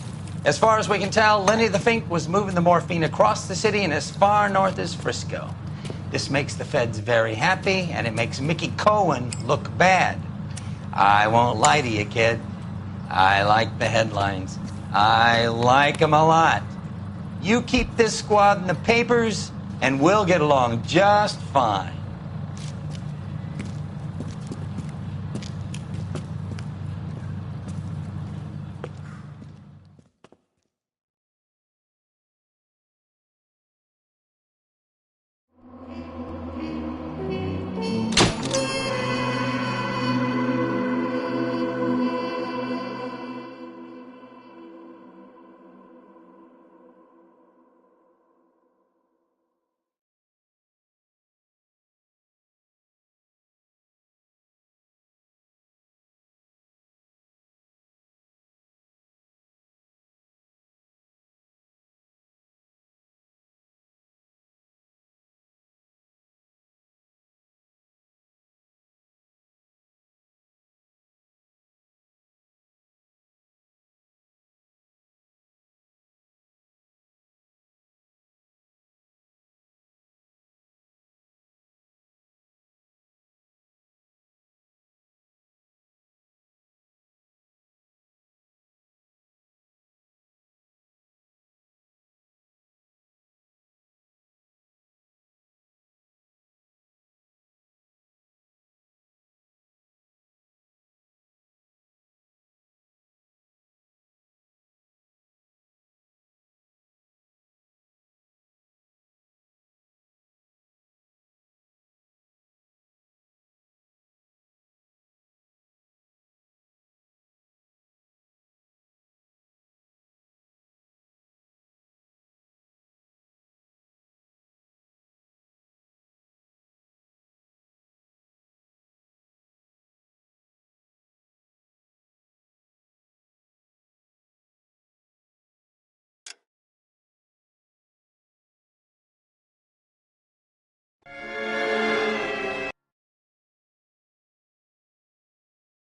As far as we can tell, Lenny the Fink was moving the morphine across the city and as far north as Frisco. This makes the feds very happy, and it makes Mickey Cohen look bad. I won't lie to you, kid. I like the headlines. I like them a lot. You keep this squad in the papers, and we'll get along just fine.